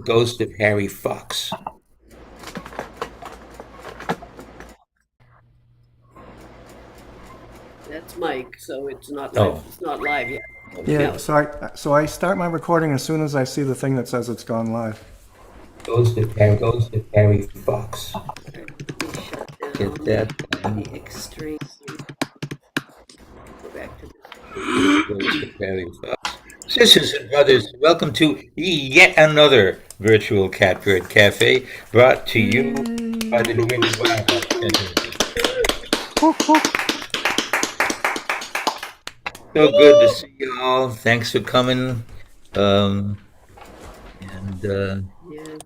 ghost of Harry Fox. That's Mike, so it's not live. Oh, It's not live yet. okay. Yeah, so I start my recording as soon as I see the thing that says it's gone live. Ghost of Harry Fox. All right, let me shut Get down that? the extreme. Go back to Ghost of Harry Fox. Sisters and brothers, welcome to yet another virtual Catbird Cafe brought to you by the New England Wildlife Center. So good to see you all. Thanks for coming. Um, and yes.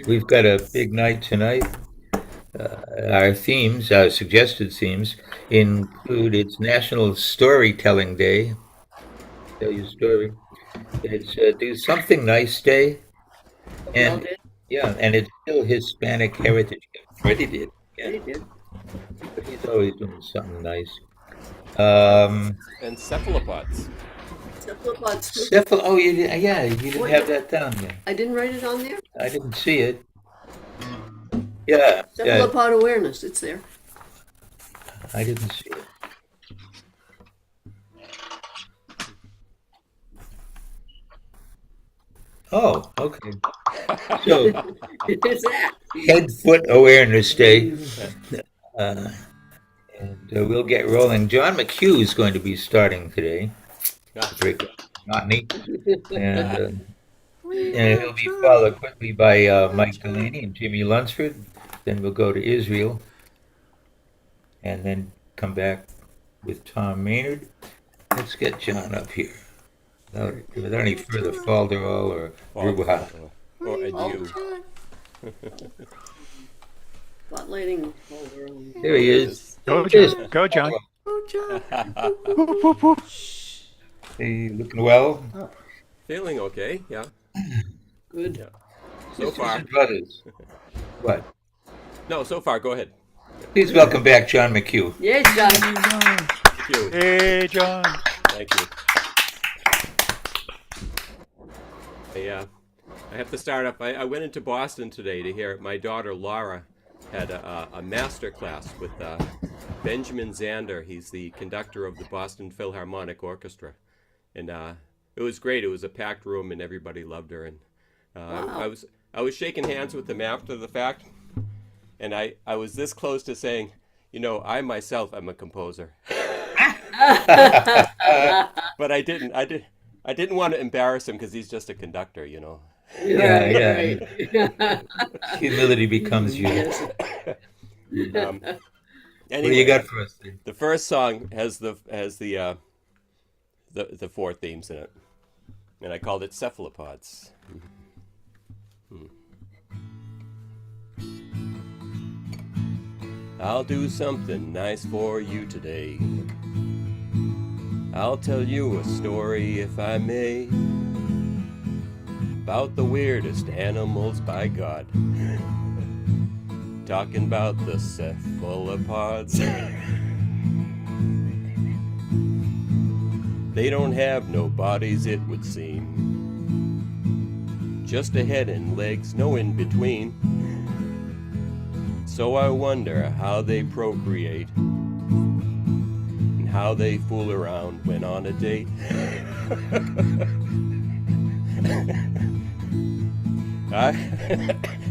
we've got a big night tonight. Our themes, our suggested themes, include it's National Storytelling Day. Tell your story. It's Do Something Nice Day, Y'all and did. yeah, and it's still Hispanic Heritage Day. Freddie did, yeah, They did. but he's always doing something nice. Um, And cephalopods. Cephalopods too. Oh, yeah, you didn't What? have that down there. I didn't write it on there. I didn't see it. Yeah, yeah, Cephalopod awareness. It's there. I didn't see it. Oh, okay. So, It's that. Head Foot Awareness Day. Uh, and we'll get rolling. John McHugh is going to be starting today. Break up the monotony. And he'll be followed quickly by Mike Delaney and Jimmy Lunsford. Then we'll go to Israel and then come back with Tom Maynard. Let's get John up here. Without any further falderall or brouhaha. Or adieu. Spotlighting all around. There he is. Go, Yes. John. Go, John. Hey, looking well. Feeling okay, yeah. Good. Yeah. So Sisters far. and brothers. What? No, so far, go ahead. Please welcome back John McHugh. Yes, John. Thank you. Hey, John. Thank you. I have to start up. I went into Boston today to hear my daughter Laura had a master class with Benjamin Zander. He's the conductor of the Boston Philharmonic Orchestra. And it was great. It was a packed room and everybody loved her. And Wow. I was shaking hands with them after the fact. And I was this close to saying, I myself am a composer. But I didn't. I didn't want to embarrass him because he's just a conductor. Yeah. Right. Humility becomes you. Yes. Um, What do anyway, you got for us there? the first song has the four themes in it, and I called it cephalopods. I'll do something nice for you today. I'll tell you a story, if I may, about the weirdest animals by God. Talking about the cephalopods. They don't have no bodies, it would seem. Just a head and legs, no in between. So I wonder how they procreate and how they fool around when on a date.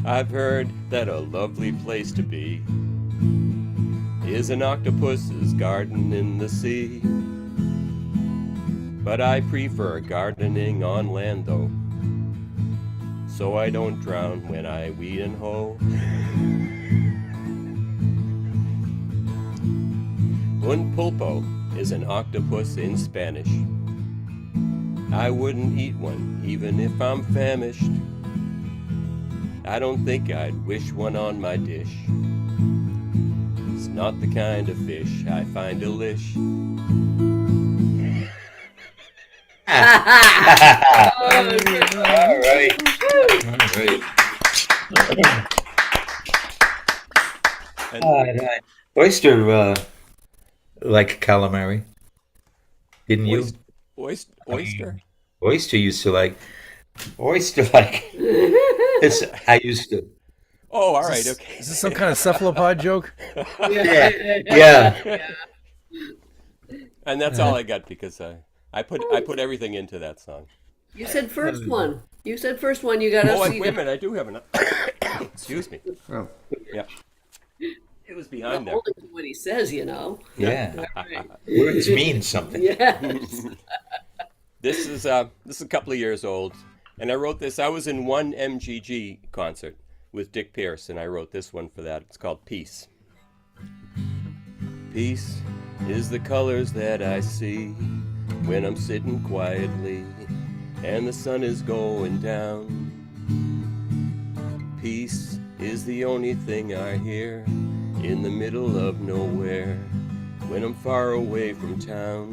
I've heard that a lovely place to be is an octopus's garden in the sea. But I prefer gardening on land though, so I don't drown when I weed and hoe. Un pulpo is an octopus in Spanish. I wouldn't eat one even if I'm famished. I don't think I'd wish one on my dish. It's not the kind of fish I find delish. All right. And All right. Oyster like calamari, didn't you? oyster? Oyster used to like oyster like. It's, I used to. Oh, all right, Is okay. this some kind of cephalopod joke? Yeah. And that's all I got because I put everything into that song. You said first one. You said first one. You got Oh, us. wait a minute, I do have another. Excuse me. Oh. Yeah. It was Well, behind there. only to what he says, you know. Yeah. Right. Words mean something. Yes. This is a couple of years old, and I wrote this. I was in one MGG concert with Dick Pierce, and I wrote this one for that. It's called Peace. Peace is the colors that I see when I'm sitting quietly and the sun is going down. Peace is the only thing I hear in the middle of nowhere when I'm far away from town.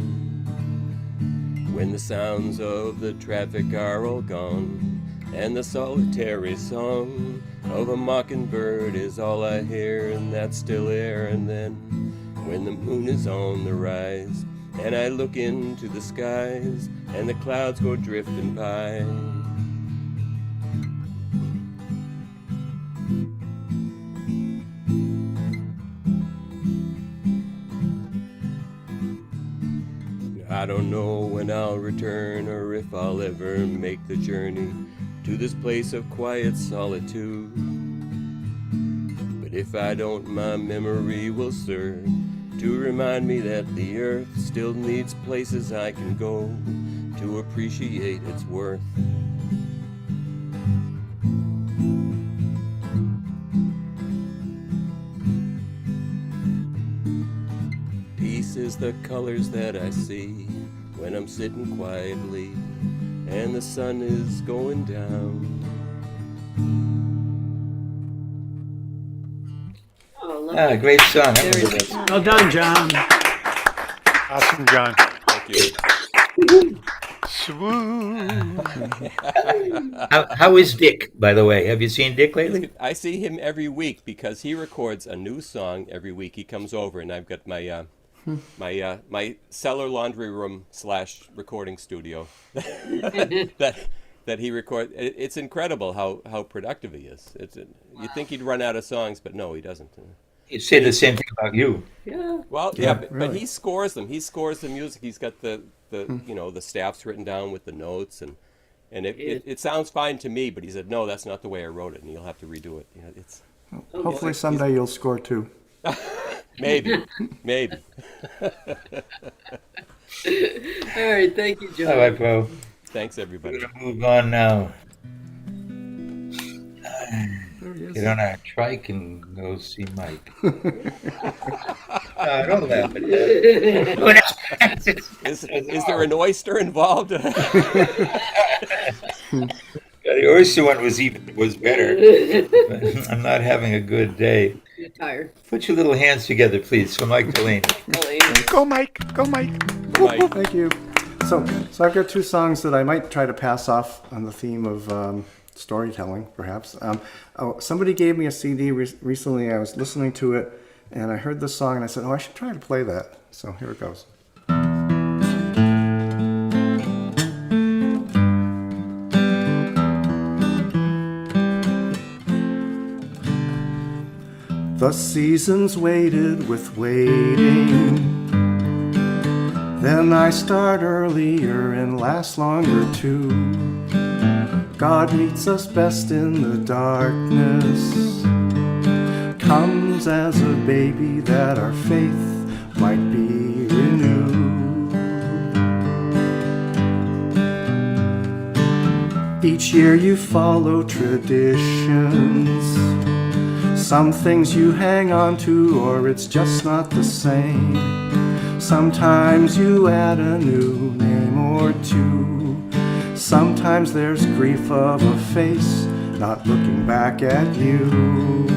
When the sounds of the traffic are all gone and the solitary song of a mockingbird is all I hear in that still air. And then when the moon is on the rise and I look into the skies and the clouds go drifting by, I don't know when I'll return or if I'll ever make the journey to this place of quiet solitude. But if I don't, my memory will serve to remind me that the earth still needs places I can go to appreciate its worth. Peace is the colors that I see when I'm sitting quietly and the sun is going down. Oh, lovely. Great song. That Very was nice. Well done, John. Awesome, John. Thank you. Swoon. how is Dick, by the way? Have you seen Dick lately? I see him every week because he records a new song every week. He comes over, and I've got my my cellar laundry room / recording studio that he records. It's incredible how productive he is. You think he'd run out of songs, but no, he doesn't. He'd say the same thing about you. Yeah. Well, Yeah, yeah, but really. he scores them. He scores the music. He's got the the staffs written down with the notes, and it sounds fine to me. But he said, no, that's not the way I wrote it, and you'll have to redo it. It's Hopefully someday you'll score too. maybe. All right. Thank you, John. All right, bro. Thanks, everybody. We're gonna move on now. Get on our trike and go see Mike. No, don't laugh at that. Is there an oyster involved? The oyster one was better. I'm not having a good day. You're tired. Put your little hands together, please, for Mike Delaney. Go, Mike. Go, Mike. Mike. Thank you. So I've got two songs that I might try to pass off on the theme of storytelling, perhaps. Somebody gave me a CD recently. I was listening to it, and I heard this song, and I said, I should try to play that. So here it goes. The seasons waited with waiting. Then I start earlier and last longer too. God meets us best in the darkness. Comes as a baby that our faith might be renewed. Each year you follow traditions. Some things you hang on to, or it's just not the same. Sometimes you add a new name or two. Sometimes there's grief of a face not looking back at you.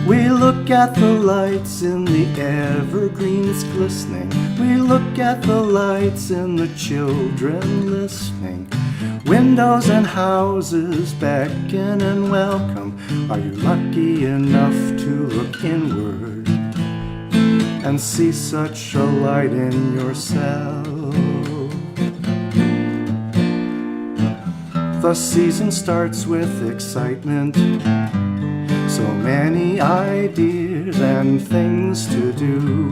We look at the lights in the evergreens glistening. We look at the lights in the children listening. Windows and houses beckon and welcome. Are you lucky enough to look inward and see such a light in yourself? The season starts with excitement. So many ideas and things to do.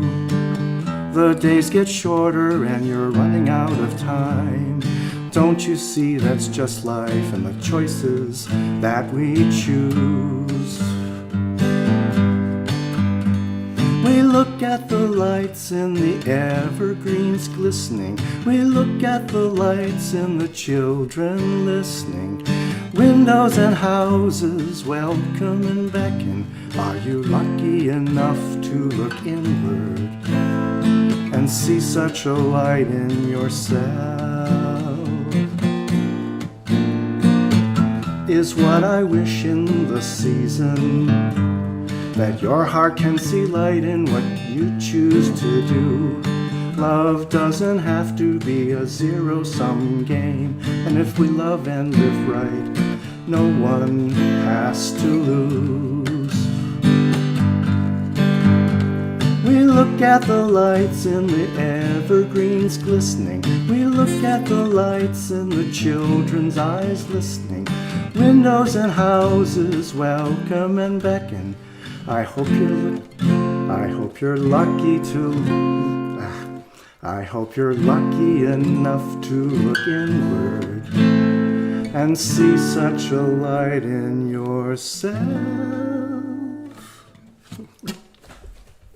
The days get shorter and you're running out of time. Don't you see that's just life and the choices that we choose? We look at the lights in the evergreens glistening. We look at the lights in the children listening. Windows and houses welcome and beckon. Are you lucky enough to look inward and see such a light in yourself? Is what I wish in the season, that your heart can see light in what you choose to do. Love doesn't have to be a zero-sum game, and if we love and live right, no one has to lose. We look at the lights in the evergreens glistening. We look at the lights in the children's eyes listening. Windows and houses welcome and beckon. I hope you're lucky enough to look inward and see such a light in yourself.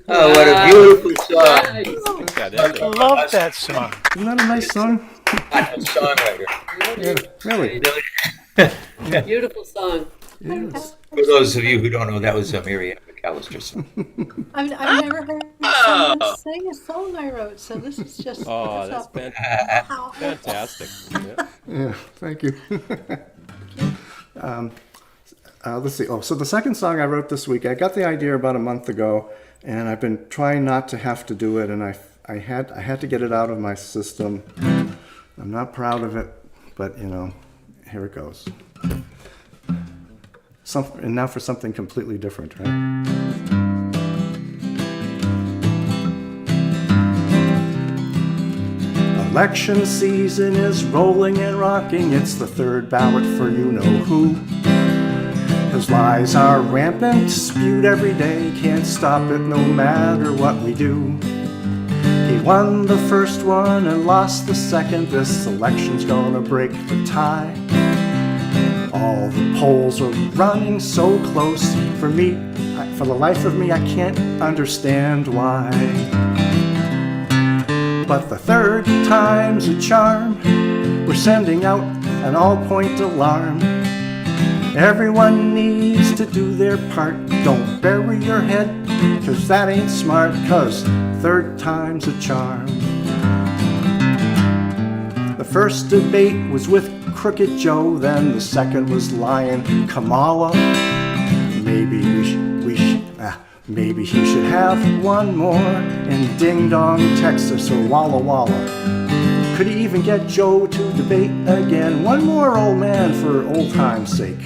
Oh, what a beautiful song. Nice. That I ending. love that song. Isn't that a nice song? I'm a songwriter. Yeah, really. Beautiful song. Yes. For those of you who don't know, that was a Mary McAllister song. I've never heard someone sing a song I wrote, so this is just Oh, that's wow. fantastic. Yeah. Yeah, thank you. Let's see. Oh, so the second song I wrote this week, I got the idea about a month ago, and I've been trying not to have to do it, and I had to get it out of my system. I'm not proud of it, but here it goes. And now for something completely different, right? Election season is rolling and rocking. It's the third ballot for you-know-who. His lies are rampant, spewed every day. Can't stop it no matter what we do. He won the first one and lost the second. This election's gonna break the tie. All the polls are running so close. For the life of me, I can't understand why. But the third time's a charm. We're sending out an all-point alarm. Everyone needs to do their part. Don't bury your head, 'cause that ain't smart, 'cause third time's a charm. The first debate was with Crooked Joe, then the second was Lion Kamala. Maybe he should have one more in Ding Dong, Texas, or Walla Walla. Could he even get Joe to debate again? One more old man for old time's sake.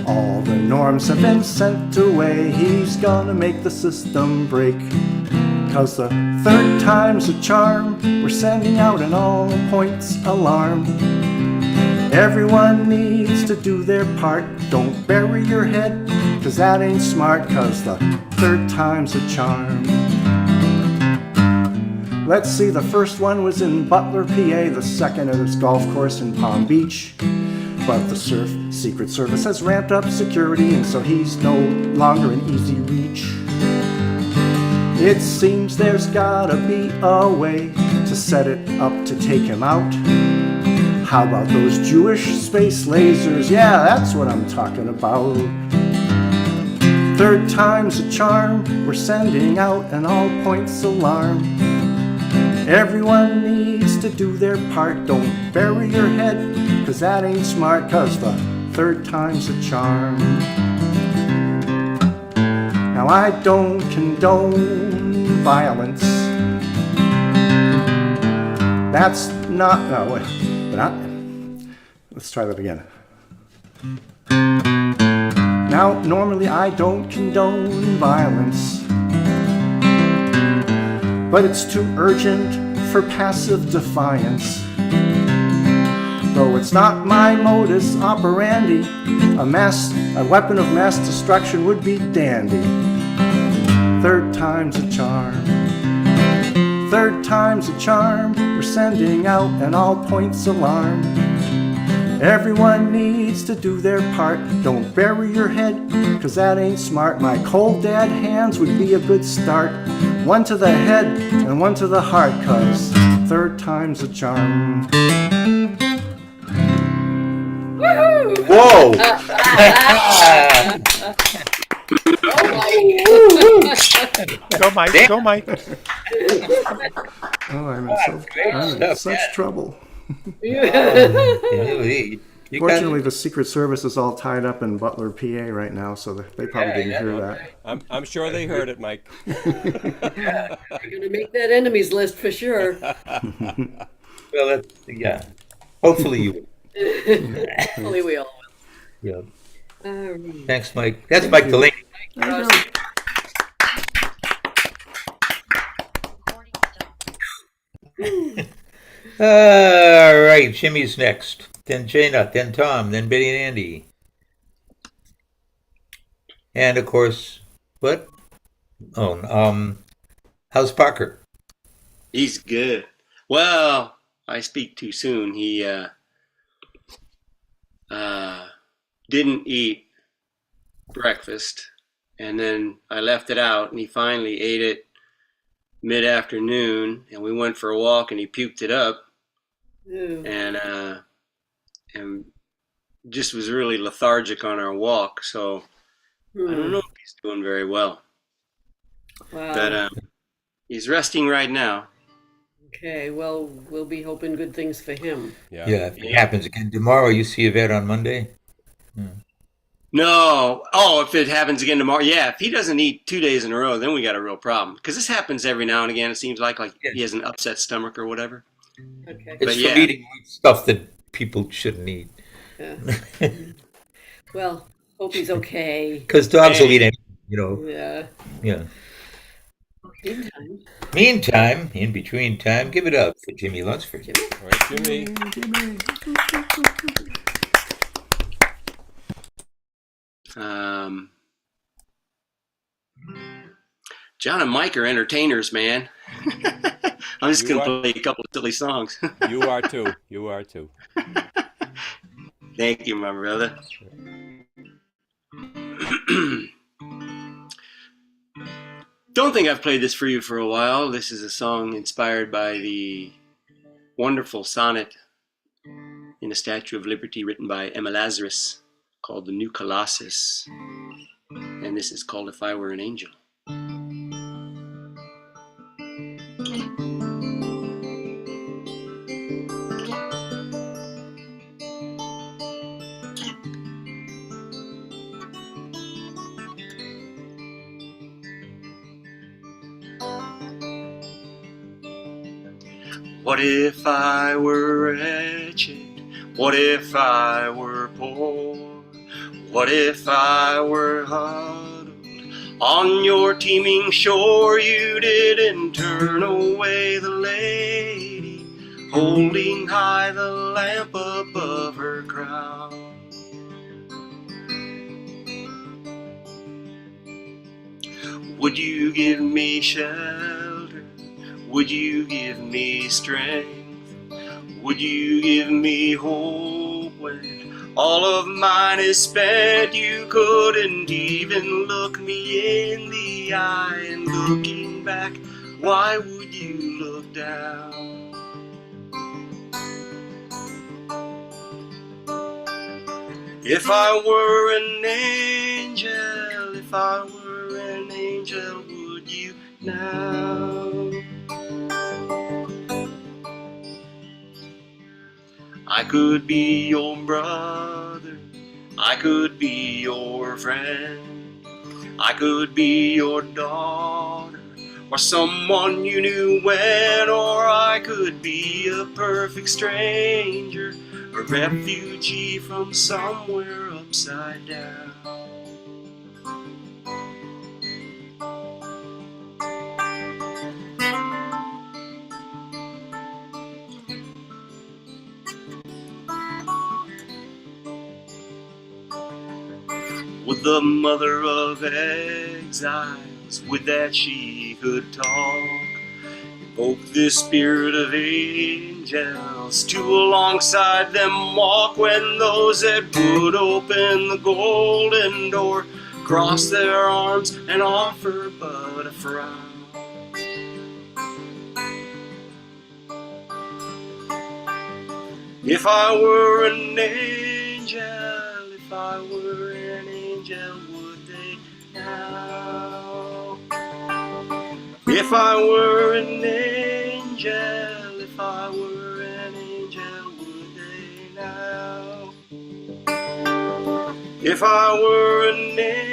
All the norms have been sent away. He's gonna make the system break. 'Cause the third time's a charm. We're sending out an all points alarm. Everyone needs to do their part. Don't bury your head, 'cause that ain't smart, 'cause the third time's a charm. Let's see, the first one was in Butler, PA, the second at his golf course in Palm Beach. But the Secret Service has ramped up security, and so he's no longer in easy reach. It seems there's gotta be a way to set it up to take him out. How about those Jewish space lasers? Yeah, that's what I'm talking about. Third time's a charm. We're sending out an all-points alarm. Everyone needs to do their part. Don't bury your head, 'cause that ain't smart, 'cause the third time's a charm. Now I don't condone violence. That's not, no, wait, let's try that again. Now, normally I don't condone violence, but it's too urgent for passive defiance. Though it's not my modus operandi. A weapon of mass destruction would be dandy. Third time's a charm. Third time's a charm. We're sending out an all points alarm. Everyone needs to do their part. Don't bury your head, 'cause that ain't smart. My cold dead hands would be a good start. One to the head and one to the heart, 'cause third time's a charm. Woohoo! Whoa! Go, Mike. Go, Mike. Oh, I'm in stuff, such yeah. trouble. You Fortunately, the Secret Service is all tied up in Butler, PA right now, so they probably didn't hear that. I'm sure they heard it, Mike. You're gonna make that enemies list for sure. Well, yeah. Hopefully you will. Hopefully we all Yeah. will. All right. Thanks, Mike. That's Mike Delaney. All right, Jimmy's next. Then Jana, then Tom, then Betty and Andy. And of course, what? Oh, how's Parker? He's good. Well, I speak too soon. He didn't eat breakfast, and then I left it out, and he finally ate it mid-afternoon, and we went for a walk, and he puked it up, Ooh. and just was really lethargic on our walk. So I don't know if he's doing very well, Wow. but he's resting right now. Okay, well, we'll be hoping good things for him. Yeah. Yeah, if it happens again tomorrow, you see Yvette on Monday. No. Oh, if it happens again tomorrow. Yeah, if he doesn't eat 2 days in a row, then we got a real problem. Because this happens every now and again. It seems like he has an upset stomach or whatever. Okay. It's But from yeah. eating stuff that people shouldn't eat. Yeah. Well, hope he's okay. Because dogs will Hey. eat anything, you know. Yeah. Yeah. Meantime, Meantime, in between time, give it up for Jimmy Lunsford. Jimmy. All right, Jimmy. John and Mike are entertainers, man. I'm just You going to are. play a couple of silly songs. You are too. You are too. Thank you, my brother. Don't think I've played this for you for a while. This is a song inspired by the wonderful sonnet in the Statue of Liberty written by Emma Lazarus called The New Colossus. And this is called If I Were an Angel. What if I were wretched? What if I were poor? What if I were huddled on your teeming shore? You didn't turn away the lady, holding high the lamp above her crown. Would you give me shelter? Would you give me strength? Would you give me hope when all of mine is spent? You couldn't even look me in the eye, and looking back, why would you look down? If I were an angel, if I were an angel, would you now? I could be your brother, I could be your friend, I could be your daughter, or someone you knew when, or I could be a perfect stranger, a refugee from somewhere upside down. Would the mother of exiles, would that she could talk, invoke the spirit of angels to alongside them walk, when those that would open the golden door cross their arms and offer but a frown. If I were an angel, if I were an angel, would they now? If I were an angel, if I were an angel, would they now? If I were an angel.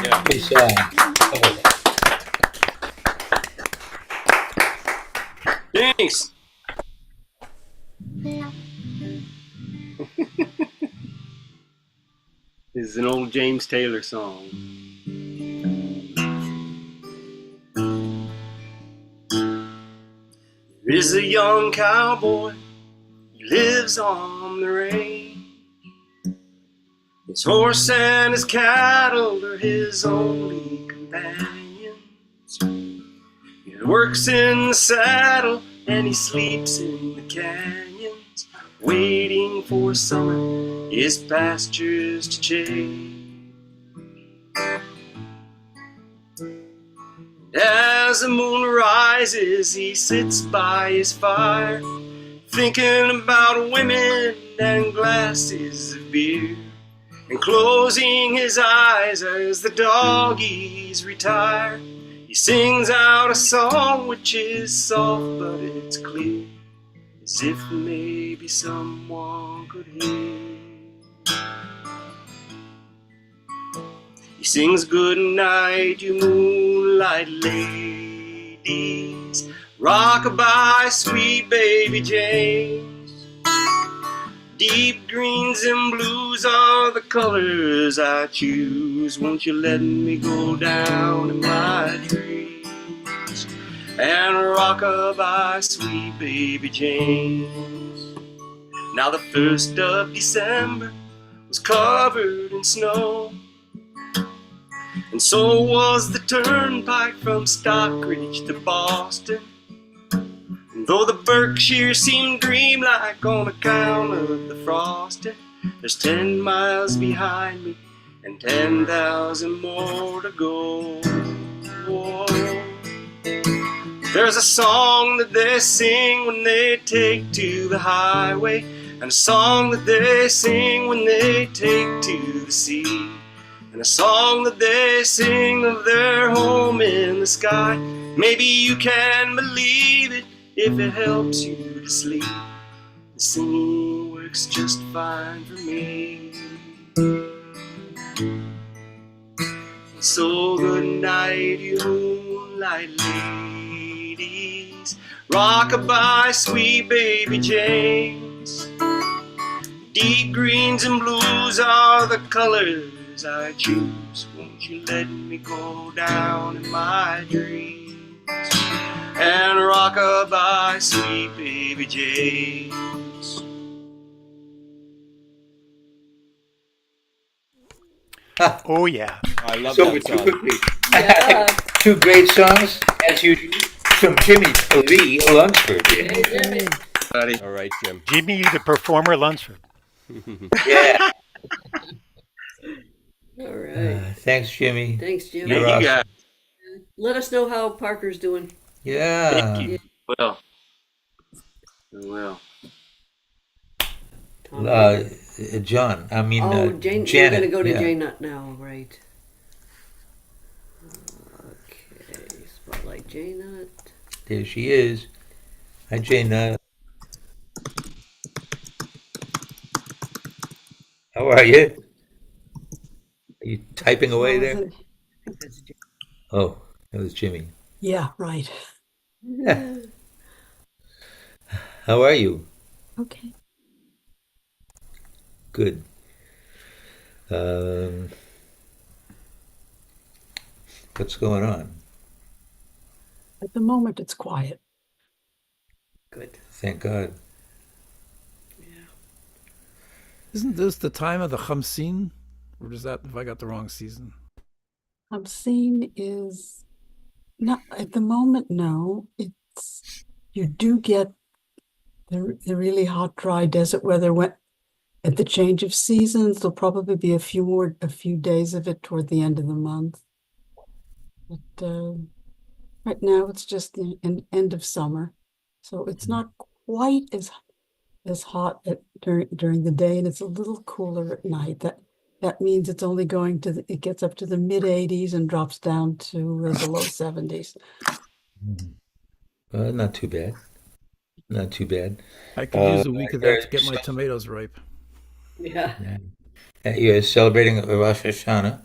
Yeah. Good song. Oh, Thanks. This is an old James Taylor song. There is a young cowboy, he lives on the range. His horse and his cattle are his only companions. He works in the saddle and he sleeps in the canyons, waiting for summer, his pastures to change. As the moon rises, he sits by his fire, thinking about women and glasses of beer, and closing his eyes as the doggies retire, he sings out a song which is soft but it's clear, as if maybe someone could hear. He sings good night, you moonlight ladies, rock-a-bye, sweet baby James. Deep greens and blues are the colors I choose. Won't you let me go down in my dreams and rock-a-bye, sweet baby James. Now the 1st of December was covered in snow, and so was the turnpike from Stockbridge to Boston. And though the Berkshires seemed dreamlike on account of the frosting, there's 10 miles behind me and 10,000 more to go. There's a song that they sing when they take to the highway, and a song that they sing when they take to the sea, and a song that they sing of their home in the sky. Maybe you can believe it if it helps you to sleep. The singing works just fine for me. So good night, you moonlight ladies, rock-a-bye, sweet baby James. Deep greens and blues are the colors I choose. Won't you let me go down in my dreams and rock-a-bye, sweet baby James. Oh, yeah. I love so that we're too song. quickly. Yeah. Two great songs, as usual, from Jimmy Lee Lunsford. Hey, Jimmy. Buddy. All right, Jim. Jimmy the Performer Lunsford. Yeah. All right. Thanks, Jimmy. Thanks, Jim. You're Thank you awesome. guys. Let us know how Parker's doing. Yeah. Well. Well. Tom. John, I mean, Oh, Jane. You're Janet. going to go to yeah. Jane Nut now, right? Okay. Spotlight Jane Nut. There she is. Hi, Jane. How are you? Are you typing away there? Oh, that was Jimmy. Yeah, right. How are you? Okay. Good. Um, what's going on? At the moment, it's quiet. Good. Thank God. Yeah. Isn't this the time of the Khamsin? Or does that, have I got the wrong season? Scene is not at the moment. No, it's you do get the really hot, dry desert weather. When at the change of seasons, there'll probably be a few days of it toward the end of the month. But right now, it's just the end of summer, so it's not quite as hot during the day, and it's a little cooler at night. That means it's only going to it gets up to the mid 80s and drops down to the low 70s. Not too bad. Not too bad. I could Uh, use a week of that you're, to get my tomatoes ripe. Yeah. you're celebrating Rosh Hashanah.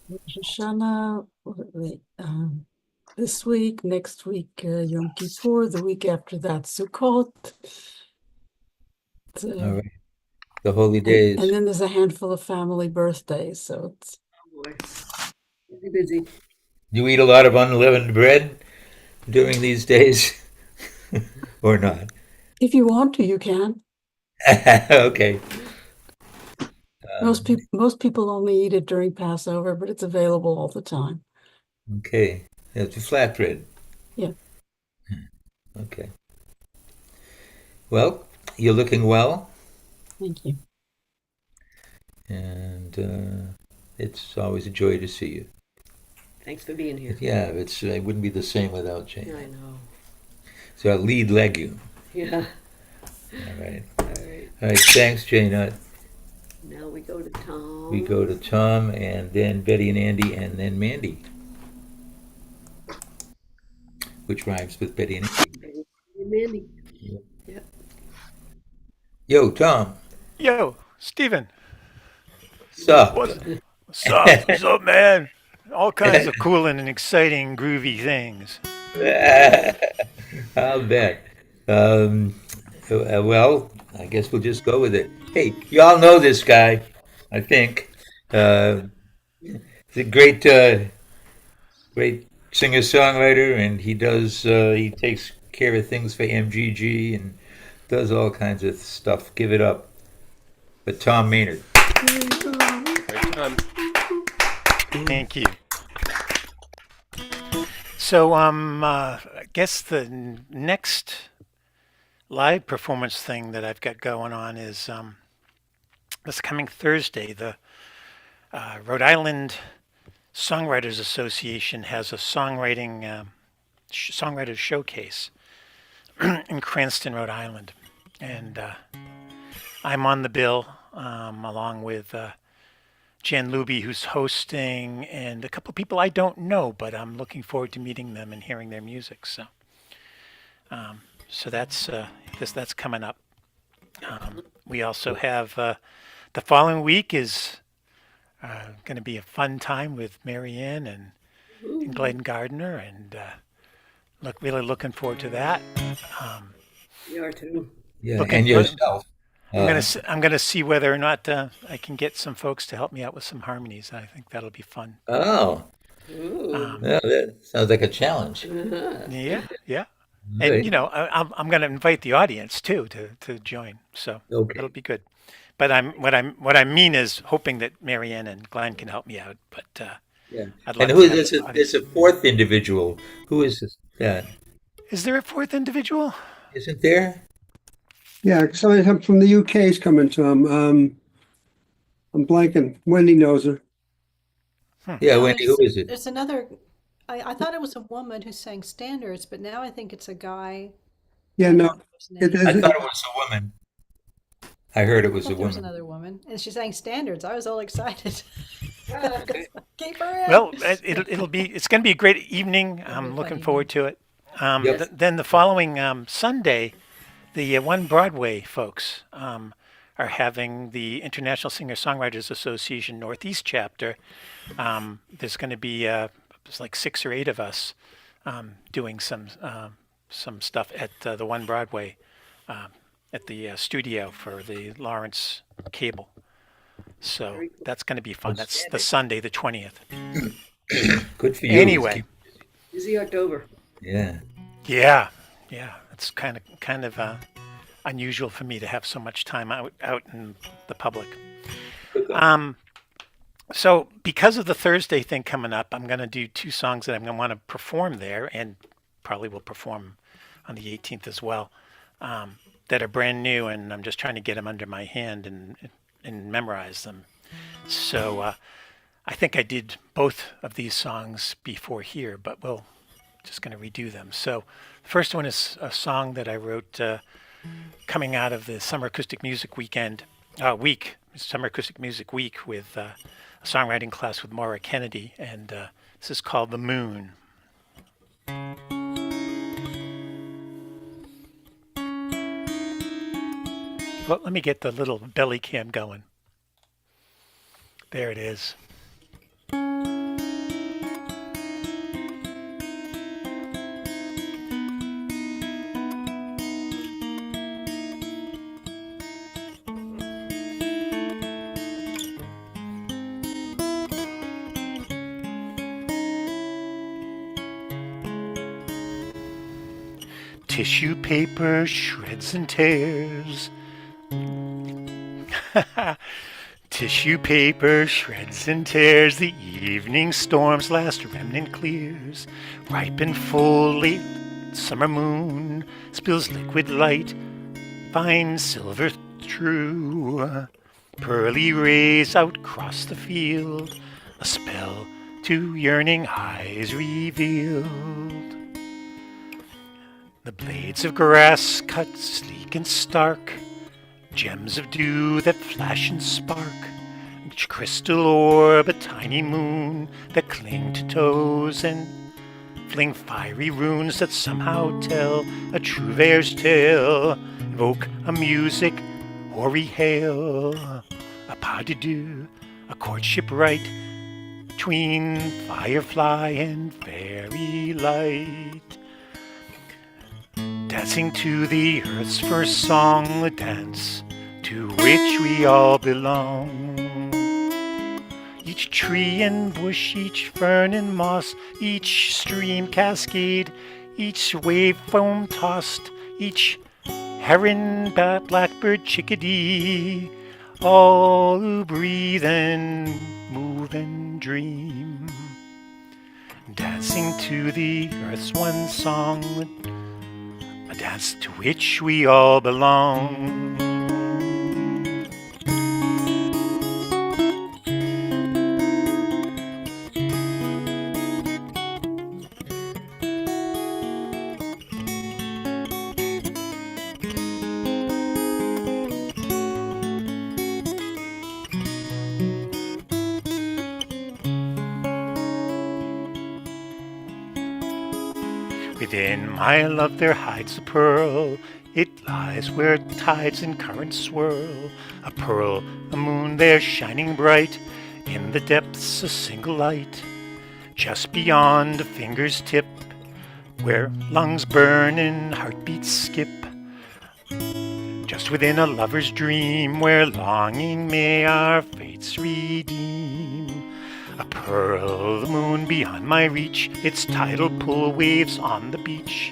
Rosh Hashanah, this week, next week, Yom Kippur, the week after that, Sukkot. All right. The holy days. And then there's a handful of family birthdays, so it's Oh boy. Busy, busy. You eat a lot of unleavened bread during these days, or not? if you want to, you can. Okay. Most people only eat it during Passover, but it's available all the time. Okay. It's a flatbread. Yeah. Okay. Well, you're looking well, Thank you. and it's always a joy to see you. Thanks for being here. Yeah, it wouldn't be the same without Yeah, I Jane. know. So a lead legume. Yeah. All right. All right. All right. Thanks, Jane. Now we go to Tom. We go to Tom, and then Betty and Andy, and then Mandy, which rhymes with Betty and Andy. Hey, Mandy. Yeah. Yeah. Yo, Tom. Yo, Steven. Sup? What's up? What's up, man? All kinds of cool and exciting, groovy things. I'll bet. Well, I guess we'll just go with it. Hey, you all know this guy, I think. He's a great singer-songwriter, and he takes care of things for MGG and does all kinds of stuff. Give it up. But Tom Maynard. Right time. Thank you. So, I guess the next live performance thing that I've got going on is this coming Thursday. The Rhode Island Songwriters Association has a songwriters showcase in Cranston, Rhode Island, and I'm on the bill along with Jen Luby, who's hosting, and a couple of people I don't know, but I'm looking forward to meeting them and hearing their music. So that's coming up. We also have the following week is going to be a fun time with Marianne and Glenn Gardner, and really looking forward to that. We are too. Yeah, Looking- and yourself. I'm gonna see whether or not I can get some folks to help me out with some harmonies. I think that'll be fun. Oh, Ooh. yeah, that sounds like a challenge. Yeah, yeah. Good. And I'm going to invite the audience too to join, so Okay. it'll be good. But what I mean is hoping that Marianne and Glenn can help me out. But Yeah. I'd And like who to is have this? There's a fourth individual. Who is this? Yeah. Is there a fourth individual? Isn't there? Yeah, somebody from the UK is coming, Tom. I'm blanking. Wendy knows her. Yeah, No, Wendy, who is it? There's another. I thought it was a woman who sang standards, but now I think it's a guy. Yeah, I don't no, know his name. it I is. thought it was a woman. I heard it I was a thought there was woman. another woman, and she sang standards. I was all excited. Keep her in. Well, it's going to be a great evening. I'm fun looking evening. forward to it. Yep. Then the following Sunday, the One Broadway folks are having the International Singer-Songwriters Association Northeast chapter. There's going to be there's like 6 or 8 of us doing some stuff at the One Broadway at the studio for the Lawrence cable. So Very cool. that's going to be fun. That's the Outstanding. Sunday, the 20th. Good for you. Anyway, Busy October. Yeah. yeah, it's kind of unusual for me to have so much time out in the public. So because of the Thursday thing coming up, I'm going to do two songs that I'm going to want to perform there, and probably will perform on the 18th as well, that are brand new, and I'm just trying to get them under my hand and memorize them. So I think I did both of these songs before here, but we'll just going to redo them. So the first one is a song that I wrote coming out of the Summer Acoustic Music Summer Acoustic Music Week with a songwriting class with Maura Kennedy, and this is called The Moon. Well, let me get the little belly cam going. There it is. Tissue paper shreds and tears. Tissue paper shreds and tears. The evening storm's last remnant clears. Ripe and full late summer moon spills liquid light, fine silver true. Pearly rays out cross the field, a spell to yearning eyes revealed. The blades of grass cut sleek and stark, gems of dew that flash and spark, each crystal orb a tiny moon that cling to toes and fling fiery runes that somehow tell a Trouveur's tale, evoke a music hoary hail, a pas de deux, a courtship rite between firefly and fairy light. Dancing to the earth's first song, the dance to which we all belong. Each tree and bush, each fern and moss, each stream cascade, each wave foam tossed, each heron, bat, blackbird, chickadee, all who breathe and move and dream. Dancing to the earth's one song, a dance to which we all belong. Within my love there hides a pearl. It lies where tides and currents swirl. A pearl, a moon there shining bright. In the depths a single light. Just beyond a finger's tip, where lungs burn and heartbeats skip. Just within a lover's dream, where longing may our fates redeem. A pearl, the moon beyond my reach, its tidal pull waves on the beach.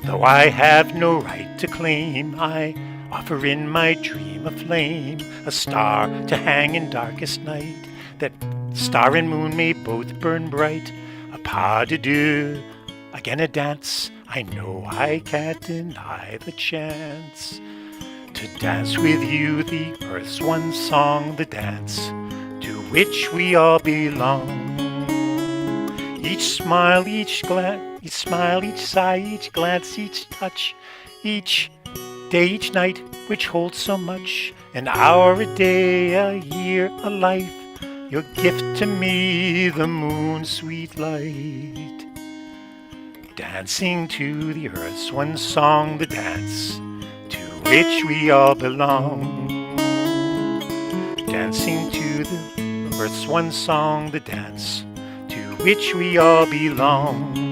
Though I have no right to claim, I offer in my dream a flame, a star to hang in darkest night, that star and moon may both burn bright. A pas de deux, again a dance, I know I can't deny the chance to dance with you, the earth's one song, the dance to which we all belong. Each smile, each glance, each smile, each sigh, each glance, each touch, each day, each night, which holds so much. An hour, a day, a year, a life, your gift to me, the moon's sweet light. Dancing to the earth's one song, the dance to which we all belong. Dancing to the earth's one song, the dance to which we all belong.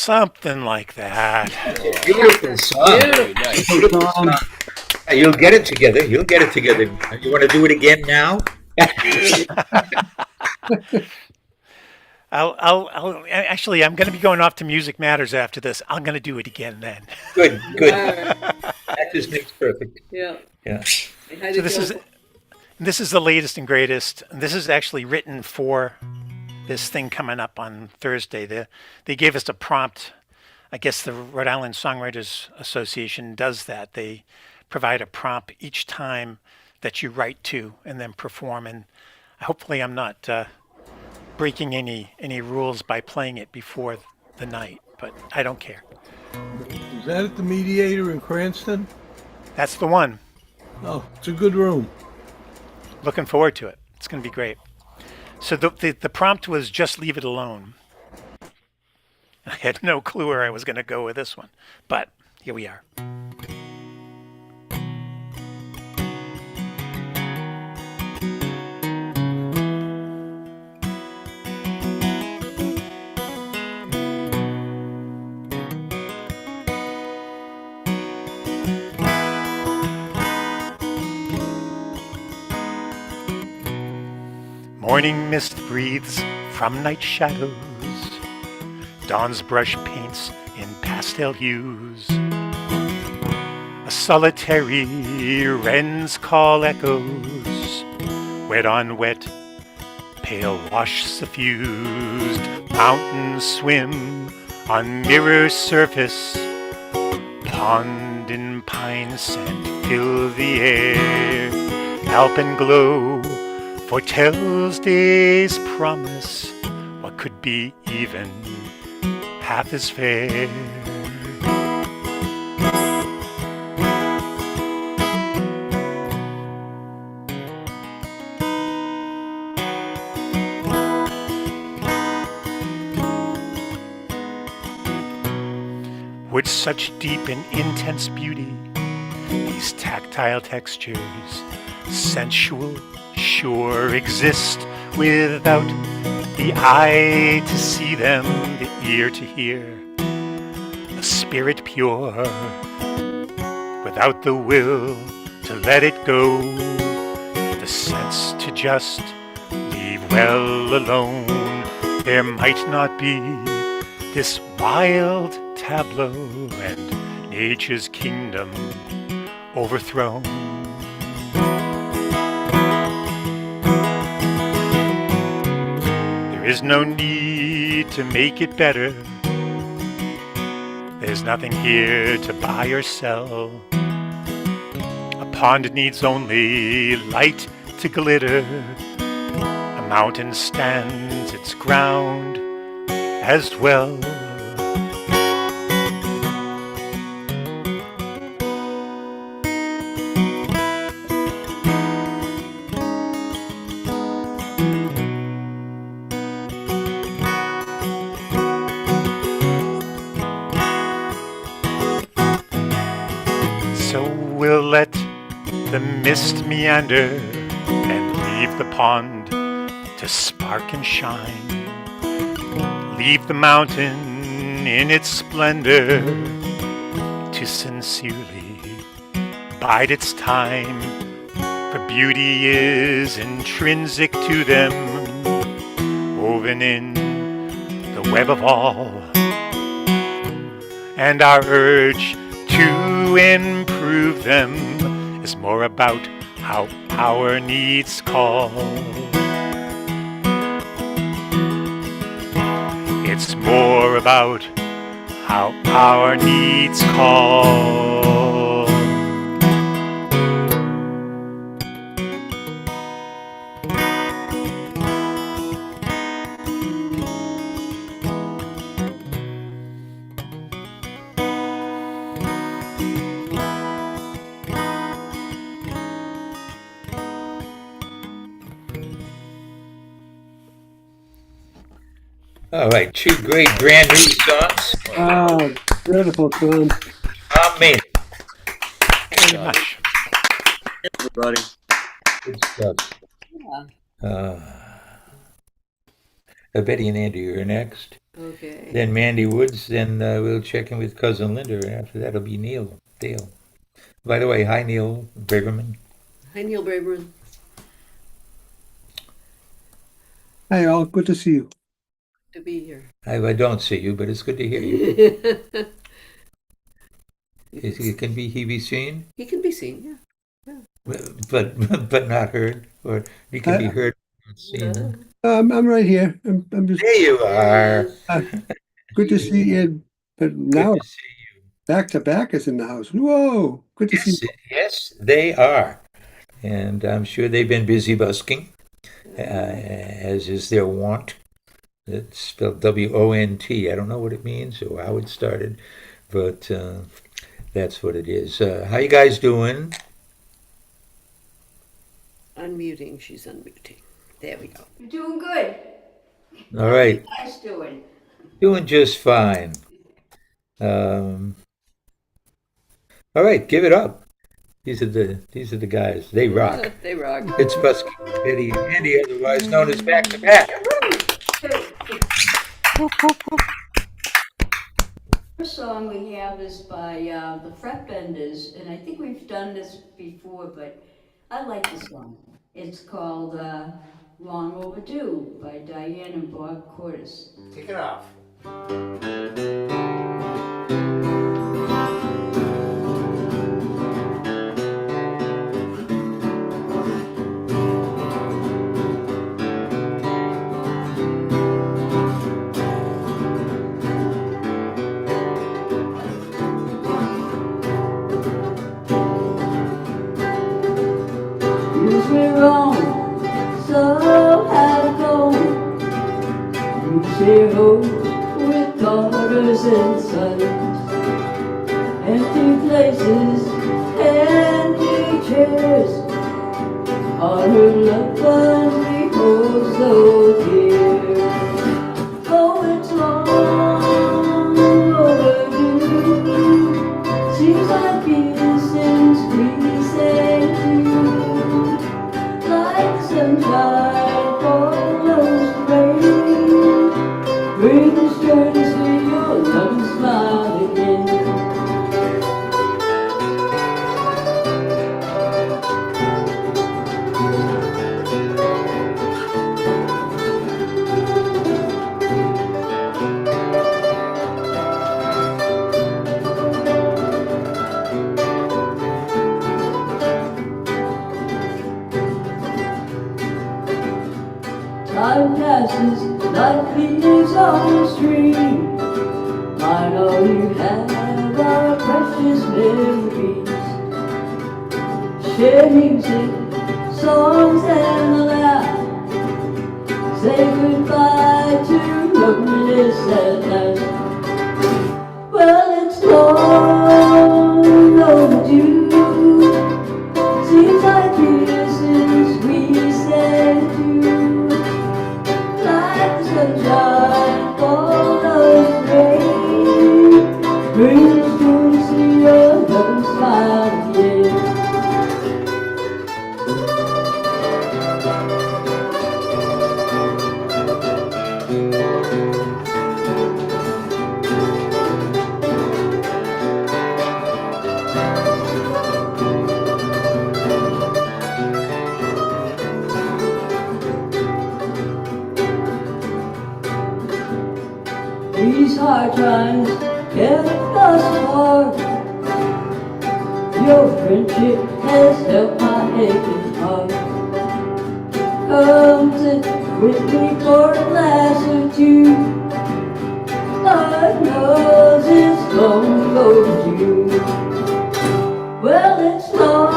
Something like that. Beautiful song. Very nice. Beautiful song. You'll get it together. You'll get it together. You want to do it again now? Actually, I'm going to be going off to Music Matters after this. I'm going to do it again then. Good, good. All right. That just makes perfect. Yeah. Yeah. How So did you- this is the latest and greatest. And this is actually written for this thing coming up on Thursday. They gave us a prompt. I guess the Rhode Island Songwriters Association does that. They provide a prompt each time that you write to and then perform. And hopefully, I'm not breaking any rules by playing it before the night, but I don't care. Is that at the Mediator in Cranston? That's the one. Oh, it's a good room. Looking forward to it. It's going to be great. So the prompt was just leave it alone. I had no clue where I was going to go with this one, but here we are. Morning mist breathes from night shadows. Dawn's brush paints in pastel hues. A solitary wren's call echoes. Wet on wet, pale wash suffused. Mountains swim on mirror surface. Pond in pine scent fill the air. Alpenglow foretells day's promise. What could be even half as fair? With such deep and intense beauty, these tactile textures, sensual, sure, exist without the eye to see them, the ear to hear, the spirit pure, without the will to let it go, the sense to just leave well alone. There might not be this wild tableau and nature's kingdom overthrown. There is no need to make it better. There's nothing here to buy or sell. A pond needs only light to glitter. A mountain stands its ground as well. So we'll let the mist meander and leave the pond to spark and shine. Leave the mountain in its splendor to sincerely bide its time. For beauty is intrinsic to them, woven in the web of all. And our urge to improve them is more about how our needs call. It's more about how our needs call. All right, two great brand new songs. Oh, beautiful, Tom. Amen. Very much. Everybody. Good stuff. Yeah. Betty and Andy are next. Okay. Then Mandy Woods. Then we'll check in with cousin Linda. And after that, it'll be Neil Dale. By the way, hi Neil Braverman. Hi, Neil Braverman. Hi, all. Good to see you. To be here. I don't see you, but it's good to hear you. Can he be seen? He can be seen, yeah. But not heard, or he can be heard, not seen. I'm right here. I'm just There you are. good to see you. But now Good to see you. back to back is in the house. Whoa, good to see Yes, you. yes, they are, and I'm sure they've been busy busking, as is their wont. It's spelled W-O-N-T. I don't know what it means or how it started, but that's what it is. How you guys doing? Unmuting. She's unmuting. There we go. You're doing good. All right, How you guys doing? doing just fine. All right, give it up. These are the guys. They rock. They rock. It's Busky, Betty, and Andy, otherwise known as Back to Back. First song we have is by the Fretbenders, and I think we've done this before, but I like this one. It's called Long Overdue by Diane and Bob Cordes. Take it off. Use me wrong, so have gone. You say home with daughters and sons, empty places, empty chairs. All her loved ones we hold so dear. Oh, it's long overdue. Seems like years since we said you. Like sunshine follows rain, brings joy to see your loving smile again. Time passes like leaves on the stream. Find all you have are precious memories. Share music, songs and a laugh. Say goodbye to loneliness at last. Well, it's long overdue. Seems like years since we said you. Like the sunshine follows rain, brings joy to see your loving smile again. These hard times kept us apart. Your friendship has helped my aching heart. Come sit with me for a glass or two. Lord knows it's long overdue. Well, it's long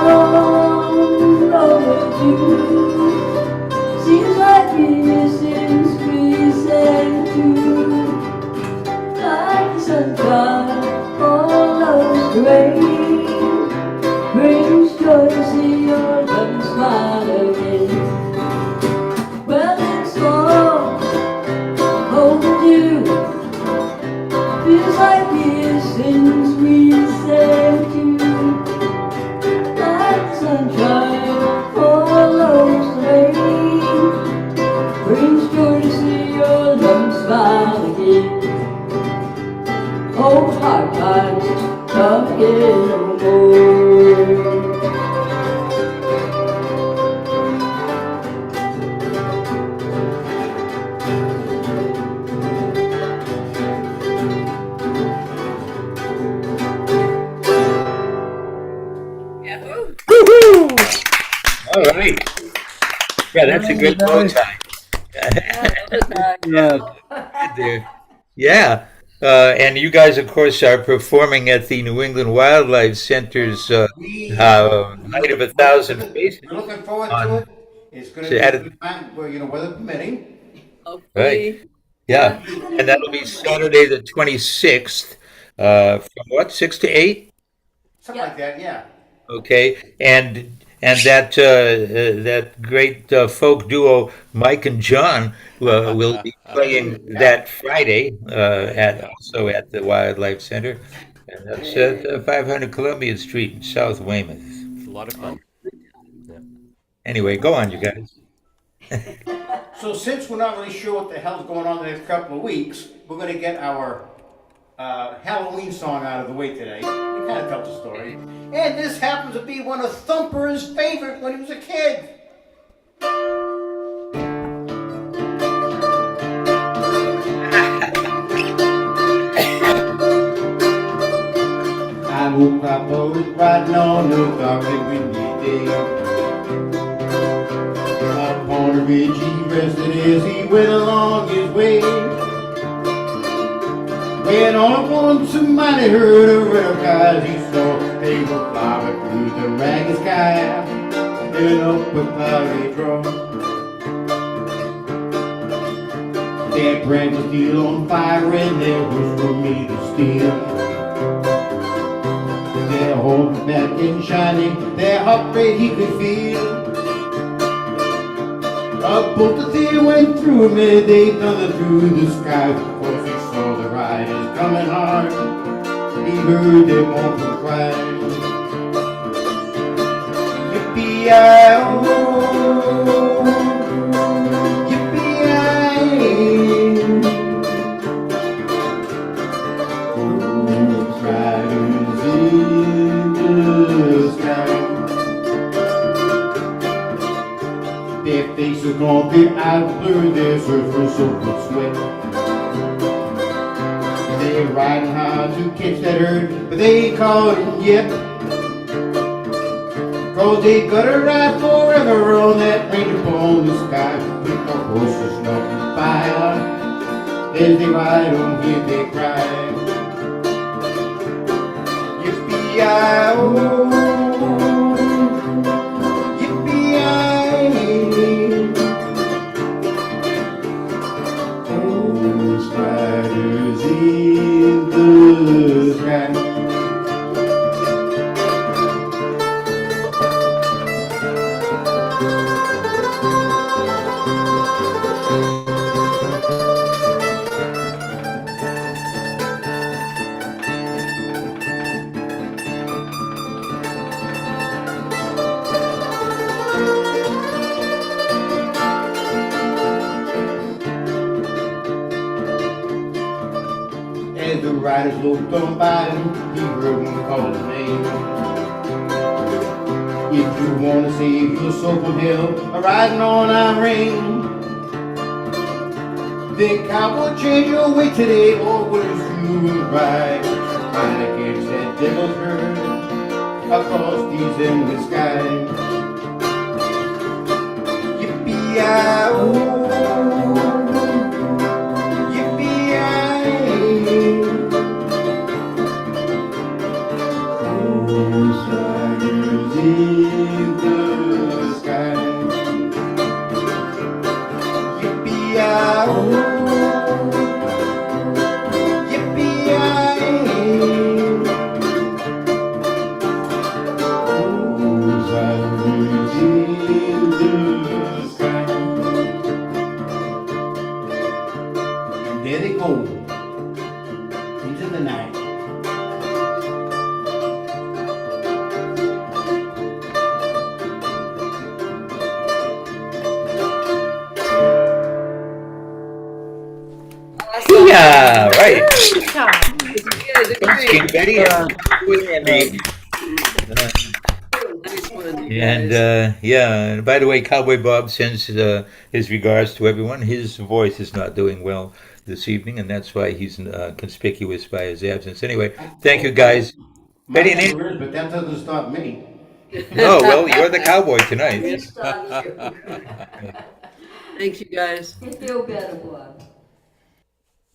overdue. Seems like years since we said to. Like the sunshine follows rain, brings joy to see your loving smile again. Well, it's long overdue. Feels like years since we said to. Like the sunshine follows rain, brings joy to see your All right. Yeah, that's a great bow tie. Yeah. Good there. Yeah. And you guys, of course, are performing at the New England Wildlife Center's Night of a Thousand Faces We're looking forward to on it. It's going to be a Saturday. good time, well, weather permitting. Right. Hopefully, Yeah. yeah. And that'll be Saturday the 26th, from what, 6 to 8? Something like that, yeah. Okay. And that great folk duo, Mike and John, will be playing that Friday Yeah, also at the Wildlife Center. And that's at 500 Columbia Street in South Weymouth. it's a lot of fun. Yeah. Anyway, go on, you guys. So since we're not really sure what the hell's going on the next couple of weeks, we're going to get our Halloween song out of the way today. We kind of tell the story. And this happens to be one of Thumper's favorite when he was a kid. I woke up always riding on the dark and windy day. Upon a ridge he rested as he went along his way. When all at once a mighty herd of red guys he saw, they were flying through the ragged sky and up a cloudy draw. Their brand was still on fire and their hooves were made of steel. Their horns back and shining, their heart rate he could feel. A bolt of fear went through him and they thundered through the sky. Of course he saw the riders coming hard, he heard them all cry. Yippee-yi-oh, yippee-yi. Those riders in the sky. Their faces gone, their eyes blurred, their shirts were soaked with sweat. They're riding hard to catch that herd, but they ain't caught him yet. Cause they gotta ride forever on that rainbow on the sky. With the horses snorting fire, as they ride on here they cry. Yippee-yi-oh, yippee-yi. Those riders in the sky. As the riders looked on by him, he heard one call his name. If you wanna save your soul from hell, a riding on our ring, then cowboy, change your way today, or what is true and right? Trying to catch that devil's herd across these endless skies. Yippee-yi-oh, those riders in the sky. Yippee-yi-oh, yippee-yi. Those riders in the sky. And there they go into the night. Yeah, right. You guys are Thanks, King great. Betty. Um, Nice one, you And guys. yeah, and by the way, Cowboy Bob sends his regards to everyone. His voice is not doing well this evening, and that's why he's conspicuous by his absence. Anyway, thank you guys. My Betty and Ann, number is, but that doesn't stop me. Oh, well, you're the cowboy tonight. Yes. Thanks, you guys. You feel better, Bob.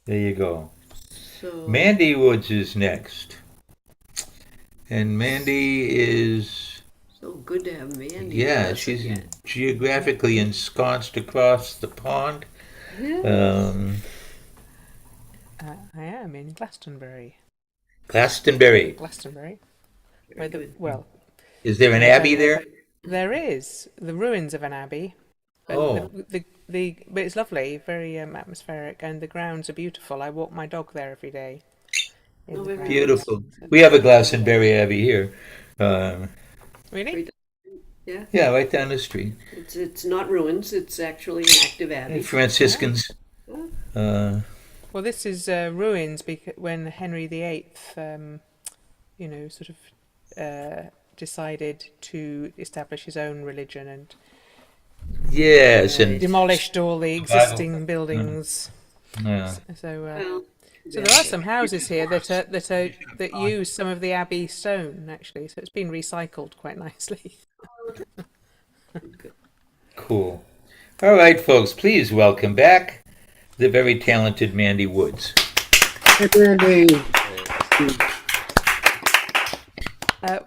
There you go. So, Mandy Woods is next. And Mandy is, so good to have Mandy with yeah, us she's again. geographically ensconced across the pond. Yeah. I am in Glastonbury. Glastonbury. Glastonbury. Very good. Well, Is there an abbey there? there is the ruins of an abbey. But Oh. but it's lovely, very atmospheric, and the grounds are beautiful. I walk my dog there every day. in Oh, the very grounds. Beautiful. We have a Glastonbury Abbey here. Really? Yeah. Yeah, right down the street. It's not ruins. It's actually an active abbey. Franciscans. Well, this is ruins because when Henry VIII, sort of decided to establish his own religion and Yes, and demolished all the existing buildings. yeah. So there are some houses here that use some of the abbey stone actually. So it's been recycled quite nicely. Cool. All right, folks, please welcome back the very talented Mandy Woods. Hey, Mandy.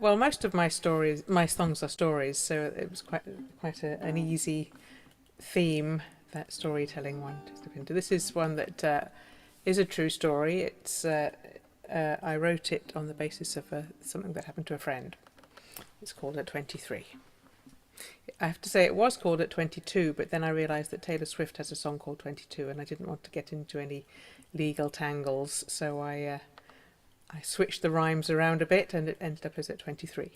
Well, most of my songs are stories, so it was quite an easy theme, that storytelling one to step into. This is one that is a true story. It's I wrote it on the basis of something that happened to a friend. It's called At 23. I have to say it was called At 22, but then I realised that Taylor Swift has a song called 22, and I didn't want to get into any legal tangles, so I switched the rhymes around a bit, and it ended up as At 23.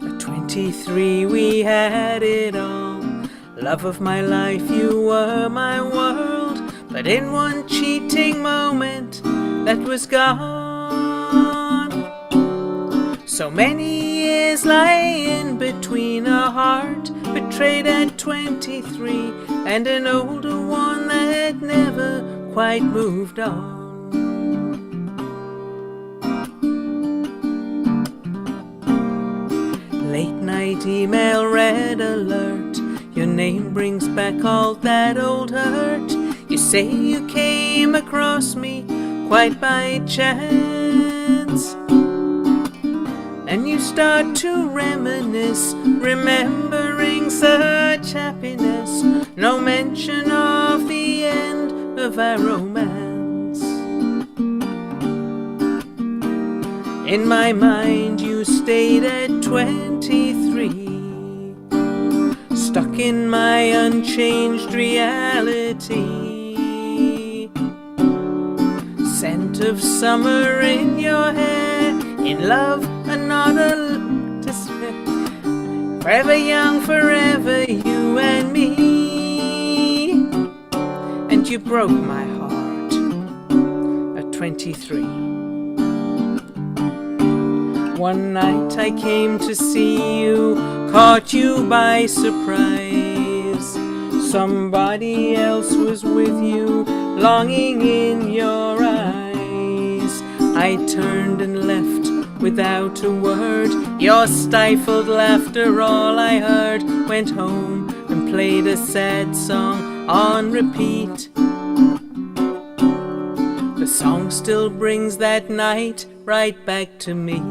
At 23 we had it all. Love of my life, you were my world. But in one cheating moment, that was gone. So many years lie in between a heart betrayed at 23 and an older one that had never quite moved on. Late night email, red alert. Your name brings back all that old hurt. You say you came across me quite by chance, and you start to reminisce, remembering such happiness. No mention of the end of our romance. In my mind you stayed at 23, stuck in my unchanged reality. Scent of summer in your hair, in love and not a despair. Forever young, forever you and me. And you broke my heart at 23. One night I came to see you, caught you by surprise. Somebody else was with you, longing in your eyes. I turned and left without a word. Your stifled laughter, all I heard. Went home and played a sad song on repeat. The song still brings that night right back to me.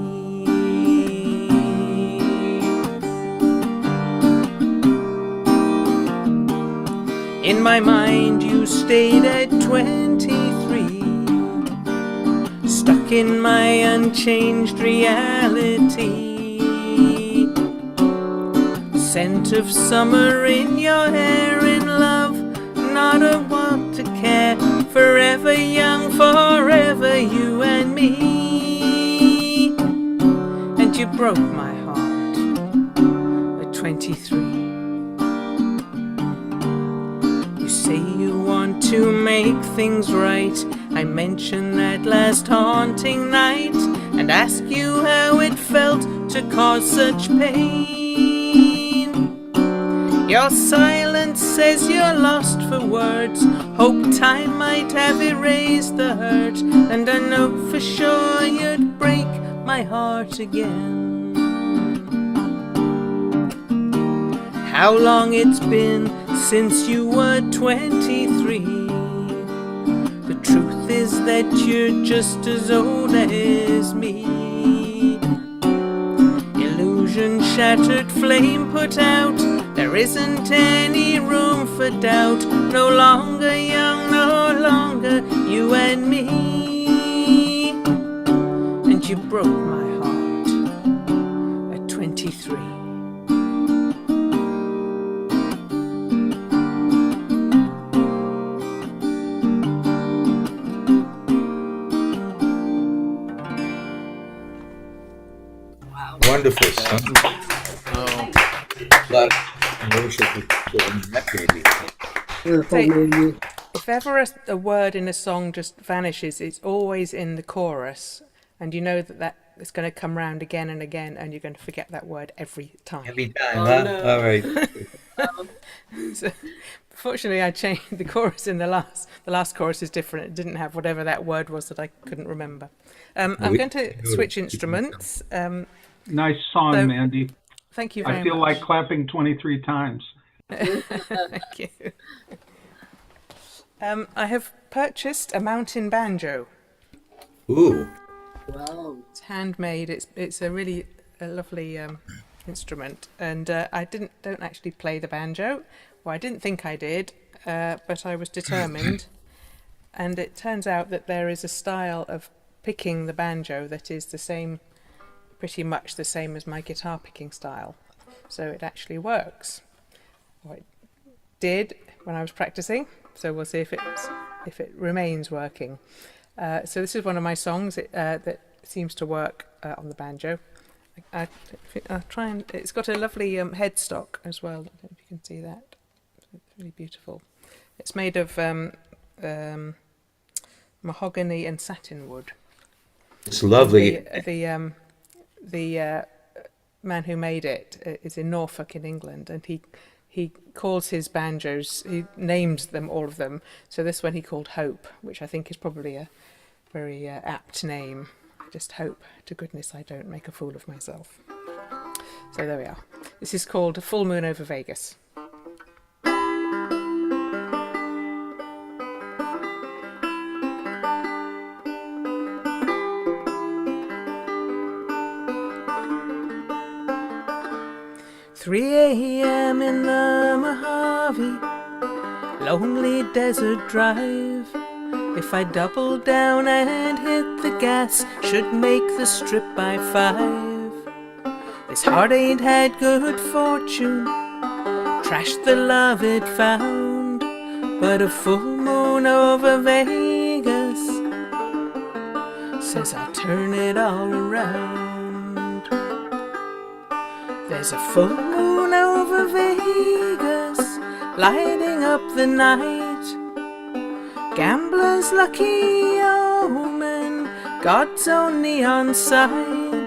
In my mind you stayed at 23, stuck in my unchanged reality. Scent of summer in your hair, in love, not a want to care. Forever young, forever you and me. And you broke my heart at 23. You say you want to make things right. I mention that last haunting night and ask you how it felt to cause such pain. Your silent says you're lost for words. Hope time might have erased the hurt, and I know for sure you'd break my heart again. How long it's been since you were 23. The truth is that you're just as old as me. Illusion shattered, flame put out. There isn't any room for doubt. No longer young, no longer you and me. And you broke my heart at 23. Wonderful song. A lot of emotion in that baby. If ever a word in a song just vanishes, it's always in the chorus, and you know that it's going to come round again and again, and you're going to forget that word every time. Every time, huh? No. All right. So, fortunately, I changed the chorus in the last chorus is different. It didn't have whatever that word was that I couldn't remember. I'm going to switch instruments. Nice song, so, Mandy. Thank you very much. I feel like clapping 23 times. Thank you. I have purchased a mountain banjo. Ooh. Wow. It's handmade. It's a really lovely instrument, and I don't actually play the banjo. Well, I didn't think I did, but I was determined. And it turns out that there is a style of picking the banjo that is the same, pretty much the same as my guitar picking style. So it actually works. Or it did when I was practicing. So we'll see if it remains working. So this is one of my songs that seems to work on the banjo. I'll try and. It's got a lovely headstock as well. I don't know if you can see that. It's really beautiful. It's made of mahogany and satin wood. It's lovely. The man who made it is in Norfolk in England, and he calls his banjos, he names them, all of them. So this one he called Hope, which I think is probably a very apt name. I just hope to goodness I don't make a fool of myself. So there we are. This is called Full Moon Over Vegas. 3 a.m. in the Mojave, lonely desert drive. If I double down and hit the gas, should make the strip by 5. This heart ain't had good fortune, trashed the love it found, but a full moon over Vegas says I'll turn it all around. There's a full moon over Vegas, lighting up the night. Gambler's lucky omen, God's own neon sign.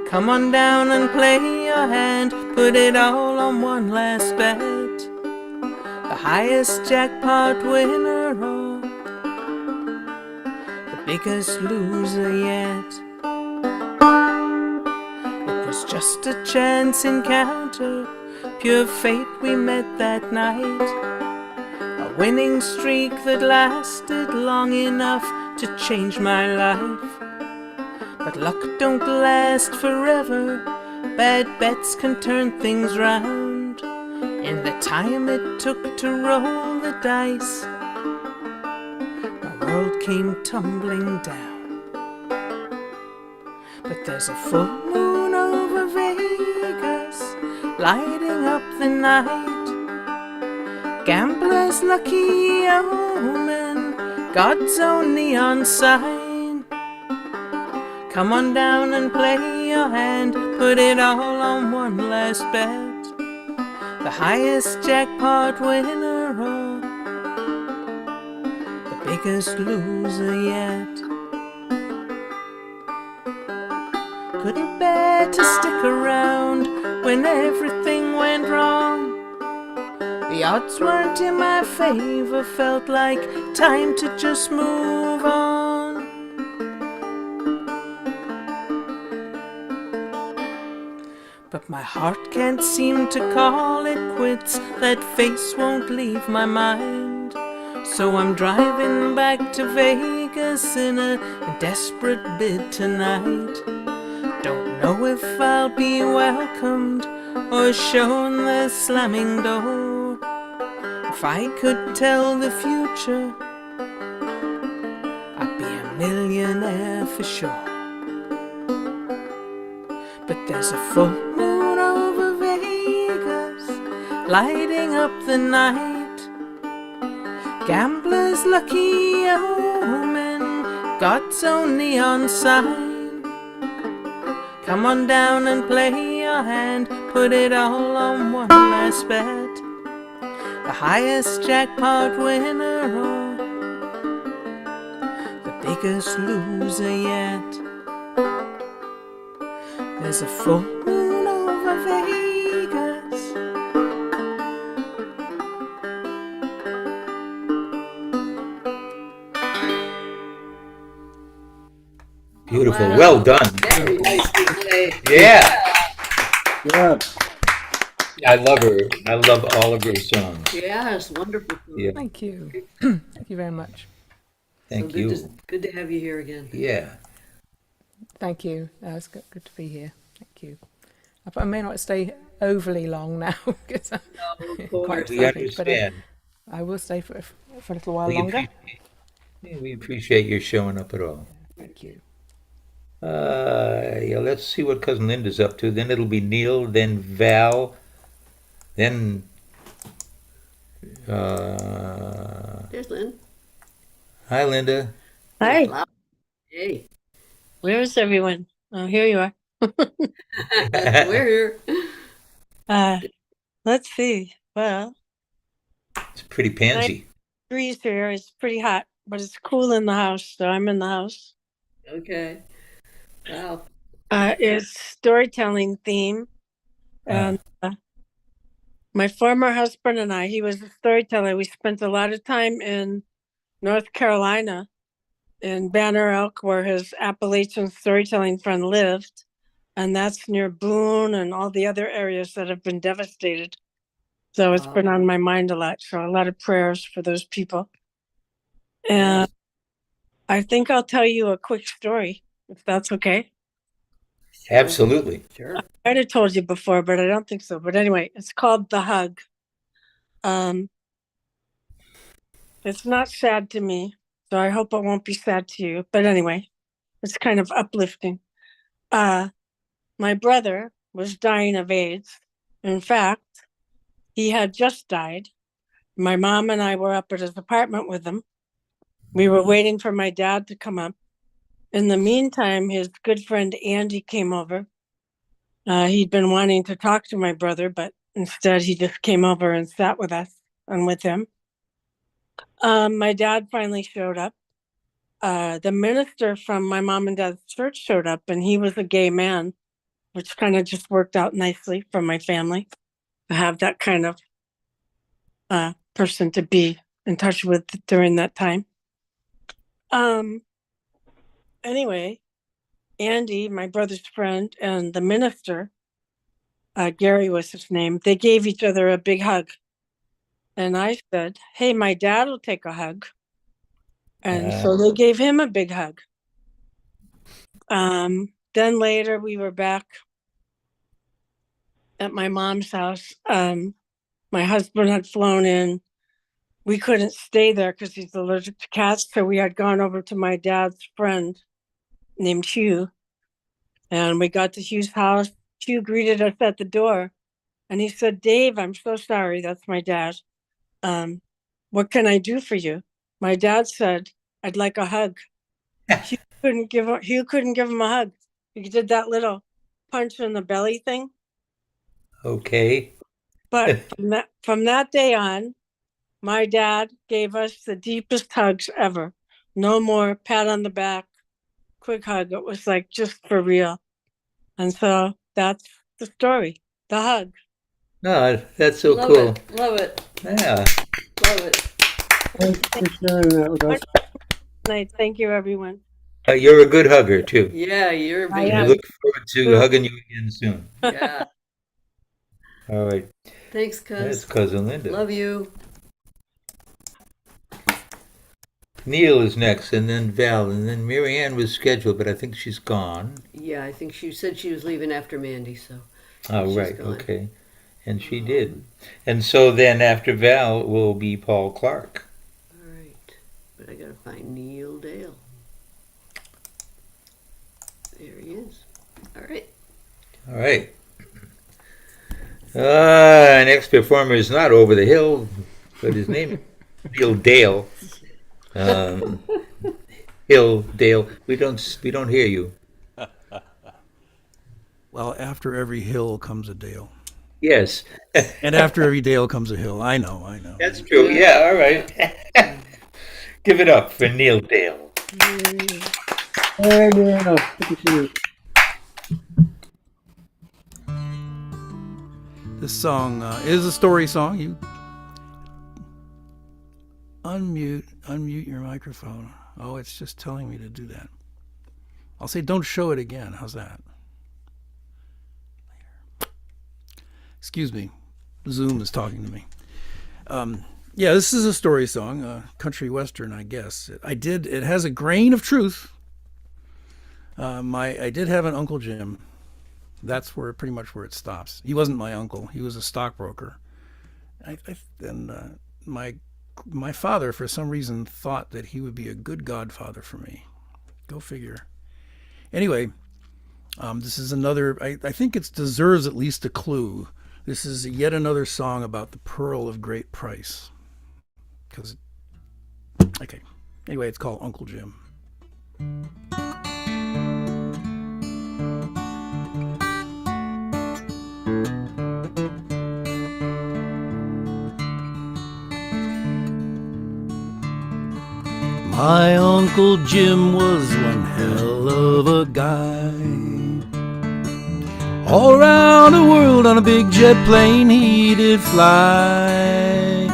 Come on down and play your hand, put it all on one last bet. The highest jackpot winner or the biggest loser yet. It was just a chance encounter, pure fate we met that night. A winning streak that lasted long enough to change my life. But luck don't last forever, bad bets can turn things round. In the time it took to roll the dice, my world came tumbling down. But there's a full moon over Vegas, lighting up the night. Gambler's lucky omen, God's own neon sign. Come on down and play your hand, put it all on one last bet. The highest jackpot winner or the biggest loser yet. Couldn't bear to stick around when everything went wrong. the odds weren't in my favor, felt like time to just move on. But my heart can't seem to call it quits, that face won't leave my mind. So I'm driving back to Vegas in a desperate bid tonight. Don't know if I'll be welcomed or shown the slamming door. If I could tell the future, I'd be a millionaire for sure. But there's a full moon over Vegas, lighting up the night. Gambler's lucky omen, God's own neon sign. Come on down and play your hand, put it all on one last bet. The highest jackpot winner or the biggest loser yet. There's a full moon over Vegas. Beautiful. Wow. Well done. Very nicely played. Yeah. Yeah. I love her. I love all of her songs. Yes, wonderful. Yeah. Thank you. Thank you very much. Thank So you. good to have you here again. Yeah. Thank you. It's good to be here. Thank you. I may not stay overly long now because I'm quite We excited, but understand. I will stay for a little while We longer. We appreciate your showing up at all. Thank you. Yeah, let's see what Cousin Linda's up to. Then it'll be Neil, then Val, then There's Lynn. hi Linda. Hi, Wow. Hey, where's everyone? Oh, here you are. we're here. Let's see. Well, It's pretty pansy. 9 degrees here. It's pretty hot, but it's cool in the house, so I'm in the house. Okay. Wow. It's storytelling theme, and my former husband and I, he was a storyteller. We spent a lot of time in North Carolina, in Banner Elk, where his Appalachian storytelling friend lived. And that's near Boone and all the other areas that have been devastated. So it's been on my mind a lot. So a lot of prayers for those people. And I think I'll tell you a quick story, if that's okay. Absolutely. Sure. I might have told you before, but I don't think so. But anyway, it's called The Hug. It's not sad to me, so I hope it won't be sad to you. But anyway, it's kind of uplifting. My brother was dying of AIDS. In fact, he had just died. My mom and I were up at his apartment with him. We were waiting for my dad to come up. In the meantime, his good friend Andy came over. He'd been wanting to talk to my brother, but instead he just came over and sat with us and with him. My dad finally showed up. The minister from my mom and dad's church showed up, and he was a gay man, which kind of just worked out nicely for my family to have that kind of person to be in touch with during that time. Anyway, Andy, my brother's friend, and the minister, Gary was his name, they gave each other a big hug. And I said, hey, my dad will take a hug. And so they gave him a big hug. Then later we were back at my mom's house. My husband had flown in. We couldn't stay there because he's allergic to cats. So we had gone over to my dad's friend named Hugh. And we got to Hugh's house. Hugh greeted us at the door. And he said, Dave, I'm so sorry. That's my dad. What can I do for you? My dad said, I'd like a hug. Hugh couldn't give him a hug. He did that little punch in the belly thing. Okay. But from that day on, my dad gave us the deepest hugs ever. No more pat on the back, quick hug. It was like just for real. And so that's the story, the hug. No, that's so Love cool. it. Love it. Yeah. Love it. Thanks for sharing that with us. Night. Thank you, everyone. You're a good hugger, too. Yeah, you're a I big And we am. look forward to hugging you again soon. Yeah. All right. Thanks, That's cuz. Cousin Linda. Love you. Neil is next, and then Val, and then Marianne was scheduled, but I think she's gone. Yeah, I think she said she was leaving after Mandy, so. Oh, she's right, gone. okay. And she did. And so then after Val will be Paul Clark. All right. But I gotta find Neil Dale. There he is. All right. All right. Next performer is not Over the Hill, but his name is Neil Dale. Hill, Dale, we don't hear you. Well, after every hill comes a dale. Yes. And after every dale comes a hill. I know. That's true. Yeah, all right. Give it up for Neil Dale. Hey, Neil. Good to see you. This song is a story song. You unmute your microphone. Oh, it's just telling me to do that. I'll say don't show it again. How's that? Excuse me. Zoom is talking to me. Yeah, this is a story song, country western, I guess. It has a grain of truth. I did have an Uncle Jim. That's pretty much where it stops. He wasn't my uncle. He was a stockbroker. My father, for some reason, thought that he would be a good godfather for me. Go figure. Anyway, this is another, I think it deserves at least a clue. This is yet another song about the pearl of great price. Okay. Anyway, it's called Uncle Jim. My Uncle Jim was one hell of a guy. All around the world on a big jet plane he did fly,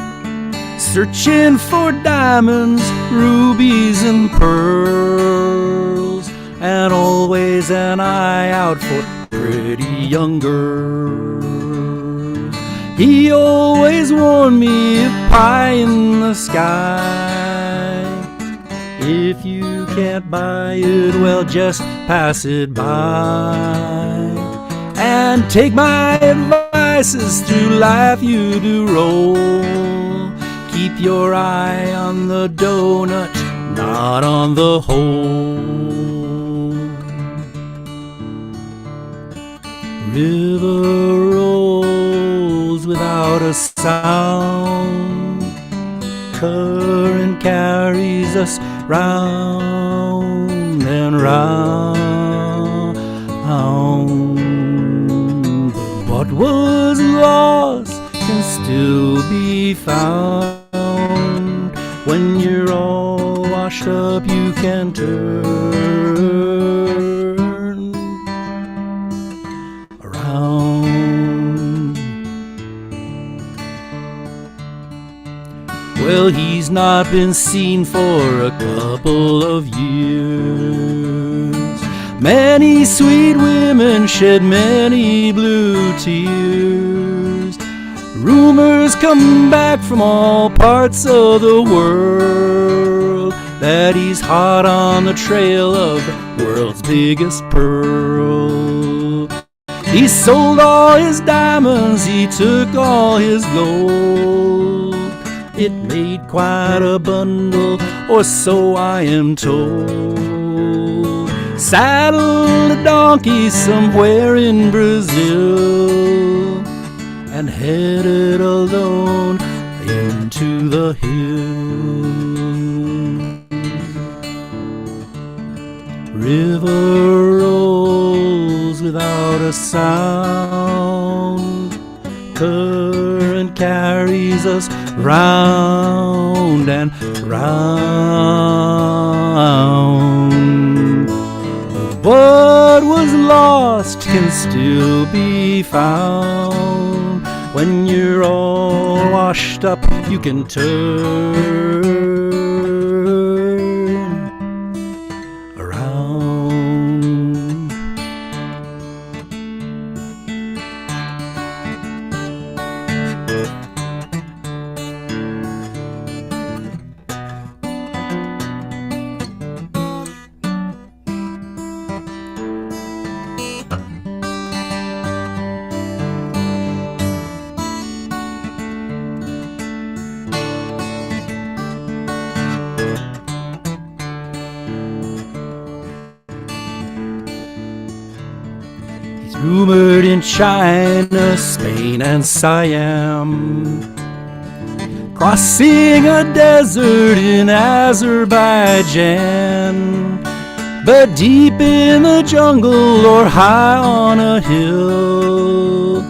searching for diamonds, rubies, and pearls, and always an eye out for pretty young girls. He always warned me of pie in the sky. If you can't buy it, well, just pass it by. And take my advices through life you do roll. Keep your eye on the donut, not on the hole. River rolls without a sound. Current carries us round and round. What was lost can still be found. When you're all washed up, you can turn around. Well, he's not been seen for a couple of years. Many sweet women shed many blue tears. Rumors come back from all parts of the world that he's hot on the trail of the world's biggest pearl. He sold all his diamonds, he took all his gold. It made quite a bundle, or so I am told. Saddled a donkey somewhere in Brazil and headed alone into the hills. River rolls without a sound. Current carries us round and round. What was lost can still be found when you're all washed up, you can turn around. He's rumored in China, Spain, and Siam, crossing a desert in Azerbaijan. But deep in the jungle or high on a hill,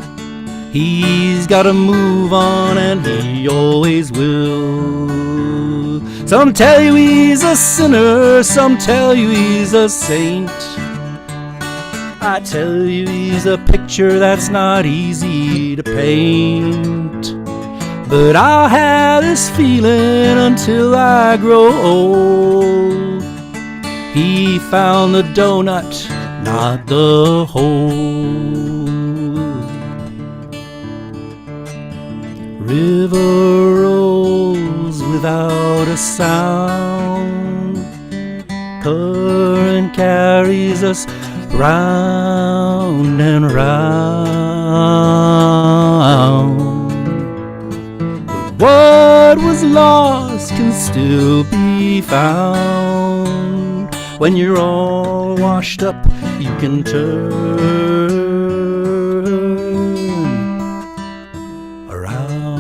he's gotta move on, and he always will. Some tell you he's a sinner, some tell you he's a saint. I tell you he's a picture that's not easy to paint. But I'll have this feeling until I grow old. He found the donut, not the hole. River rolls without a sound. Current carries us round and round. But what was lost can still be found. When you're all washed up, you can turn around.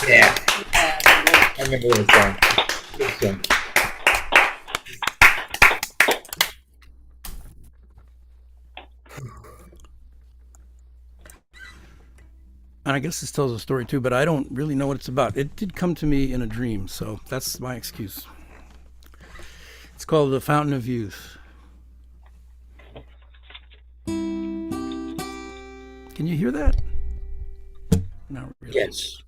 Yeah. I remember this song. Good song. And I guess this tells a story too, but I don't really know what it's about. It did come to me in a dream, so that's my excuse. It's called The Fountain of Youth. Can you hear that? Not really. Yes.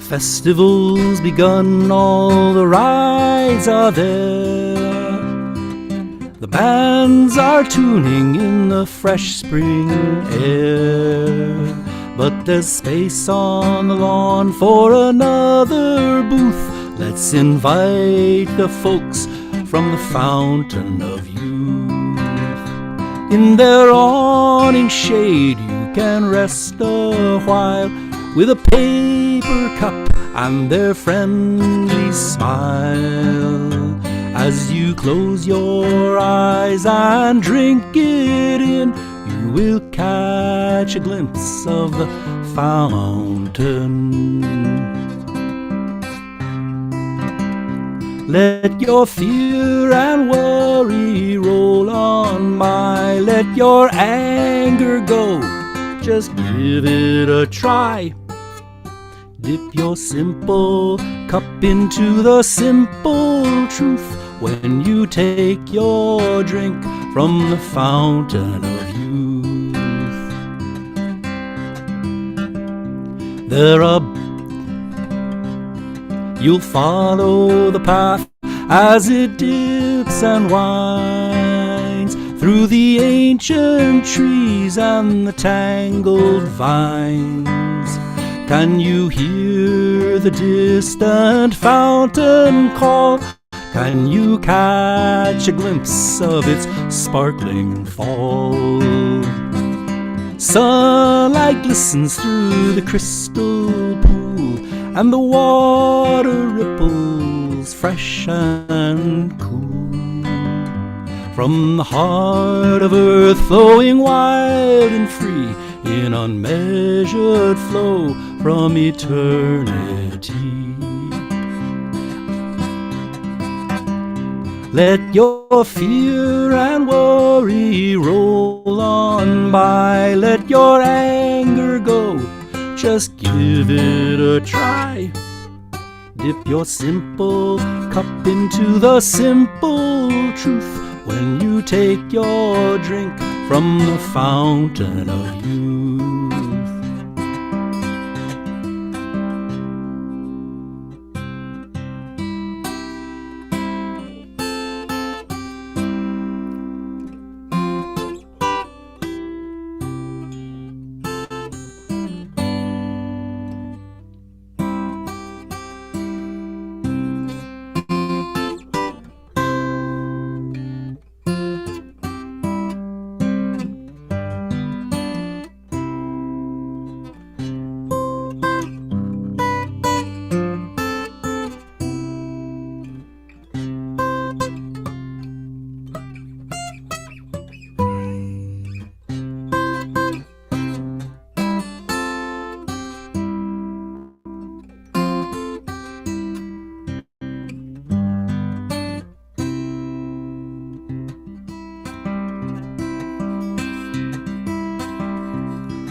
Festival's begun, all the rides are there. The bands are tuning in the fresh spring air. But there's space on the lawn for another booth. Let's invite the folks from the Fountain of Youth. In their awning shade you can rest a while, with a paper cup and their friendly smile. As you close your eyes and drink it in, you will catch a glimpse of the fountain. Let your fear and worry roll on by. Let your anger go, just give it a try. Dip your simple cup into the simple truth when you take your drink from the Fountain of Youth. You'll follow the path as it dips and winds through the ancient trees and the tangled vines. Can you hear the distant fountain call? Can you catch a glimpse of its sparkling fall? Sunlight glistens through the crystal pool, and the water ripples fresh and cool. From the heart of earth flowing wild and free in unmeasured flow from eternity. Let your fear and worry roll on by. Let your anger go, just give it a try. Dip your simple cup into the simple truth when you take your drink from the fountain of youth.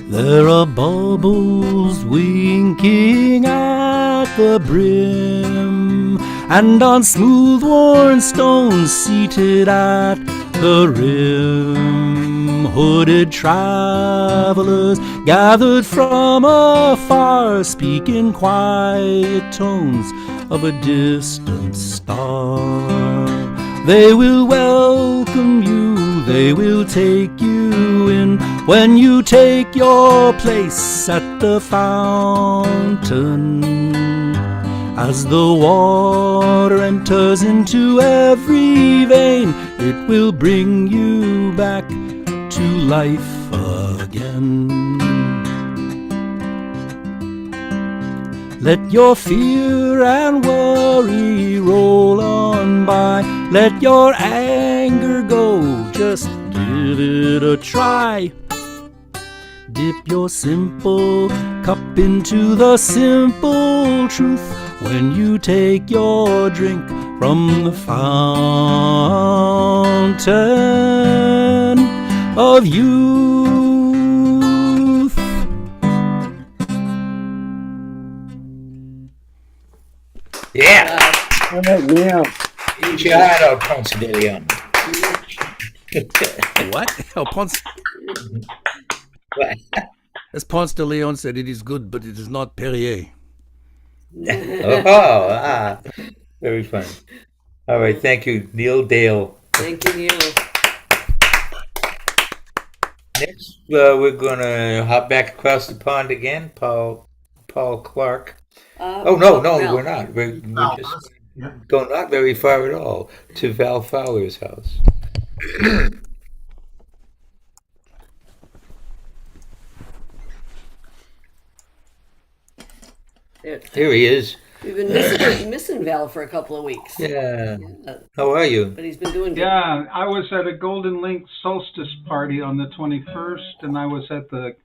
There are bubbles winking at the brim, and on smooth worn stones seated at the rim, hooded travelers gathered from afar speak in quiet tones of a distant star. They will welcome you, they will take you in when you take your place at the fountain. As the water enters into every vein, it will bring you back to life again. Let your fear and worry roll on by. Let your anger go, just give it a try. Dip your simple cup into the simple truth when you take your drink from the fountain of youth. Yeah. All right, now. Eat your heart out, Ponce de Leon. What? Oh, Ponce. As Ponce de Leon said, it is good, but it is not Perrier. Very fun. All right, thank you, Neil Dale. Thank you, Neil. Next, we're gonna hop back across the pond again, Paul Clark. Oh no, Val. we're not. We're just go not very far at all to Val Fowler's house. Here he is. We've been missing Val for a couple of weeks. Yeah. How are you? But he's been doing good. Yeah, I was at a Golden Link solstice party on the 21st, and I was at the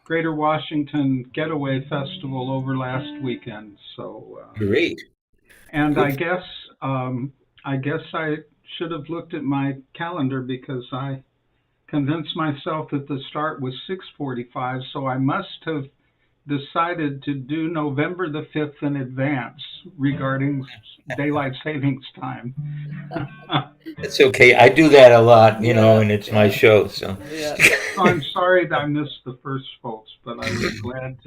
Greater Washington Getaway Festival over last weekend. So Great. And I guess I should have looked at my calendar because I convinced myself that the start was 6:45, so I must have decided to do November the 5th in advance regarding daylight savings time. It's okay. I do that a lot, and it's my show. So Yeah. So I'm sorry that I missed the first, folks, but I was glad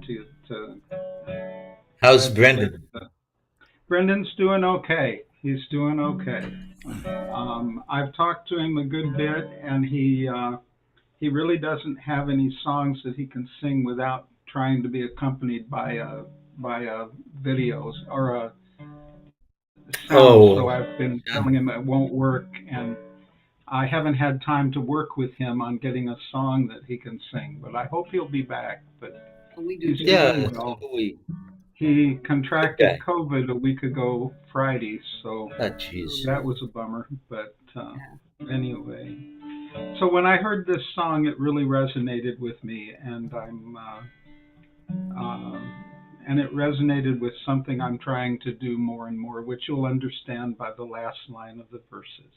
to. How's Brendan? Brendan's doing okay. He's doing okay. I've talked to him a good bit, and he really doesn't have any songs that he can sing without trying to be accompanied by videos or a sound. So I've been telling him it won't work, and I haven't had time to work with him on getting a song that he can sing. But I hope he'll be back. But We do. he's doing well. He contracted COVID a week ago Friday, so that was a bummer. But anyway, So when I heard this song, it really resonated with me, and and it resonated with something I'm trying to do more and more, which you'll understand by the last line of the verses.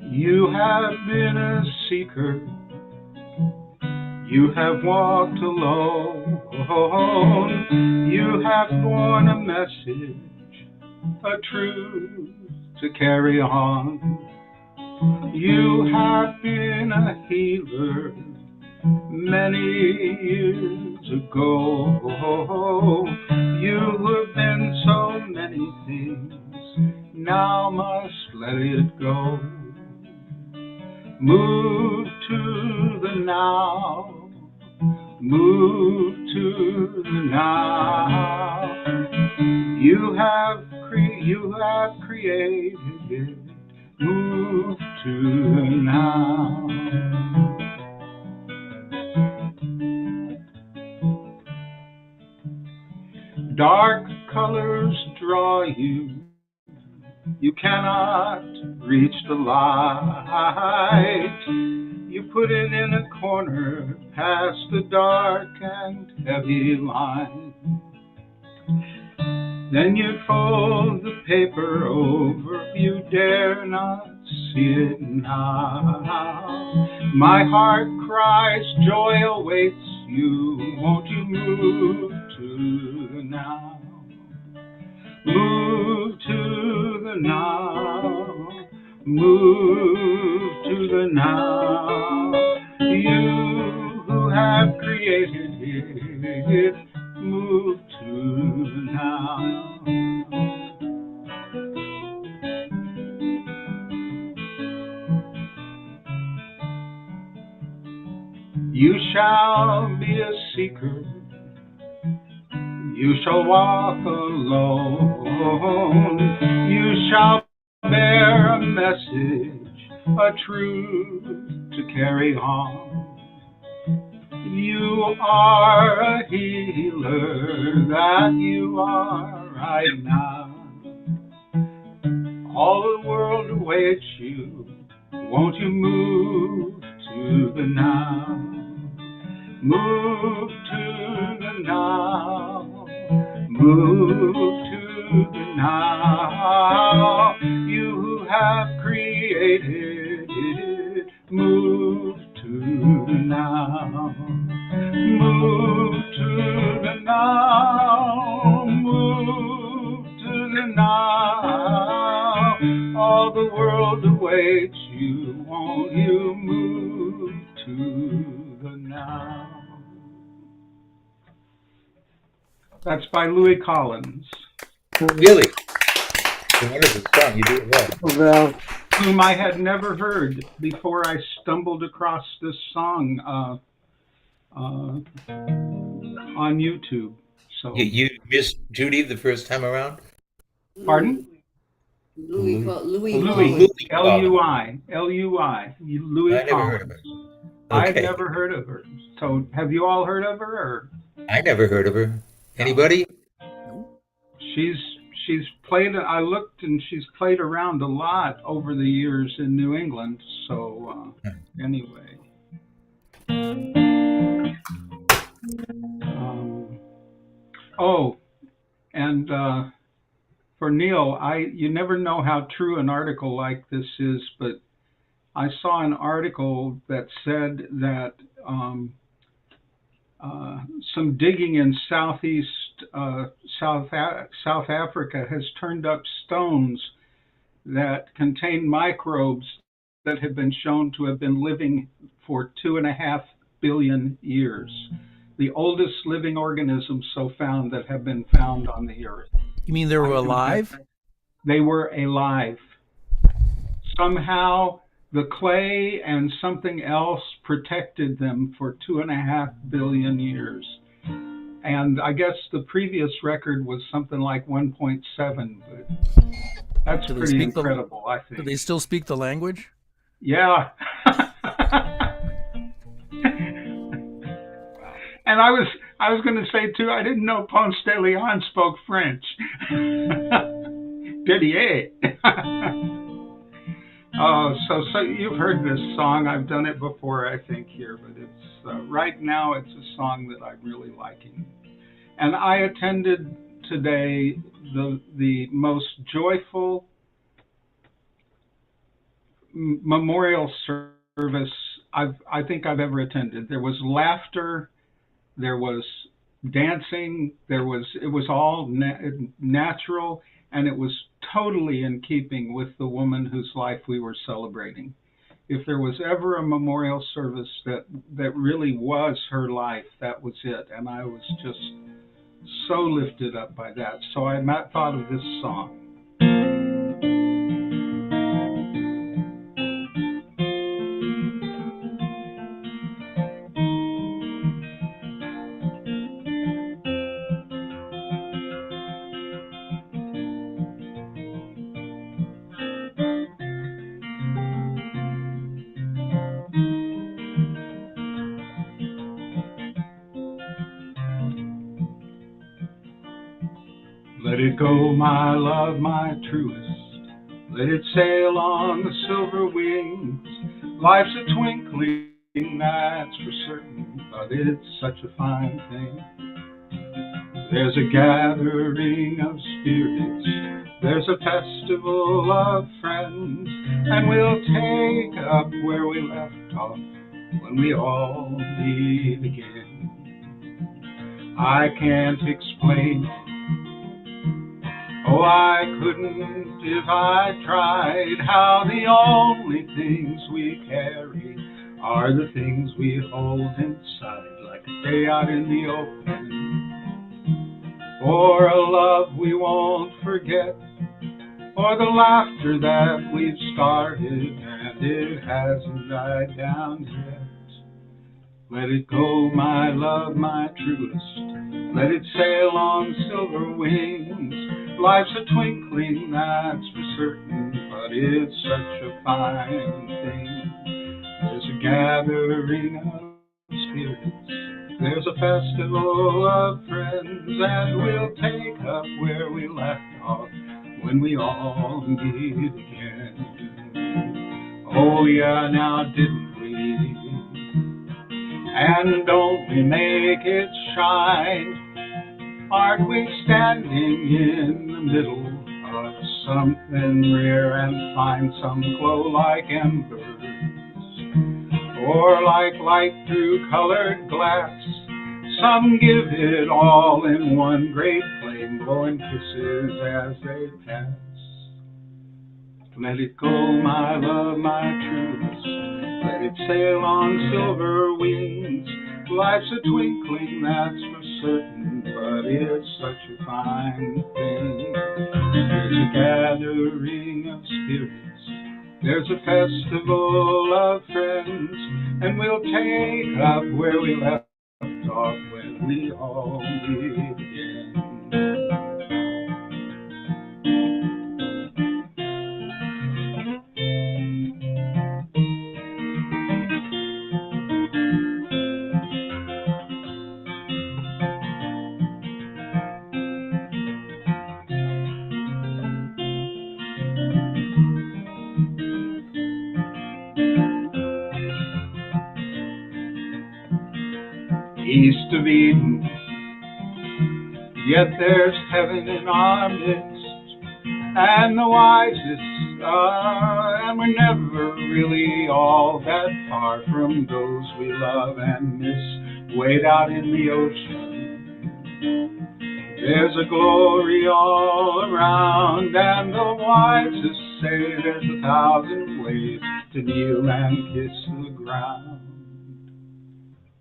You have been a seeker, you have walked alone, you have borne a message, a truth to carry on. You have been a healer many years ago. You have been so many things, now must let it go. Move to the now, move to the now. You have created it, move to the now. Dark colors draw you, you cannot reach the light. You put it in a corner past the dark and heavy line. Then you fold the paper over, you dare not see it now. My heart cries, joy awaits you, won't you move to the now? Move to the now, move to the now. You who have created it, move to the now. You shall be a seeker, you shall walk alone, you shall bear a message, a truth to carry on. You are a healer, that you are right now. All the world awaits you, won't you move to the now? Move to the now, move to the now. You who have created it, move to the now. Move to the now, move to the now. All the world awaits you, won't you move to the now? That's by Louis Collins. Really? It's a wonderful song. You do it well. Well, Whom I had never heard before I stumbled across this song on YouTube. So, You missed Judy the first time around? pardon? Louis Louis Louis, Collins. L-U-I, Louis I never heard of Collins. her. I've Okay. never heard of her. So, have you all heard of her? Or? I never heard of her. Anybody? She's played. I looked, and she's played around a lot over the years in New England. So anyway, oh, and for Neil, you never know how true an article like this is, but I saw an article that said that some digging in southeast South Africa has turned up stones that contain microbes that have been shown to have been living for 2.5 billion years. The oldest living organisms so found that have been found on the earth. You mean they were alive? They were alive. somehow the clay and something else protected them for 2.5 billion years. And I guess the previous record was something like 1.7, but that's pretty incredible, I think. Do they still speak the language? Yeah. And I was going to say too, I didn't know Ponce de Leon spoke French. Didier. Oh, so you've heard this song. I've done it before, I think, here, but it's right now it's a song that I'm really liking. And I attended today the most joyful memorial service I think I've ever attended. There was laughter, there was dancing, it was all natural, and it was totally in keeping with the woman whose life we were celebrating. If there was ever a memorial service that really was her life, that was it. And I was just so lifted up by that. So I thought of this song. Let it go, my love, my truest. Let it sail on the silver wings. Life's a twinkling, that's for certain, but it's such a fine thing. There's a gathering of spirits, there's a festival of friends, and we'll take up where we left off when we all meet again. I can't explain, oh, I couldn't if I tried, how the only things we carry are the things we hold inside, like a day out in the open, or a love we won't forget, or the laughter that we've started and it hasn't died down yet. Let it go, my love, my truest. Let it sail on silver wings. Life's a twinkling, that's for certain, but it's such a fine thing. There's a gathering of spirits, there's a festival of friends, and we'll take up where we left off when we all meet again. Oh yeah, now didn't we? And don't we make it shine? Aren't we standing in the middle of something rare and fine? Some glow like embers, or like light through colored glass. Some give it all in one great flame, blowing kisses as they pass. Let it go, my love, my truest. Let it sail on silver wings. Life's a twinkling, that's for certain, but it's such a fine thing. There's a gathering of spirits, there's a festival of friends, and we'll take up where we left off when we all meet again. East of Eden, yet there's heaven in our midst, and the wisest and we're never really all that far from those we love and miss. Wade out in the ocean, there's a glory all around, and the wisest say there's 1,000 ways to kneel and kiss the ground.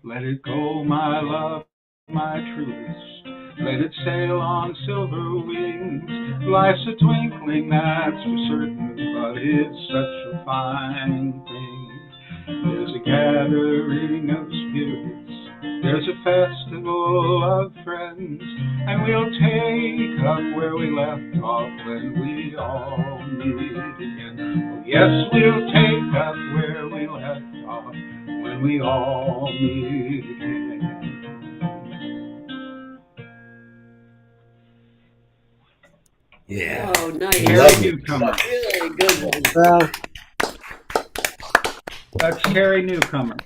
Let it go, my love, my truest. let it sail on silver wings. Life's a twinkling, that's for certain, but it's such a fine thing. There's a gathering of spirits, there's a festival of friends, and we'll take up where we left off when we all meet again. Oh, yes, we'll take up where we left off when we all meet again. Yeah. Oh, nice. Harry Lovely. Newcomer. Really good one. Well, That's Carrie Newcomer,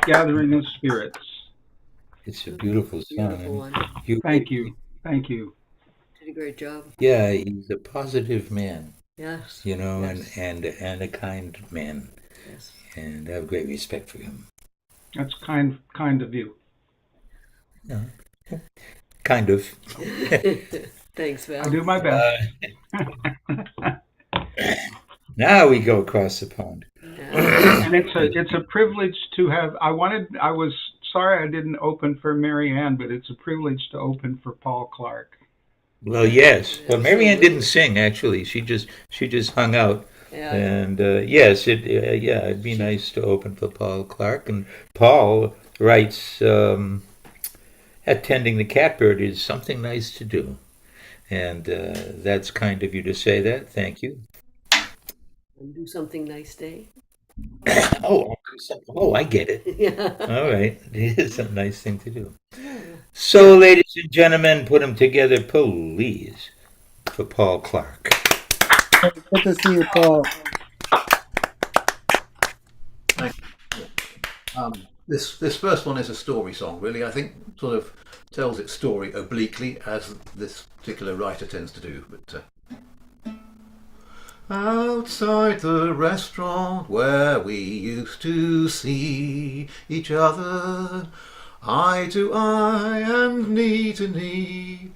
Gathering of Spirits. It's a beautiful song. Beautiful one. Thank you. Thank you. Did a great job. Yeah, he's a positive man, Yes. you know, Yes. and a kind man, Yes. and I have great respect for him. That's kind of you. Yeah. Kind of. Thanks, Val. I do my best. Now we go across the pond. And it's a privilege to have. I was sorry I didn't open for Mary Ann, but it's a privilege to open for Paul Clark. Well, yes. Well, Marianne didn't sing actually. She just hung out. Yeah. And yes, it'd be nice to open for Paul Clark. And Paul writes, attending the Catbird is something nice to do. And that's kind of you to say that. Thank you. And do something nice day. Oh, I get it. Yeah. All right. It is a nice thing to do. So, ladies and gentlemen, put them together, please, for Paul Clark. good to see you, Paul. This first one is a story song, really. I think sort of tells its story obliquely, as this particular writer tends to do. But outside the restaurant where we used to see each other, eye to eye and knee to knee,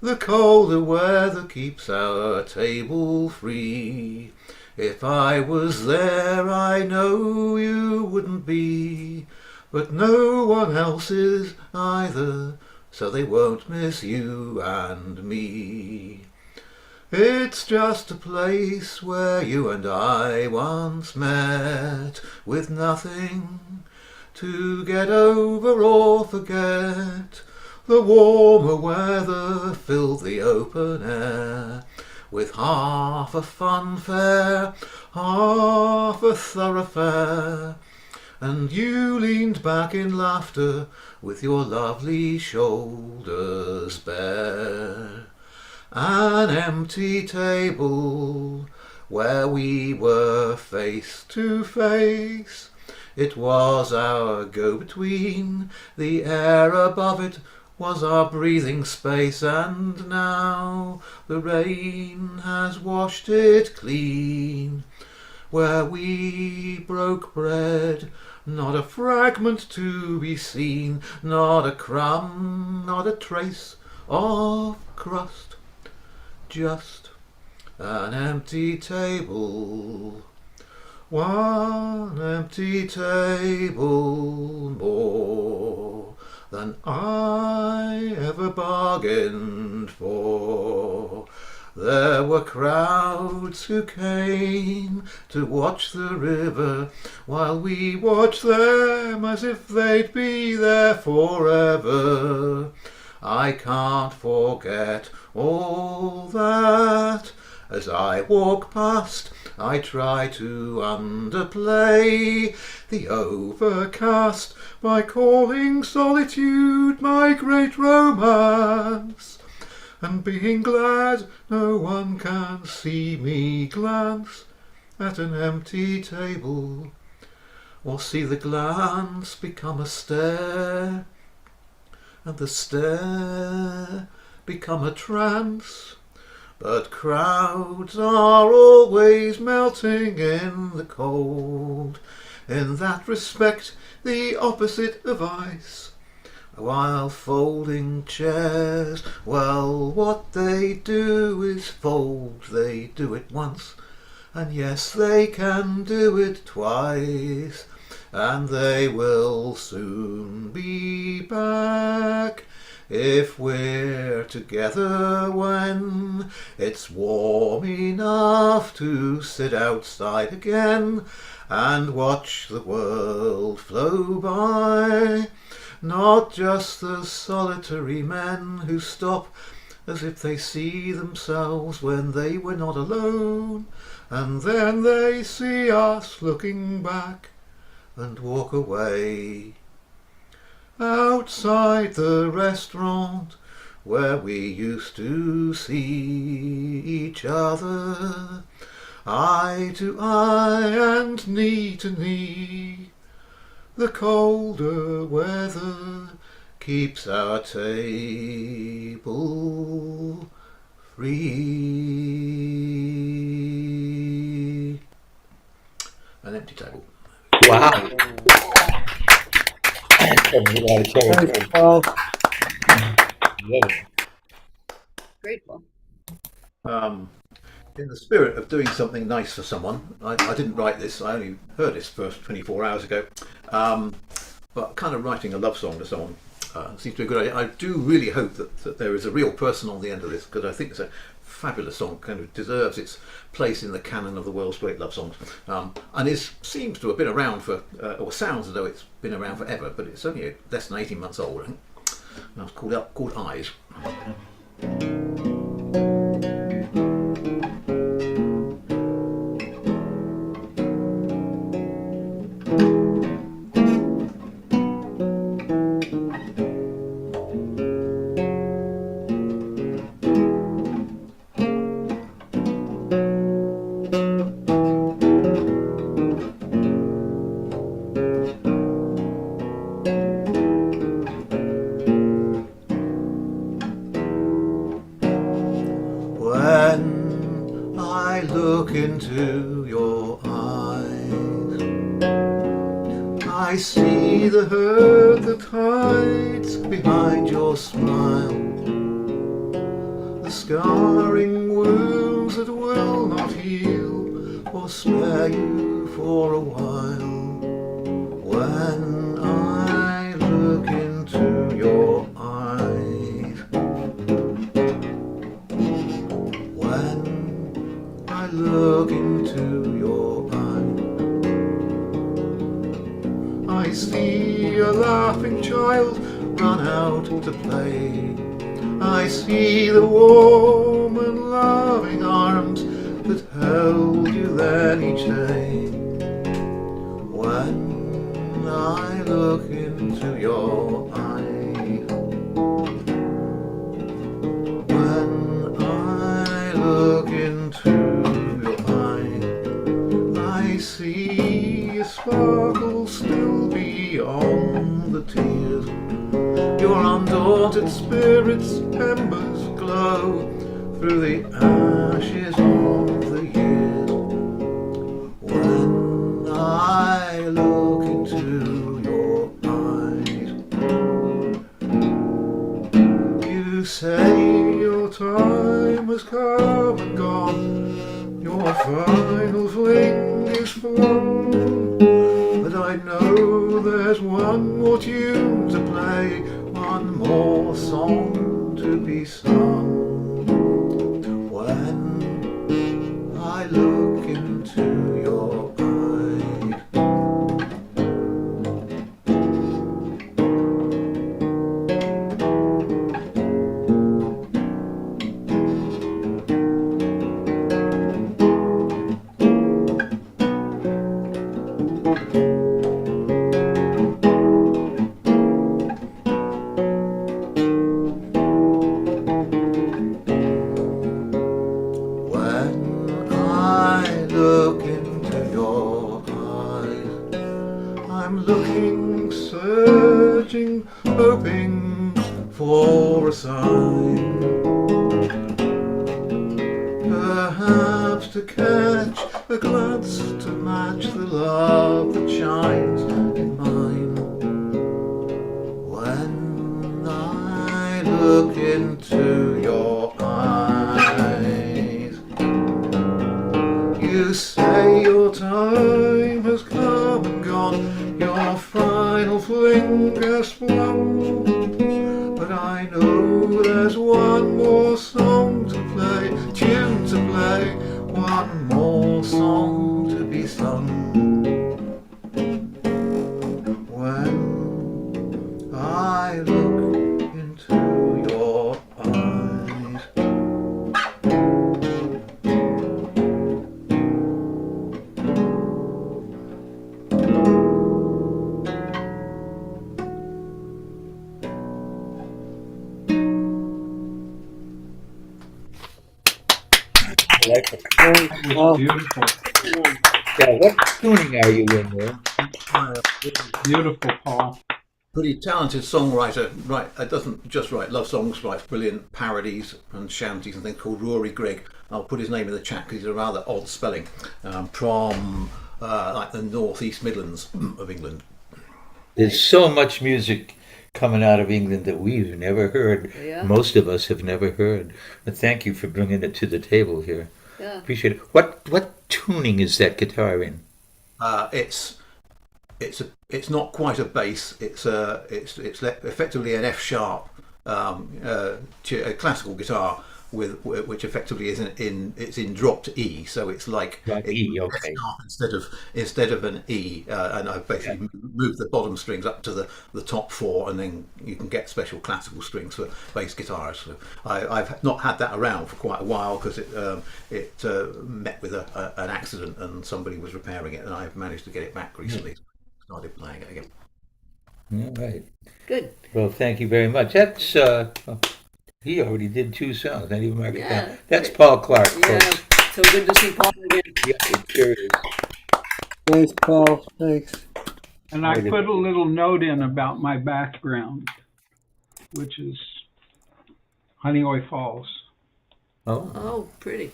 the colder weather keeps our table free. If I was there, I know you wouldn't be, but no one else is either, so they won't miss you and me. It's just a place where you and I once met, with nothing to get over or forget. The warmer weather filled the open air with half a funfair, half a thoroughfare, and you leaned back in laughter with your lovely shoulders bare. An empty table where we were face to face, it was our go-between, the air above it was our breathing space, and now the rain has washed it clean. Where we broke bread, not a fragment to be seen, not a crumb, not a trace of crust, just an empty table. One empty table more than I ever bargained for. There were crowds who came to watch the river, while we watched them as if they'd be there forever. I can't forget all that. As I walk past, I try to underplay the overcast by calling solitude my great romance, and being glad no one can see me glance at an empty table, or see the glance become a stare, and the stare become a trance. But crowds are always melting in the cold, in that respect the opposite of ice. While folding chairs, well, what they do is fold. They do it once, and yes, they can do it twice, and they will soon be back if we're together when it's warm enough to sit outside again and watch the world flow by. Not just the solitary men who stop as if they see themselves when they were not alone, and then they see us looking back and walk away. Outside the restaurant where we used to see each other, eye to eye and knee to knee, the colder weather keeps our table free. An empty table. Wow. Covering a lot of territory. Thanks, Paul. Love it. Great, Paul. In the spirit of doing something nice for someone, I didn't write this, I only heard this first 24 hours ago, but kind of writing a love song to someone seems to be a good idea. I do really hope that there is a real person on the end of this, because I think it's a fabulous song, kind of deserves its place in the canon of the world's great love songs, and seems to have been around for, or sounds as though it's been around forever, but it's only less than 18 months old, I think. And it's called Eyes. When I look into your eyes, I see the hurt that hides behind your smile, the scarring wounds that will not heal or spare you for a while. When I look into your eyes, when I look into your eyes, I see a laughing child run out to play. I see the warm and loving arms that held you then each day. When I look into your eyes, when I look into your eyes, I see a sparkle still beyond the tears. Your undaunted spirit's embers glow through the ashes of the years. When I look into your eyes, you say your time has come and gone, your final fling is flown, but I know there's one more tune to play, one more song to be sung. When I look into your eyes, when I look into your eyes, I'm looking, searching, hoping for a sign, perhaps to catch a glance to match the love that shines in mine. When I look into your eyes, you say your time has come and gone, your final fling has flown, but I know one more song to play, tune to play, one more song to be sung. When I look into your eyes, Like it. That was beautiful. Yeah, what tuning are you in there? Beautiful, Paul. pretty talented songwriter. Right, it doesn't just write love songs, writes brilliant parodies and shanties and things. Called Rory Gregg. I'll put his name in the chat because he's a rather odd spelling. From like the North East Midlands of England. There's so much music coming out of England that we've never heard. Yeah. Most of us have never heard. But thank you for bringing it to the table here. Yeah. Appreciate it. What tuning is that guitar in? It's not quite a bass. It's effectively an F sharp, a classical guitar with which effectively is it's in dropped E. So it's like E, okay. F sharp instead of an E, and I've basically moved the bottom strings up to the top four, and then you can get special classical strings for bass guitars. So I've not had that around for quite a while because it met with an accident and somebody was repairing it, and I've managed to get it back recently. Started playing it again. All right. Good. Well, thank you very much. That's he already did 2 songs. I didn't even mark it down. That's Paul Clark. Yeah. Folks. So good to see Paul again. Yeah, it sure is. Thanks, Paul. Thanks. And I put a little note in about my background, which is Honeoye Falls. Oh. Oh, pretty.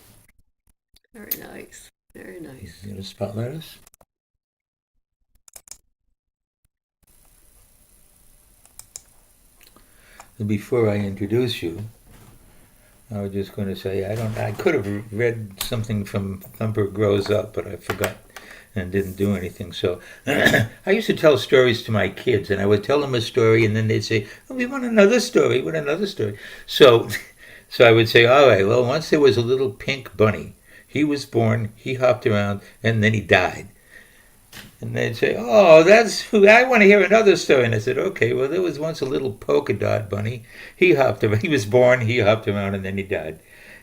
Very nice. Very nice. You gonna spotlight us? And before I introduce you, I was just going to say I could have read something from Thumper Grows Up, but I forgot and didn't do anything. So I used to tell stories to my kids, and I would tell them a story, and then they'd say, "Oh, we want another story. We want another story." So I would say, "All right. Well, once there was a little pink bunny. He was born. He hopped around, and then he died." And they'd say, "Oh, I want to hear another story." And I said, "Okay, well, there was once a little polka dot bunny. He hopped around. He was born, he hopped around, and then he died."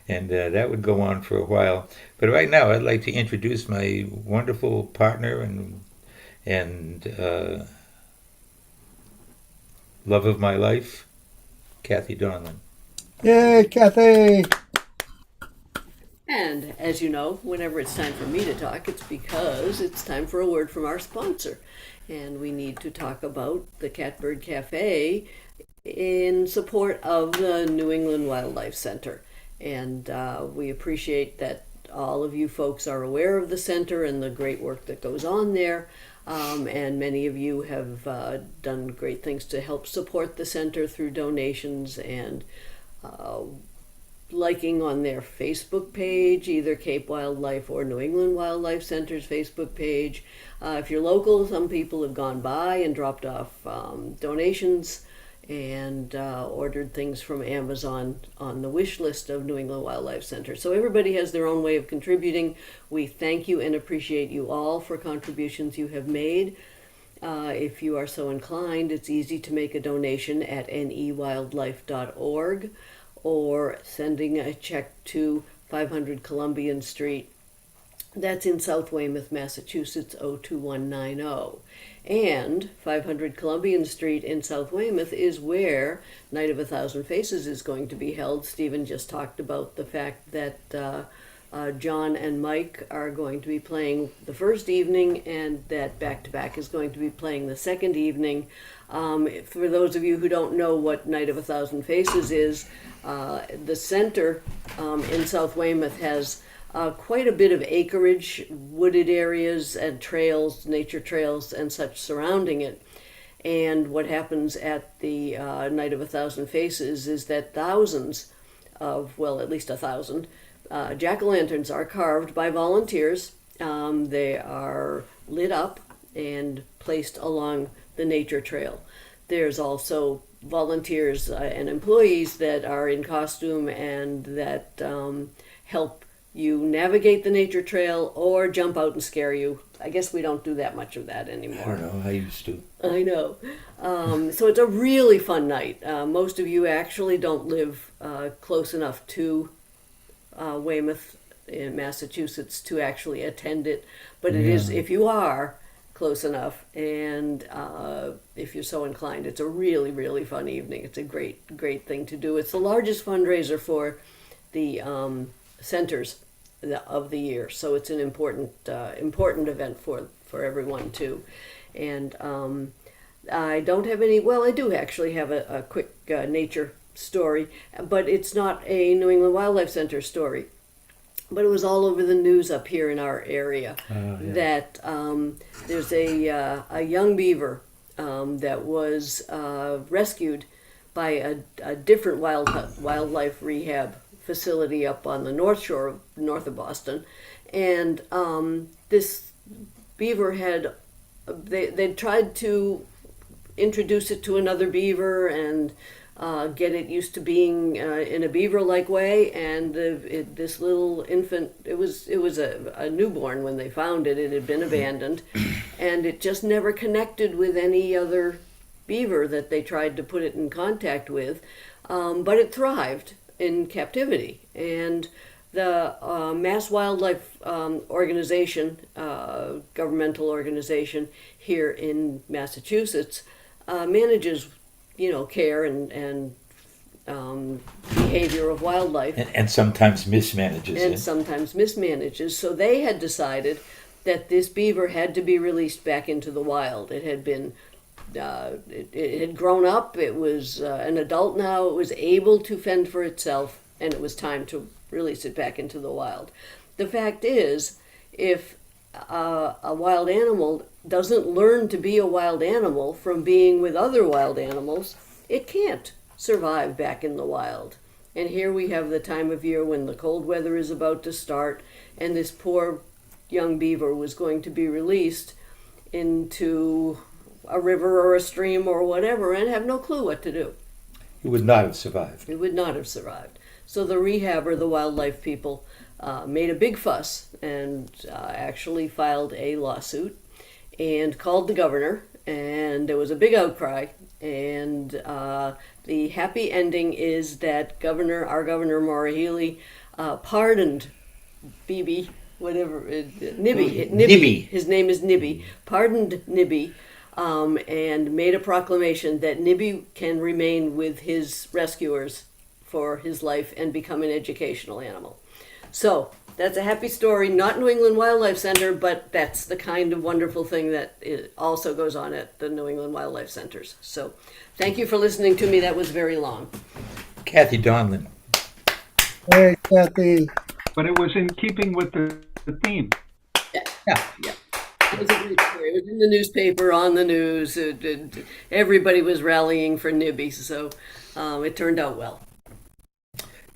And that would go on for a while. But right now, I'd like to introduce my wonderful partner and love of my life, Kathy Donlan. Yay, Kathy! And as you know, whenever it's time for me to talk, it's because it's time for a word from our sponsor. And we need to talk about the Catbird Café in support of the New England Wildlife Center. And we appreciate that all of you folks are aware of the center and the great work that goes on there. And many of you have done great things to help support the center through donations and liking on their Facebook page, either Cape Wildlife or New England Wildlife Center's Facebook page. If you're local, some people have gone by and dropped off donations and ordered things from Amazon on the wish list of New England Wildlife Center. So everybody has their own way of contributing. We thank you and appreciate you all for contributions you have made. If you are so inclined, it's easy to make a donation at newildlife.org or sending a check to 500 Columbian Street. That's in South Weymouth, Massachusetts, 02190. And 500 Columbian Street in South Weymouth is where Night of a Thousand Faces is going to be held. Stephen just talked about the fact that John and Mike are going to be playing the first evening, and that Back to Back is going to be playing the second evening. For those of you who don't know what Night of a Thousand Faces is, the center in South Weymouth has quite a bit of acreage, wooded areas and trails, nature trails and such surrounding it. And what happens at the Night of a Thousand Faces is that thousands of, well, at least 1,000 jack-o'-lanterns are carved by volunteers. They are lit up and placed along the nature trail. There's also volunteers and employees that are in costume and that help you navigate the nature trail or jump out and scare you. I guess we don't do that much of that I anymore. don't know. I used to. I know. So it's a really fun night. Most of you actually don't live close enough to Weymouth in Massachusetts to actually attend it, but it is, if you are close enough and if you're so inclined, it's a really, really fun evening. It's a great thing to do. It's the largest fundraiser for the centers of the year, so it's an important event for everyone too. And I don't have any. Well, I do actually have a quick nature story, but it's not a New England Wildlife Center story. But it was all over the news up here in our area that there's a young beaver that was rescued by a different wildlife rehab facility up on the north shore, north of Boston, and this beaver had they tried to introduce it to another beaver and get it used to being in a beaver-like way. And this little infant, it was a newborn when they found it. It had been abandoned, and it just never connected with any other beaver that they tried to put it in contact with. But it thrived in captivity, and the Mass Wildlife Organization, governmental organization here in Massachusetts, manages, care and behavior of wildlife, and sometimes mismanages and it. sometimes mismanages. So they had decided that this beaver had to be released back into the wild. It had been it had grown up. It was an adult now. It was able to fend for itself, and it was time to release it back into the wild. The fact is, if a wild animal doesn't learn to be a wild animal from being with other wild animals, it can't survive back in the wild. And here we have the time of year when the cold weather is about to start, and this poor young beaver was going to be released into a river or a stream or whatever and have no clue what to do. He would not have survived. It would not have survived. So the rehabber, the wildlife people, made a big fuss and actually filed a lawsuit and called the governor, and there was a big outcry. And the happy ending is that our governor Maura Healey, pardoned BB, whatever, Nibby. His name is Nibby. Pardoned Nibby. And made a proclamation that Nibby can remain with his rescuers for his life and become an educational animal. So that's a happy story, not New England Wildlife Center, but that's the kind of wonderful thing that also goes on at the New England Wildlife Centers. So thank you for listening to me. That was very long. Kathy Donlin. Hey, Kathy. But it was in keeping with the theme. Yeah. It was a great story. It was in the newspaper, on the news. Everybody was rallying for Nibby, so it turned out well.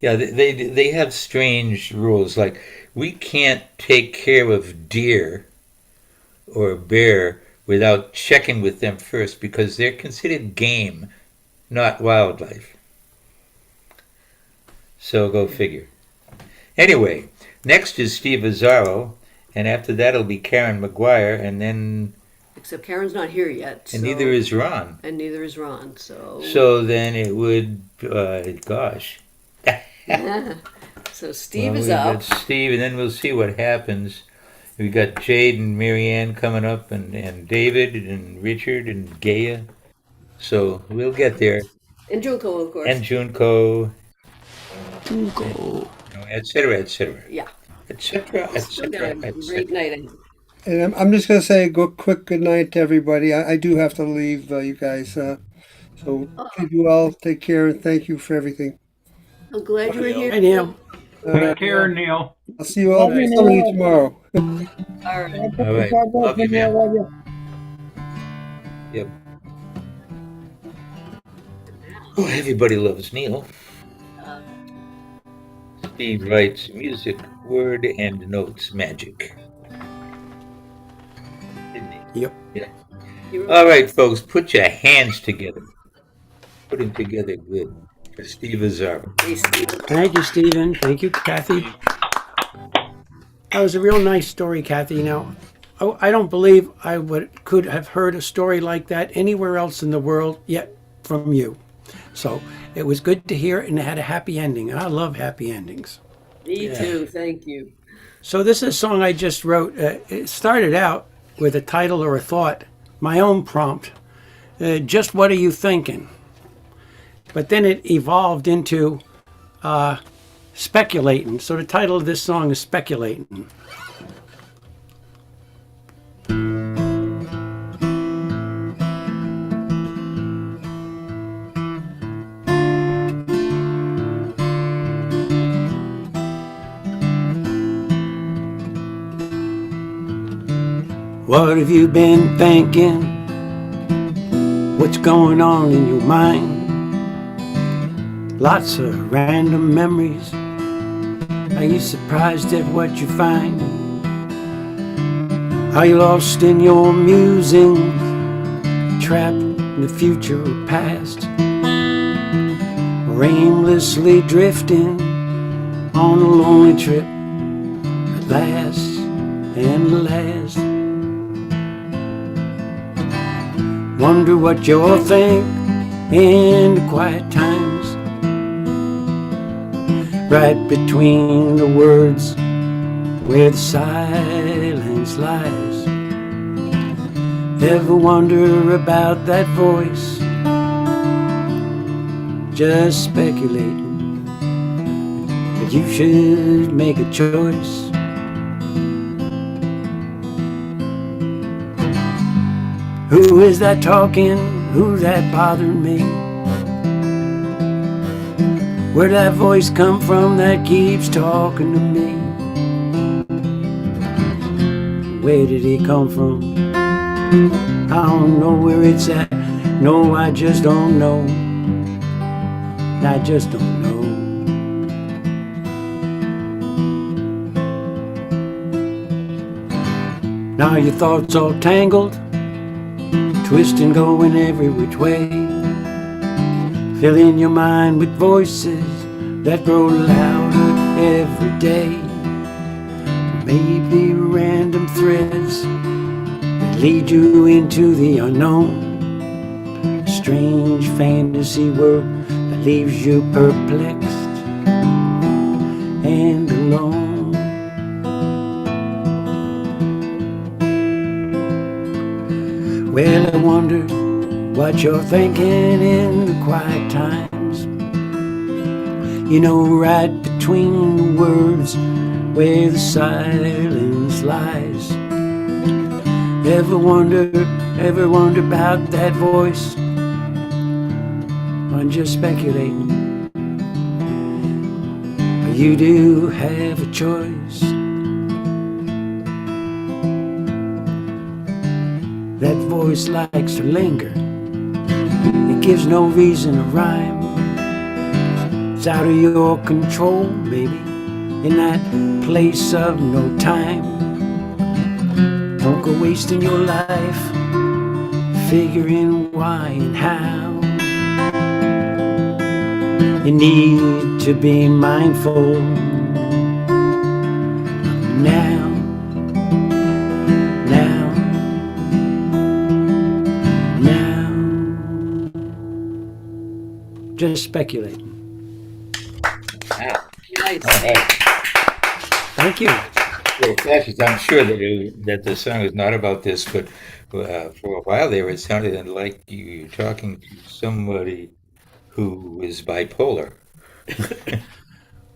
Yeah, they have strange rules. Like, we can't take care of deer or bear without checking with them first because they're considered game, not wildlife. So go figure. Anyway, next is Steve Azzaro, and after that it'll be Karen McGuire, and then... Except Karen's not here yet. And neither is Ron. And neither is Ron, so... So then it would... gosh... So Steve is up. Got Steve, and then we'll see what happens. We got Jade and Marianne coming up, and David and Richard and Gaia. So we'll get there. And Junko, of course. And Junko. Junko. Et cetera, et cetera. Yeah. Et cetera, et cetera, et cetera. Great night. And I'm just going to say a quick good night to everybody. I do have to leave, you guys. So keep you well, take care, and thank you for everything. I'm glad you were here. Hi, Neil. Take care, Neil. I'll see you all tomorrow. All right. All right. Love you, man. Love you. Yep. Oh, everybody loves Neil. Steve writes music, word, and notes magic. Didn't he? Yep. Yeah. All right, folks, put your hands together put them together good. For Steve Azar. Hey, Steve. Thank you, Stephen. Thank you, Kathy. That was a real nice story, Kathy. Now, I don't believe I could have heard a story like that anywhere else in the world yet from you. So it was good to hear, and it had a happy ending. And I love happy endings. Me Yeah. too. Thank you. So this is a song I just wrote. It started out with a title or a thought, my own prompt. Just what are you thinking? But then it evolved into speculating. So the title of this song is Speculating. What have you been thinking? What's going on in your mind? Lots of random memories. Are you surprised at what you find? Are you lost in your musings, trapped in the future or past? Or aimlessly drifting on a lonely trip that lasts and lasts? Wonder what you'll think in the quiet times, right between the words where the silence lies. Ever wonder about that voice? Just speculating, but you should make a choice. Who is that talking? Who's that bothering me? Where'd that voice come from that keeps talking to me? Where did he come from? I don't know where it's at. No, I just don't know. I just don't know. Now your thoughts all tangled, twisting, going every which way, filling your mind with voices that grow louder every day. Maybe random threads that lead you into the unknown, strange fantasy world that leaves you perplexed and alone. Well, I wonder what you're thinking in the quiet times. You know, right between the words where the silence lies. Ever wonder about that voice? I'm just speculating. But you do have a choice. That voice likes to linger. It gives no reason to rhyme. It's out of your control, baby, in that place of no time. Don't go wasting your life figuring why and how. You need to be mindful now. Just speculating. Wow. Nice. All right. Thank you. Well, Cassius, I'm sure that the song is not about this, but for a while there, it sounded like you were talking to somebody who is bipolar.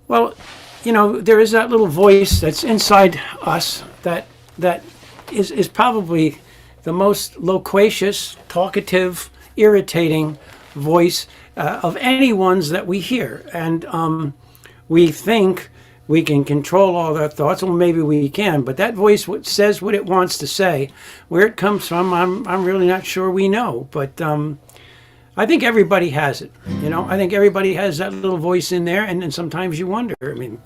Well, you know, there is that little voice that's inside us that is probably the most loquacious, talkative, irritating voice of any ones that we hear. And we think we can control all our thoughts. Well, maybe we can, but that voice says what it wants to say. Where it comes from, I'm really not sure we know. But I think everybody has it. You know, I think everybody has that little voice in there, and then sometimes you wonder, I mean,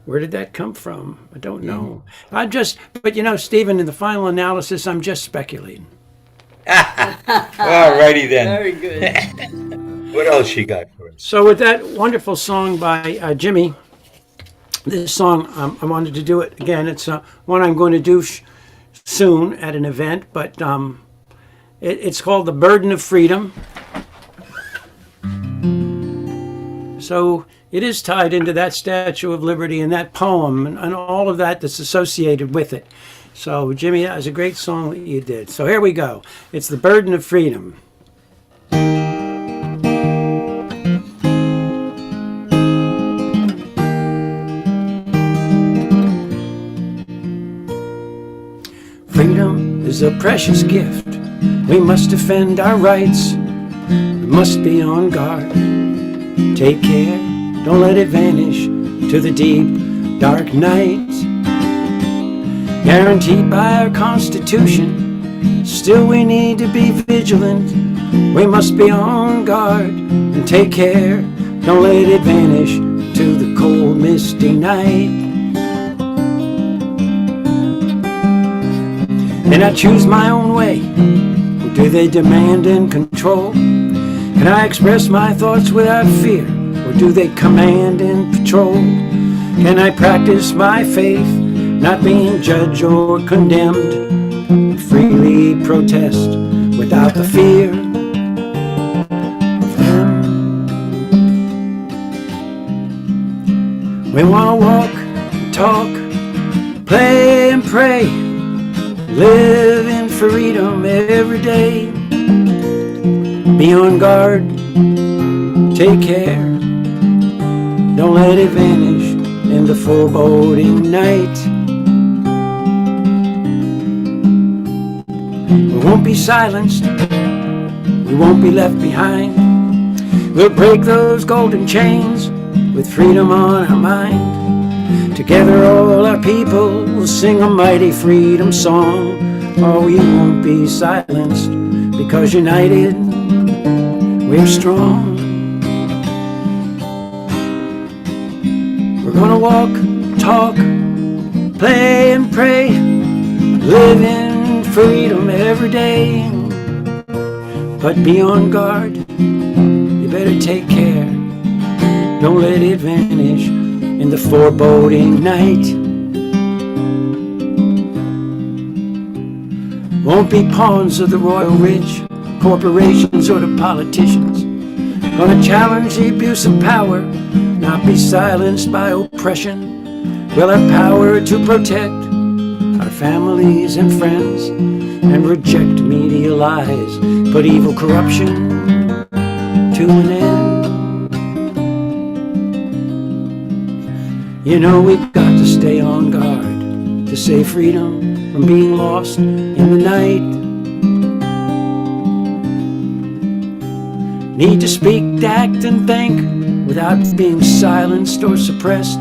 where did that come from? I don't know. But you know, Stephen, in the final analysis, I'm just speculating. All righty then. Very good. What else you got for us? So with that wonderful song by Jimmy, this song I wanted to do it again. It's one I'm going to do soon at an event, but it's called "The Burden of Freedom." So it is tied into that Statue of Liberty and that poem and all of that that's associated with it. So Jimmy, that was a great song that you did. So here we go. It's "The Burden of Freedom." Freedom is a precious gift. We must defend our rights. We must be on guard. Take care, don't let it vanish to the deep, dark night. Guaranteed by our Constitution, still we need to be vigilant. We must be on guard and take care, don't let it vanish to the cold, misty night. Can I choose my own way, or do they demand and control? Can I express my thoughts without fear, or do they command and patrol? Can I practice my faith, not being judged or condemned? Freely protest without the fear of them. We want to walk, talk, play and pray, live in freedom every day. Be on guard, take care, don't let it vanish in the foreboding night. We won't be silenced, we won't be left behind. We'll break those golden chains with freedom on our mind. Together all our people will sing a mighty freedom song. Oh, we won't be silenced, because united we're strong. We're gonna walk, talk, play and pray, live in freedom every day. But be on guard, you better take care, don't let it vanish in the foreboding night. Won't be pawns of the royal rich, corporations or the politicians. Gonna challenge the abuse of power, not be silenced by oppression. We'll have power to protect our families and friends and reject media lies, put evil corruption to an end. You know we've got to stay on guard to save freedom from being lost in the night. Need to speak, act, and think without being silenced or suppressed.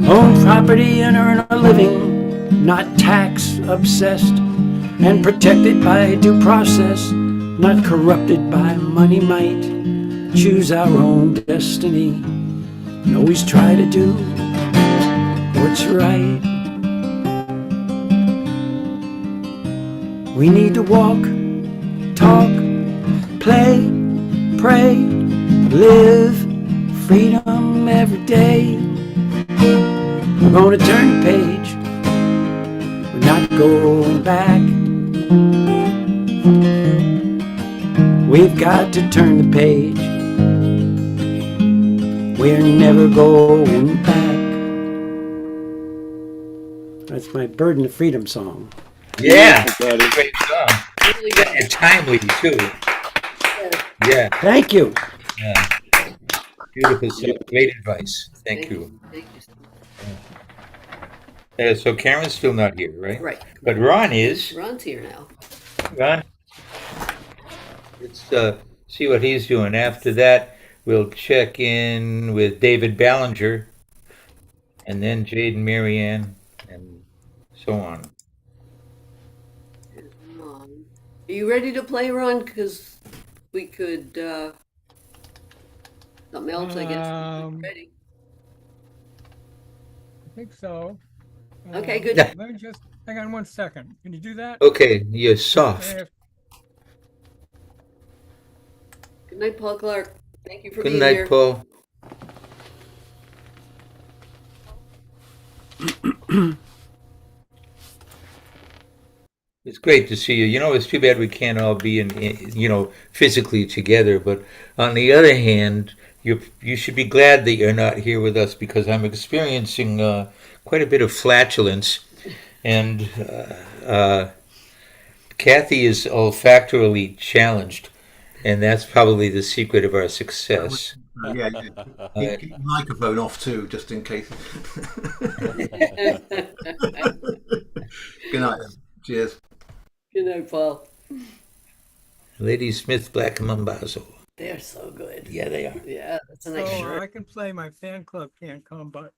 Own property and earn a living, not tax obsessed. And protected by due process, not corrupted by money might. Choose our own destiny and always try to do what's right. We need to walk, talk, play, pray, live freedom every day. We're gonna turn the page, we're not going back. We've got to turn the page, we're never going back. That's my Burden of Freedom song. Yeah, great song. And timely too. Yeah. Thank you. Yeah. Beautiful song. Great advice. Thank you. Thank you. So Karen's still not here, right? Right. But Ron is. Ron's here now. Ron. Let's see what he's doing. After that, we'll check in with David Ballinger, and then Jade and Marianne, and so on. Are you ready to play, Ron? Because we could something else, I guess. Ready? I think so. Okay, good. Let me just hang on 1 second. Can you do that? Okay, you're soft. Good night, Paul Clark. Thank you for Good being night, here. Paul. It's great to see you. You know, it's too bad we can't all be physically together. But on the other hand, you should be glad that you're not here with us because I'm experiencing quite a bit of flatulence, and Kathy is olfactorily challenged, and that's probably the secret of our success. Yeah, yeah. Keep the microphone off too, just in case. Good night. Cheers. Good night, Paul. Lady Smith Black Mambazo. They're so good. Yeah, they are. Yeah, that's a So nice shirt. I can play. My fan club can't come, but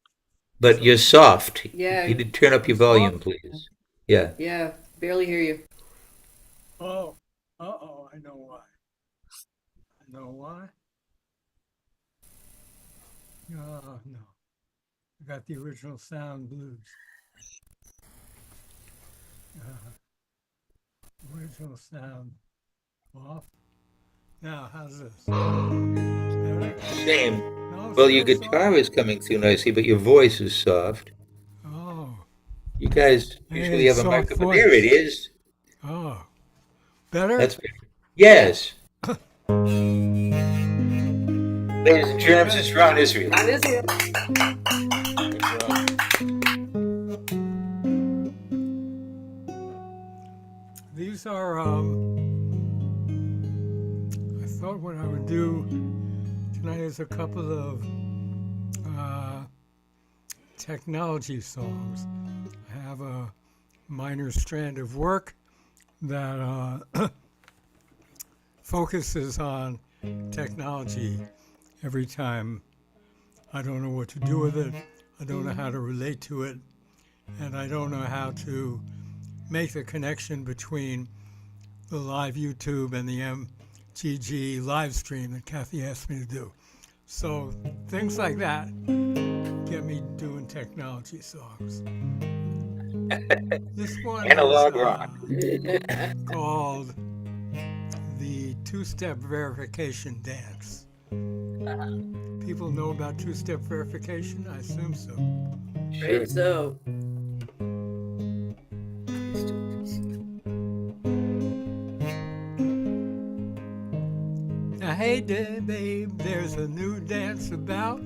But you're soft. Yeah. You could turn up your volume, please. Yeah. Yeah, barely hear you. oh, I know why. I know why. Oh no, I got the original sound blues. Original sound off. Now, how's this? Better? Same. No, Well, your still guitar soft? is coming through nicely, but your voice is soft. Oh, You guys usually hey, have a soft microphone. There it voice. is. Oh, better? That's better. Yes. Ladies and germs, it's Ron Israel. Ron Israel. These are, I thought what I would do tonight is a couple of technology songs. I have a minor strand of work that focuses on technology every time I don't know what to do with it, I don't know how to relate to it, and I don't know how to make the connection between the live YouTube and the MTG live stream that Kathy asked me to do. So things like that get me doing technology songs. This one Analog is rock. called the two-step verification dance. People know about two-step verification? I assume so. Right, so. Now, hey there, babe, there's a new dance about.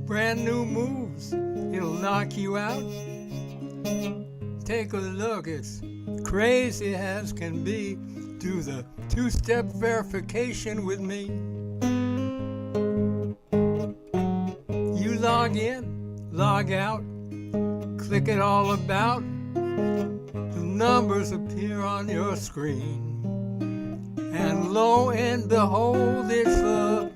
Brand new moves, it'll knock you out. Take a look, it's crazy as can be. Do the two-step verification with me. You log in, log out, click it all about. The numbers appear on your screen. And lo and behold, it's a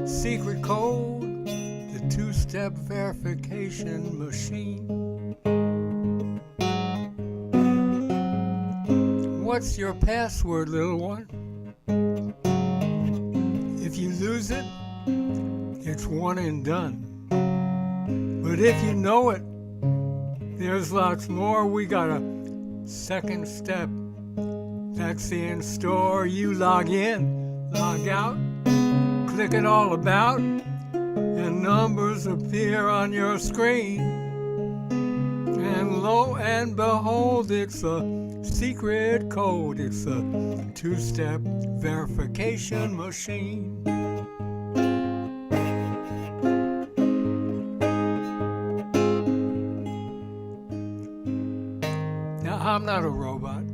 secret code, the two-step verification machine. What's your password, little one? If you lose it, it's one and done. But if you know it, there's lots more. We got a second step that's in store. You log in, log out, click it all about, and numbers appear on your screen. And lo and behold, it's a secret code. It's a two-step verification machine. Now, I'm not a robot.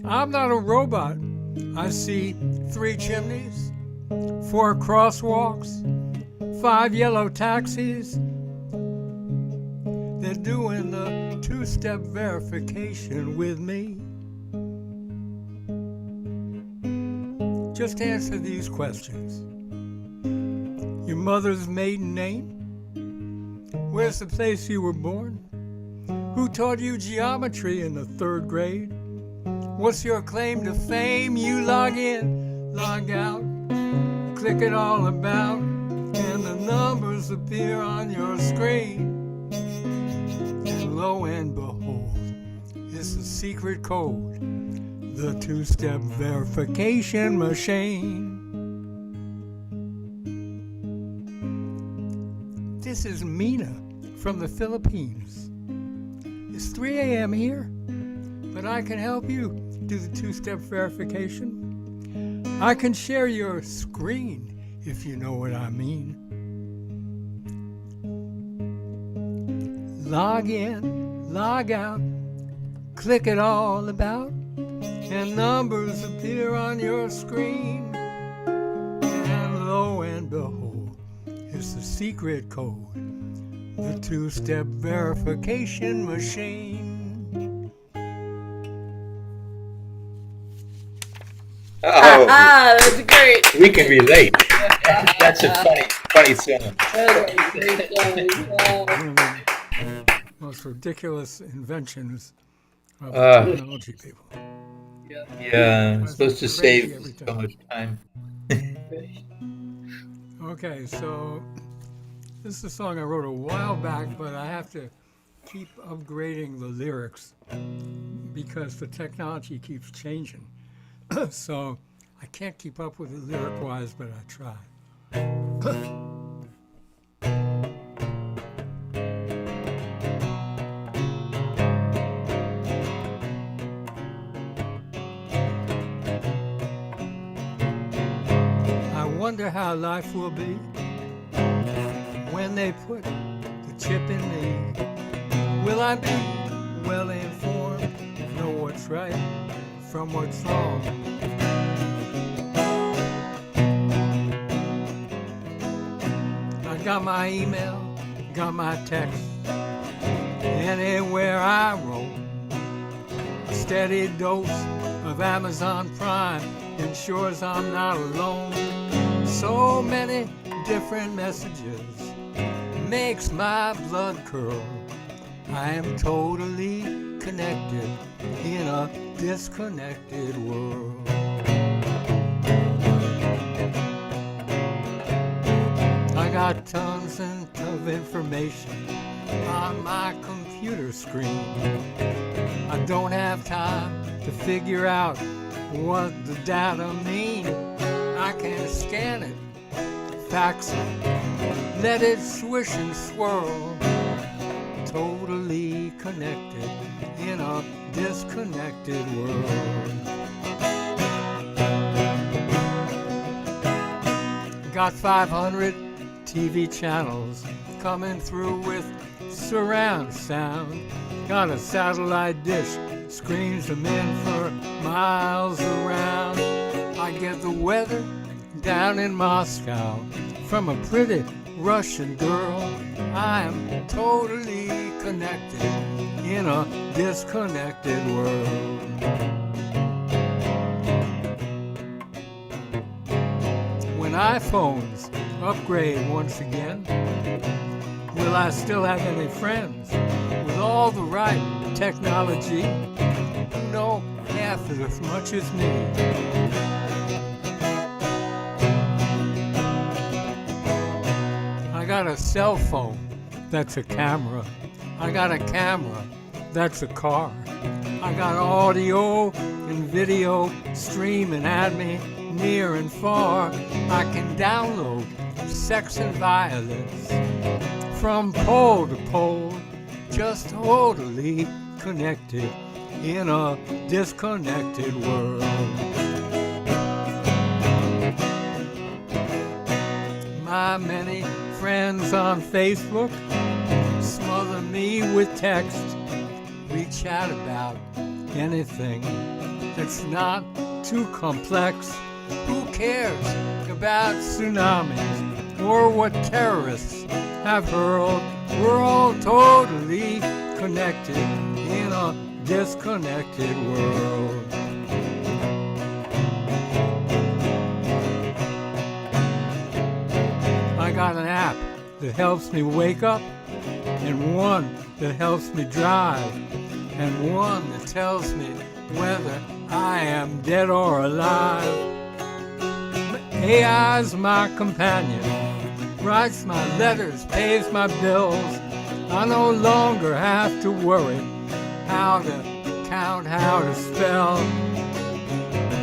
I'm not a robot. I see 3 chimneys, 4 crosswalks, 5 yellow taxis. They're doing the two-step verification with me. Just answer these questions. Your mother's maiden name? Where's the place you were born? Who taught you geometry in the 3rd grade? What's your claim to fame? You log in, log out, click it all about, and the numbers appear on your screen. And lo and behold, it's a secret code, the two-step verification machine. This is Mina from the Philippines. It's 3 a.m. here, but I can help you do the two-step verification. I can share your screen if you know what I mean. Log in, log out, click it all about, and numbers appear on your screen. And lo and behold, it's the secret code, the two-step verification machine. Oh, That's great. we can relate. That's a funny song. One of the most ridiculous inventions of technology people. Yeah, it's supposed to Crazy save every so time. much time. Okay, so this is a song I wrote a while back, but I have to keep upgrading the lyrics because the technology keeps changing. So I can't keep up with it lyric-wise, but I try. I wonder how life will be when they put the chip in me. Will I be well informed, know what's right from what's wrong? I got my email, got my text, anywhere I roam. A steady dose of Amazon Prime ensures I'm not alone. So many different messages makes my blood curl. I am totally connected in a disconnected world. I got tons of information on my computer screen. I don't have time to figure out what the data mean. I can scan it, fax it, let it swish and swirl. Totally connected in a disconnected world. Got 500 TV channels coming through with surround sound. Got a satellite dish, screens them in for miles around. I get the weather down in Moscow from a pretty Russian girl. I am totally connected in a disconnected world. When iPhones upgrade once again, will I still have any friends with all the right technology who know half as much as me? I got a cell phone that's a camera. I got a camera that's a car. I got audio and video streaming at me near and far. I can download sex and violence from pole to pole, just totally connected in a disconnected world. My many friends on Facebook smother me with text. We chat about anything that's not too complex. Who cares about tsunamis or what terrorists have hurled? We're all totally connected in a disconnected world. I got an app that helps me wake up, and one that helps me drive, and one that tells me whether I am dead or alive. AI's my companion, writes my letters, pays my bills. I no longer have to worry how to count, how to spell.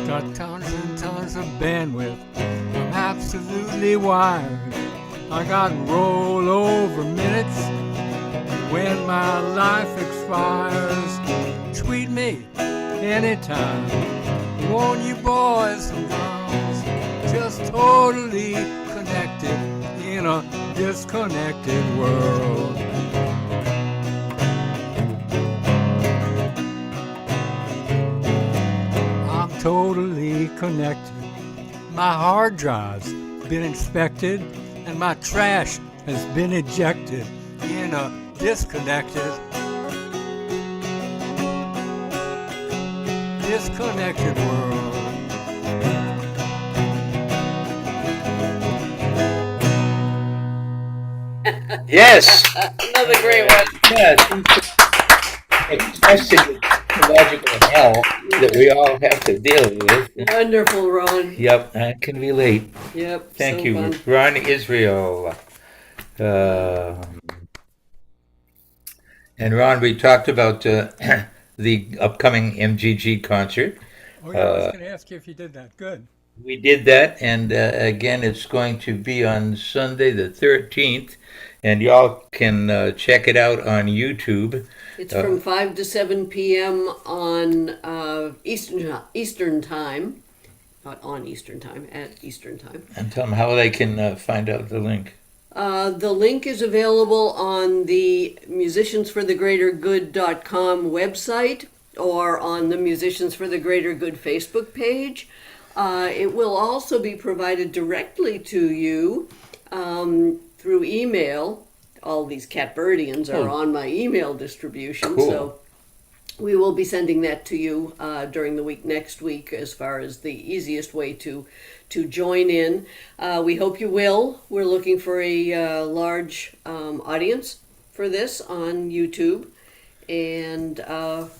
Got tons and tons of bandwidth, I'm absolutely wired. I got rollover minutes when my life expires. Tweet me anytime. Won't you boys and girls? Just totally connected in a disconnected world. I'm totally connected. My hard drive's been inspected and my trash has been ejected in a disconnected world. Yes. Another great one. Yes. Expressing the ecological hell that we all have to deal with. Wonderful, Ron. Yep, I can relate. Yep. Thank so you, fun. Ron Israel. And Ron, we talked about the upcoming MGG concert. Oh, yeah, I was going to ask you if you did that. Good. We did that, and again, it's going to be on Sunday the 13th, and y'all can check it out on YouTube. It's from 5 to 7 p.m. on Eastern time. Not on Eastern time, at Eastern time. And tell them how they can find out the link. The link is available on the musiciansforthegreatergood.com website or on the Musicians for the Greater Good Facebook page. It will also be provided directly to you through email. All these Catbirdians are on my email distribution, so we will be sending that to you during the week next week as far as the easiest way to join in. We hope you will. We're looking for a large audience for this on YouTube. And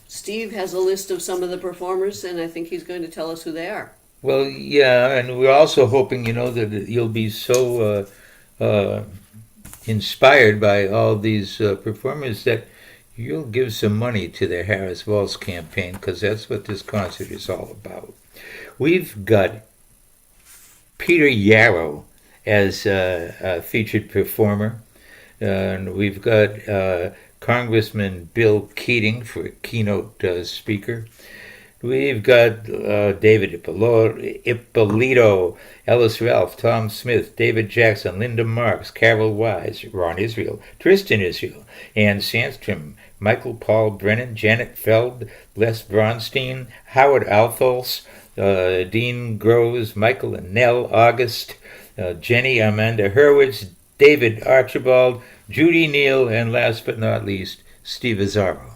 Steve has a list of some of the performers, and I think he's going to tell us who they are. Well, yeah, and we're also hoping, that you'll be so inspired by all these performers that you'll give some money to the Harris Waltz campaign, because that's what this concert is all about. We've got Peter Yarrow as a featured performer, and we've got Congressman Bill Keating for keynote speaker. We've got David Ippolito, Ellis Ralph, Tom Smith, David Jackson, Linda Marks, Carol Wise, Ron Israel, Tristan Israel, Ann Sandstrom, Michael Paul Brennan, Janet Feld, Les Bronstein, Howard Altholz, Dean Groves, Michael and Nell August, Jenny Amanda Hurwitz, David Archibald, Judy Neal, and last but not least, Steve Azzaro.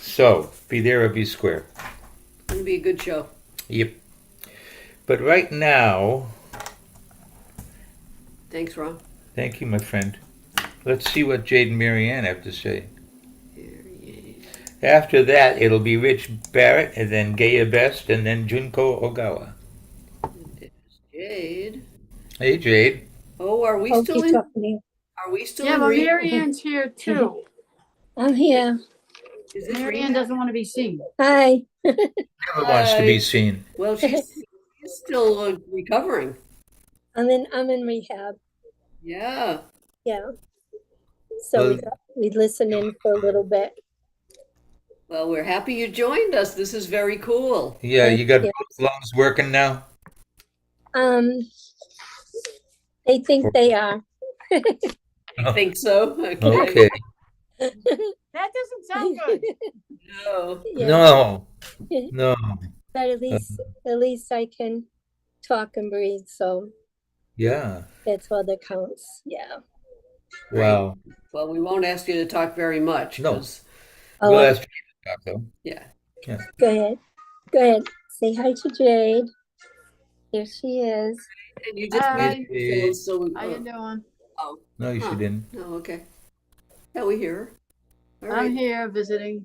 So, be there or be square. It's going to be a good show. Yep. But right now... Thanks, Ron. Thank you, my friend. Let's see what Jade and Marianne have to say. After that, it'll be Rich Barrett, and then Gaia Best, and then Junko Ogawa. It's Jade. Hey, Jade. Oh, are we still in? Are we still in? Yeah, well, Marianne's here too. I'm here. Is this Marianne doesn't want to be seen. Hi. Never wants to be seen. Well, she's still recovering. I'm in rehab. Yeah. Yeah. So we listened in for a little bit. Well, we're happy you joined us. This is very cool. Yeah, you got both lungs working now? They think they are. I think so. Okay. That doesn't sound good. No. Yeah. No. But at least I can talk and breathe, so Yeah. that's all that counts. Yeah. Wow. Well, we won't ask you to talk very much. No. Oh, We'll ask you to talk, though. Yeah. Yeah. Go ahead. Go ahead. Say hi to Jade. Here she is. And you just Hi. so How you doing? Oh. No, she didn't. No, okay. Yeah, we hear her. All right. I'm here visiting.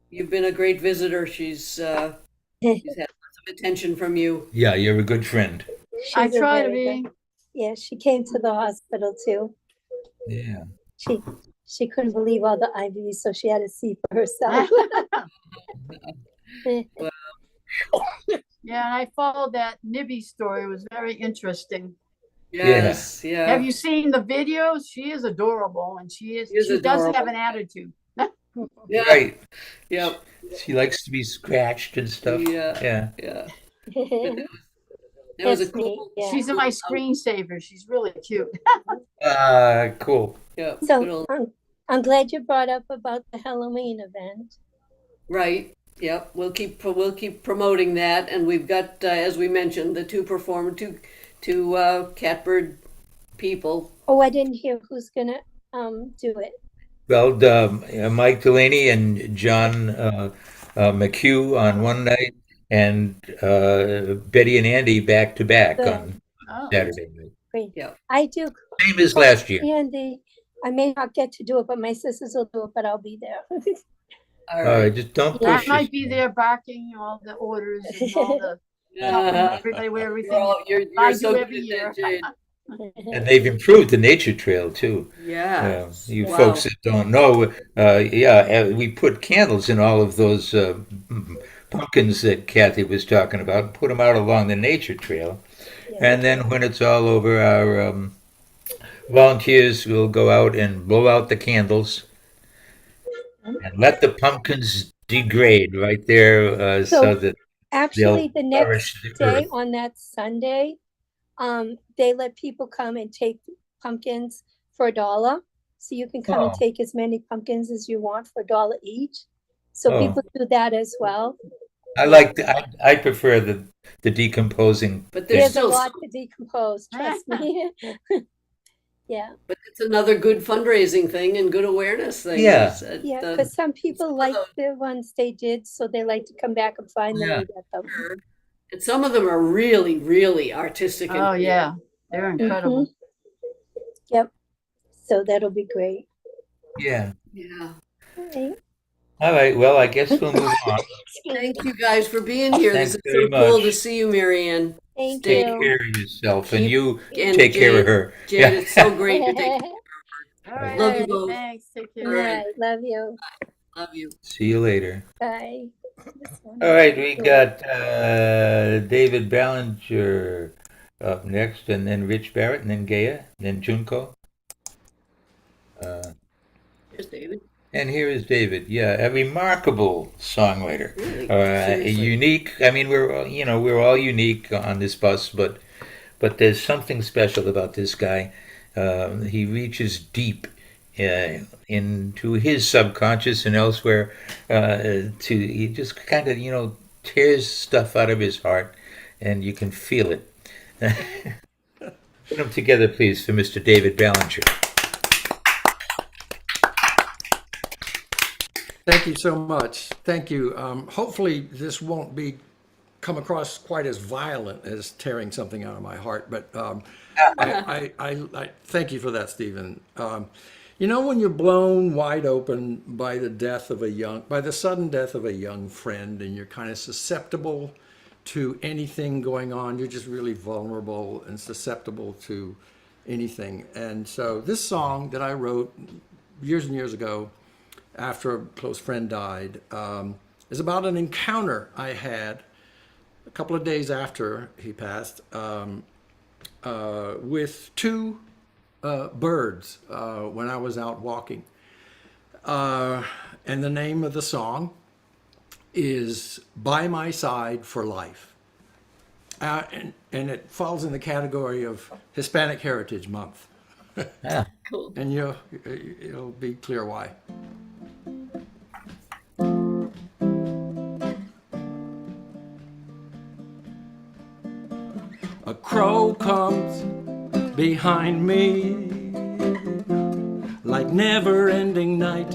You've been a great visitor. She's had lots of attention from you. Yeah, you're a good friend. I She's a try to very be. good- Yeah, she came to the hospital too. Yeah. She couldn't believe all the IVs, so she had to see for herself. Yeah, and I followed that Nibby story. It was very interesting. Yeah. Yes, yeah. Have you seen the videos? She is adorable, and she does have adorable. an attitude. Yeah. Right. Yep. She likes to be scratched and stuff. Yeah. Yeah. Yeah. That was a That's neat. cool. Yeah. She's my screensaver. She's really cute. Cool. Yeah. Good So old- I'm glad you brought up about the Halloween event. Right. Yep. We'll keep promoting that, and we've got, as we mentioned, the two Catbird people. Oh, I didn't hear who's gonna do it. Well, Mike Delaney and John McHugh on one night, and Betty and Andy back to back Good. on Saturday night. Great. Yeah. I do. Same as last year. Andy, I may not get to do it, but my sisters will do it. But I'll be there. All right, just don't I push might be there barking all the orders and all the helping everybody with everything. I do every year. And they've improved the nature trail too. Yeah. You Wow. folks that don't know, we put candles in all of those pumpkins that Kathy was talking about, and put them out along the nature trail. And then when it's all over, our volunteers will go out and blow out the candles and let the pumpkins degrade right there, so that actually, the they'll next nourish the day earth. on that Sunday, they let people come and take pumpkins for $1. So you can come and Oh. take as many pumpkins as you want for $1 each. So Oh. people do that as well. I prefer the decomposing. But There's still a lot to decompose, trust me. Yeah. But it's another good fundraising thing and good awareness thing. Yeah. Yeah, because some people like the ones they did, so they like to come back and find them and get them. And some of them are really, really artistic. Oh yeah, they're incredible. Yep. So that'll be great. Yeah. Yeah. Okay. All right. Well, I guess we'll move on. Thank you guys for being here. Thanks This is very so cool much. to see you, Marianne. Thank Take you. care of yourself, and you And take care of Jade- her. Jade, it's so great to take care of All right. Love you both. Thanks. Take All care. right. Love you. Love you. See you later. Bye. All right, we got David Ballinger up next, and then Rich Barrett, and then Gaia, and then Junko. Here's David. And here is David. Yeah, a remarkable songwriter. Really? A Seriously. unique. I mean, we're all unique on this bus, but there's something special about this guy. He reaches deep into his subconscious and elsewhere. He just kind of tears stuff out of his heart, and you can feel it. Put them together, please, for Mr. David Ballinger. Thank you so much. Thank you. Hopefully this won't come across quite as violent as tearing something out of my heart, but I thank you for that, Stephen. When you're blown wide open by the sudden death of a young friend, and you're kind of susceptible to anything going on, you're just really vulnerable and susceptible to anything. And so this song that I wrote years and years ago, after a close friend died, is about an encounter I had a couple of days after he passed with two birds when I was out walking. And the name of the song is By My Side for Life. And it falls in the category of Hispanic Heritage Month. Cool. And it'll be clear why. A crow comes behind me like never-ending night.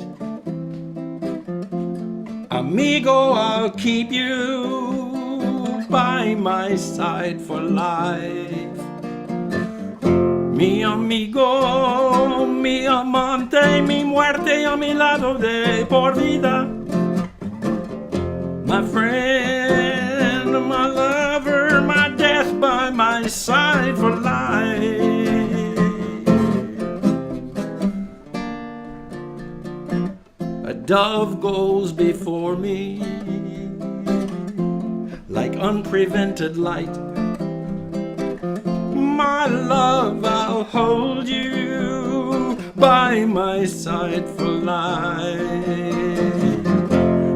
Amigo, I'll keep you by my side for life. Mi amigo, mi amante, mi muerte a mi lado de por vida. My friend, my lover, my death by my side for life. A dove goes before me like unprevented light. my love, I'll hold you by my side for life.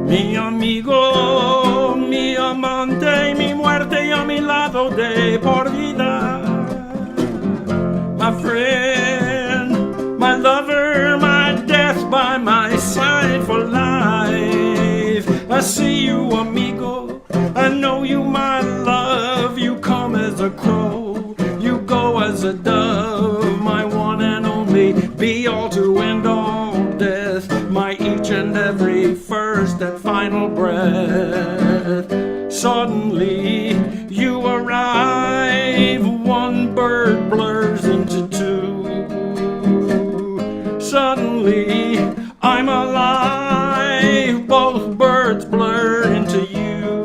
Mi amigo, mi amante, mi muerte y a mi lado de por vida. My friend, my lover, my death by my side for life. I see you, amigo, I know you, my love. You come as a crow, you go as a dove. My one and only, be all to end all death. My each and every first and final breath. Suddenly you arrive, one bird blurs into two. Suddenly I'm alive, both birds blur into you.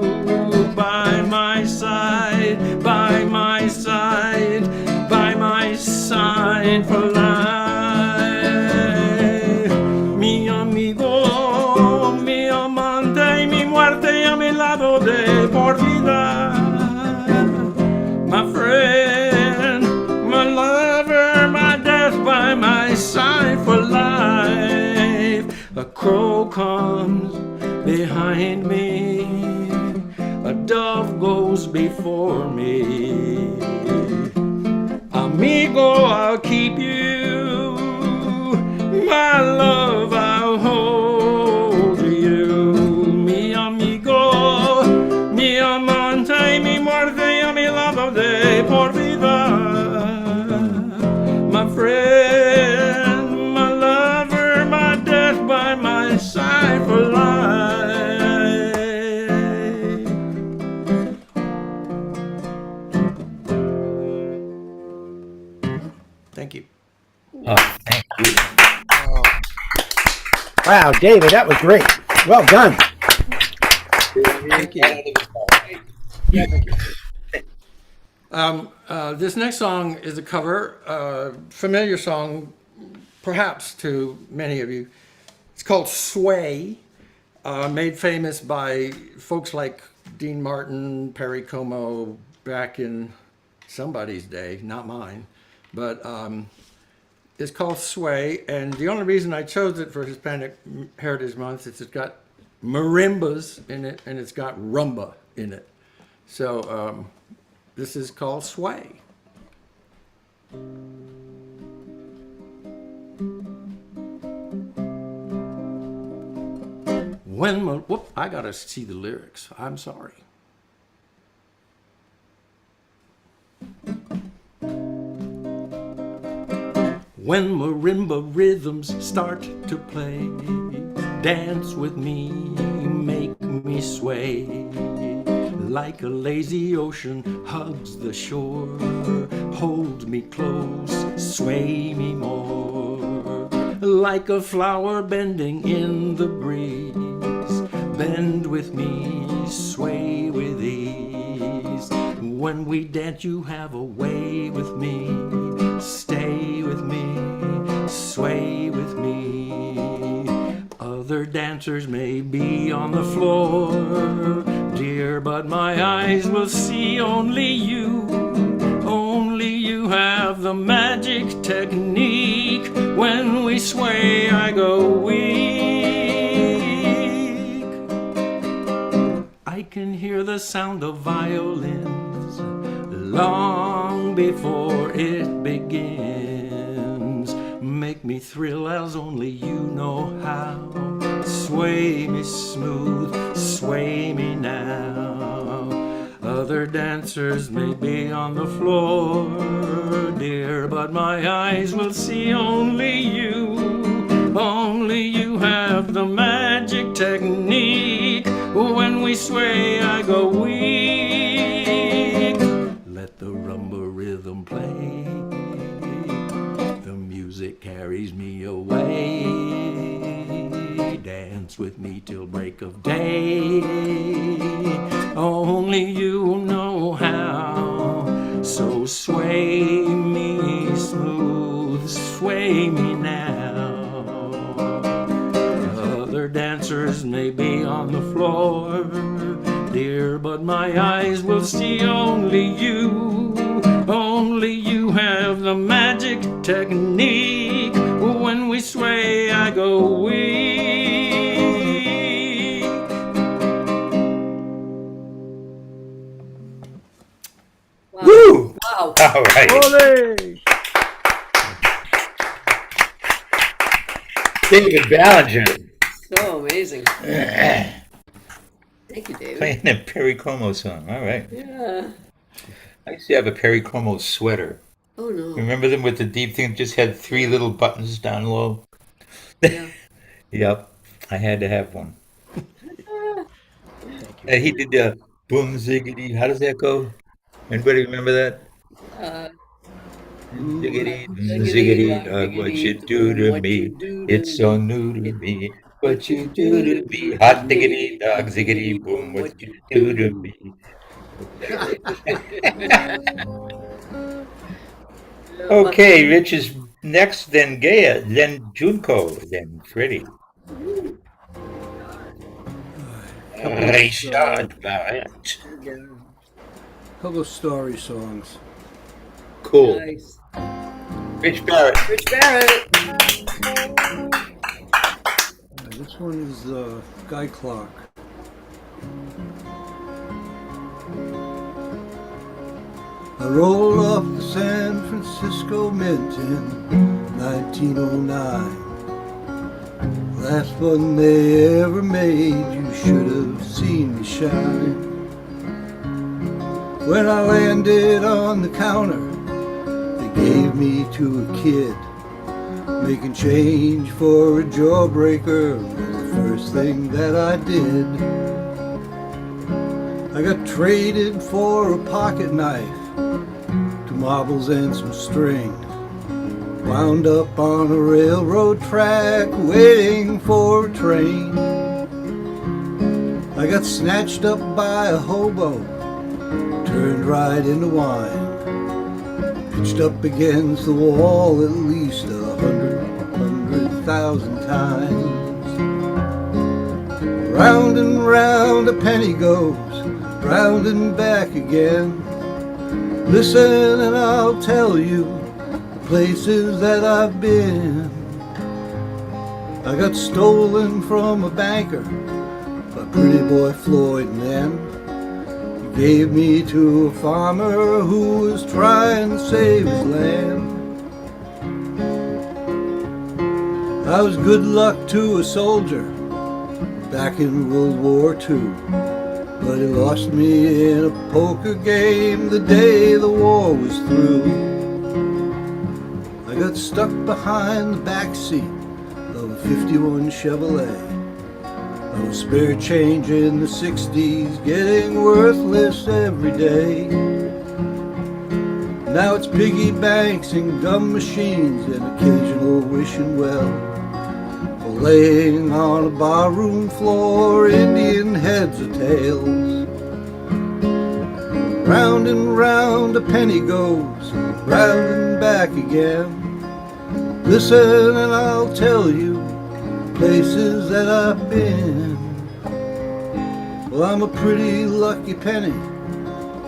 By my side, by my side, by my side for life. Mi amigo, mi amante, mi muerte y a mi lado de por vida. My friend, my lover, my death by my side for life. A crow comes behind me, a dove goes before me. Amigo, I'll keep you, my love, I'll hold you. Mi amigo, mi amante, mi muerte y a mi lado de por vida. My friend, my lover, my death by my side for life. Thank you. Oh, thank you. Wow, David, that was great. Well done. Thank you. Yeah, thank you. This next song is a cover, familiar song, perhaps to many of you. It's called Sway, made famous by folks like Dean Martin, Perry Como, back in somebody's day, not mine. But it's called Sway, and the only reason I chose it for Hispanic Heritage Month is it's got marimbas in it, and it's got rumba in it. So this is called Sway. I gotta see the lyrics. I'm sorry. When marimba rhythms start to play, dance with me, make me sway. Like a lazy ocean hugs the shore, hold me close, sway me more. Like a flower bending in the breeze, bend with me, sway with ease. When we dance you have a way with me, stay with me, sway with me. Other dancers may be on the floor, dear, but my eyes will see only you. Only you have the magic technique. When we sway, I go weak. I can hear the sound of violins long before it begins. Make me thrill as only you know how. Sway me smooth, sway me now. Other dancers may be on the floor, dear, but my eyes will see only you. Only you have the magic technique. When we sway, I go weak. Let the rumba rhythm play. The music carries me away. Dance with me till break of day. Only you know how. So sway me smooth, sway me now. Other dancers may be on the floor, dear, but my eyes will see only you. Only only you have the magic technique. When we sway, I go weak. Wow. Woo! Wow. All right. Ole! David Ballinger. So amazing. Thank you, David. Playing a Perry Como song. All right. Yeah. I used to have a Perry Como sweater. Oh no. Remember them with the deep thing? Just had three little buttons down low. Yeah. Yep. I had to have one. He did boom ziggity. How does that go? Anybody remember that? Ziggity, ziggity, what you do to me. It's so new to me. What you do to me. Hot diggity, dog, ziggity, boom, what you do to me. Okay, Rich is next, then Gaya, then Junko, then Freddie. Richard Barrett. Couple of story songs. Cool. Nice. Rich Barrett. Rich Barrett. This one is Guy Clark. I rolled off the San Francisco Mint in 1909. Last one they ever made, you should have seen me shine. When I landed on the counter, they gave me to a kid. Making change for a jawbreaker was the first thing that I did. I got traded for a pocket knife, two marbles and some string. Wound up on a railroad track waiting for a train. I got snatched up by a hobo, turned right into wine. Pitched up against the wall at least 100,000 times. Round and round a penny goes, round and back again. Listen and I'll tell you the places that I've been. I got stolen from a banker by pretty boy Floyd, and then he gave me to a farmer who was trying to save his land. I was good luck to a soldier back in World War II, but he lost me in a poker game the day the war was through. I got stuck behind the back seat of a 51 Chevrolet. I was spare change in the 60s, getting worthless every day. Now it's piggy banks and gum machines and occasional wishing well, or laying on a barroom floor, Indian heads or tails. Round and round a penny goes, round and back again. Listen and I'll tell you places that I've been. Well, I'm a pretty lucky penny,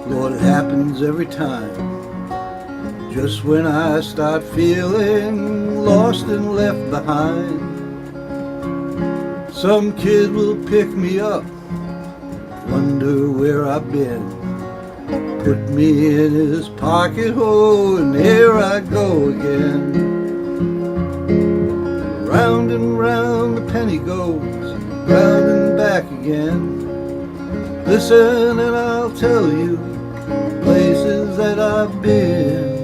Lord, it happens every time. Just when I start feeling lost and left behind, some kid will pick me up, wonder where I've been. Put me in his pocket, oh, and here I go again. Round and round the penny goes, round and back again. Listen and I'll tell you places that I've been.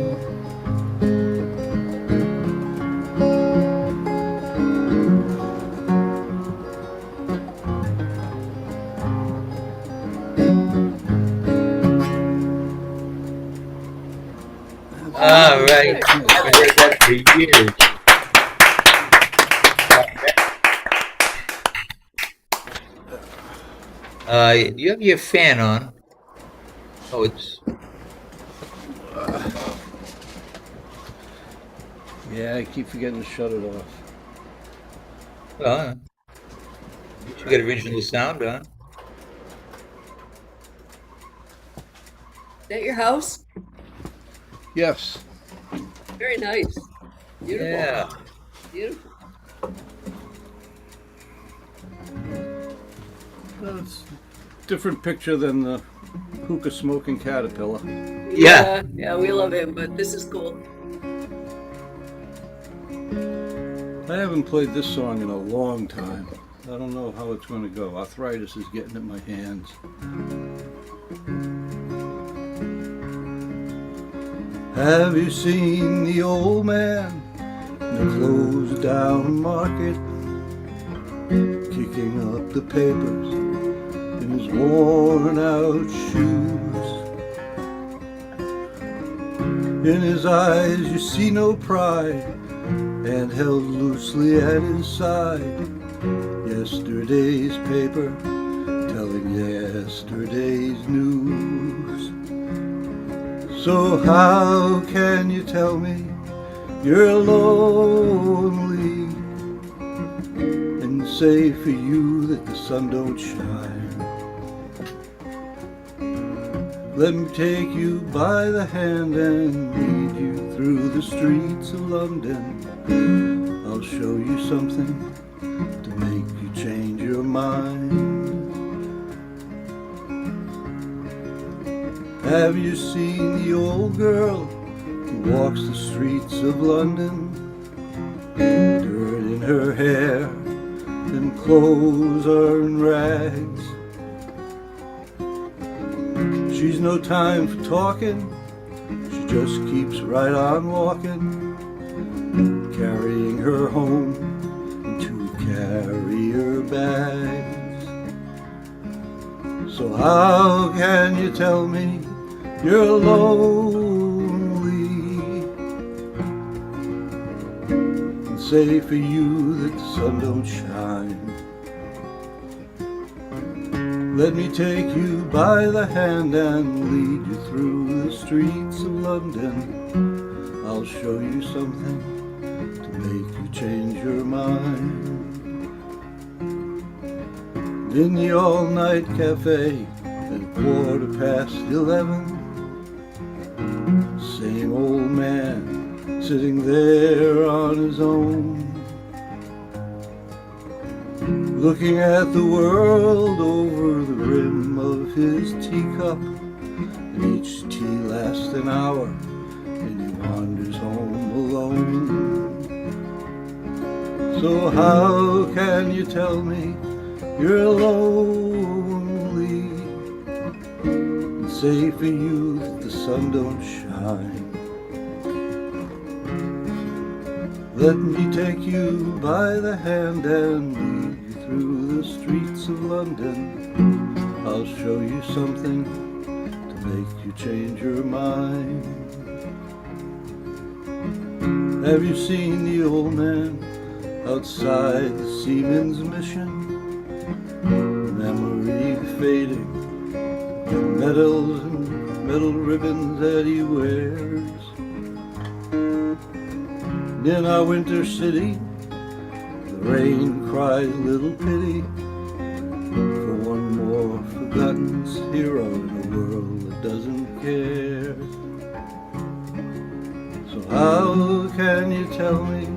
All right. I've heard that for years. You have your fan on. Oh, it's. Yeah, I keep forgetting to shut it off. Well, you got original sound on. Is that your house? Yes. Very nice. Beautiful. Yeah. Beautiful. That's a different picture than the hookah smoking caterpillar. Yeah. Yeah, we love him, but this is cool. I haven't played this song in a long time. I don't know how it's going to go. Arthritis is getting at my hands. Have you seen the old man in the closed down market, kicking up the papers in his worn out shoes? In his eyes you see no pride, and held loosely at his side, yesterday's paper telling yesterday's news. So how can you tell me you're lonely and say for you that the sun don't shine? Let me take you by the hand and lead you through the streets of London. I'll show you something to make you change your mind. Have you seen the old girl who walks the streets of London? Dirt in her hair and clothes are in rags. She's no time for talking, she just keeps right on walking, carrying her home in 2 carrier bags. So how can you tell me you're lonely and say for you that the sun don't shine? Let me take you by the hand and lead you through the streets of London. I'll show you something to make you change your mind. In the all-night cafe at 11:15, same old man sitting there on his own, looking at the world over the rim of his teacup, and each tea lasts an hour, and he wanders home alone. So how can you tell me you're lonely and say for you that the sun don't shine? Let me take you by the hand and lead you through the streets of London. I'll show you something to make you change your mind. Have you seen the old man outside the Seaman's Mission? Memory fading, the medals and metal ribbons that he wears. In our winter city, the rain cries little pity for one more forgotten hero in a world that doesn't care. So how can you tell me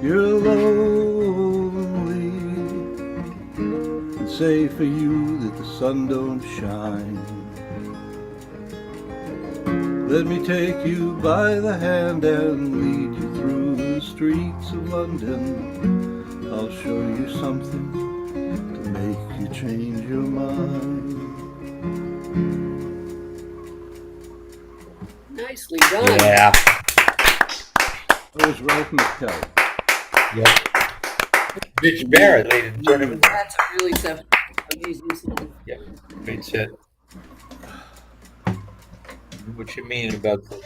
you're lonely and say for you that the sun don't shine? Let me take you by the hand and lead you through the streets of London. I'll show you something to make you change your mind. Nicely done. Yeah. That was Ralph McKell. Yeah. Rich Barrett, ladies and gentlemen. That's a really amazing song. Yeah. Great set. What you mean about the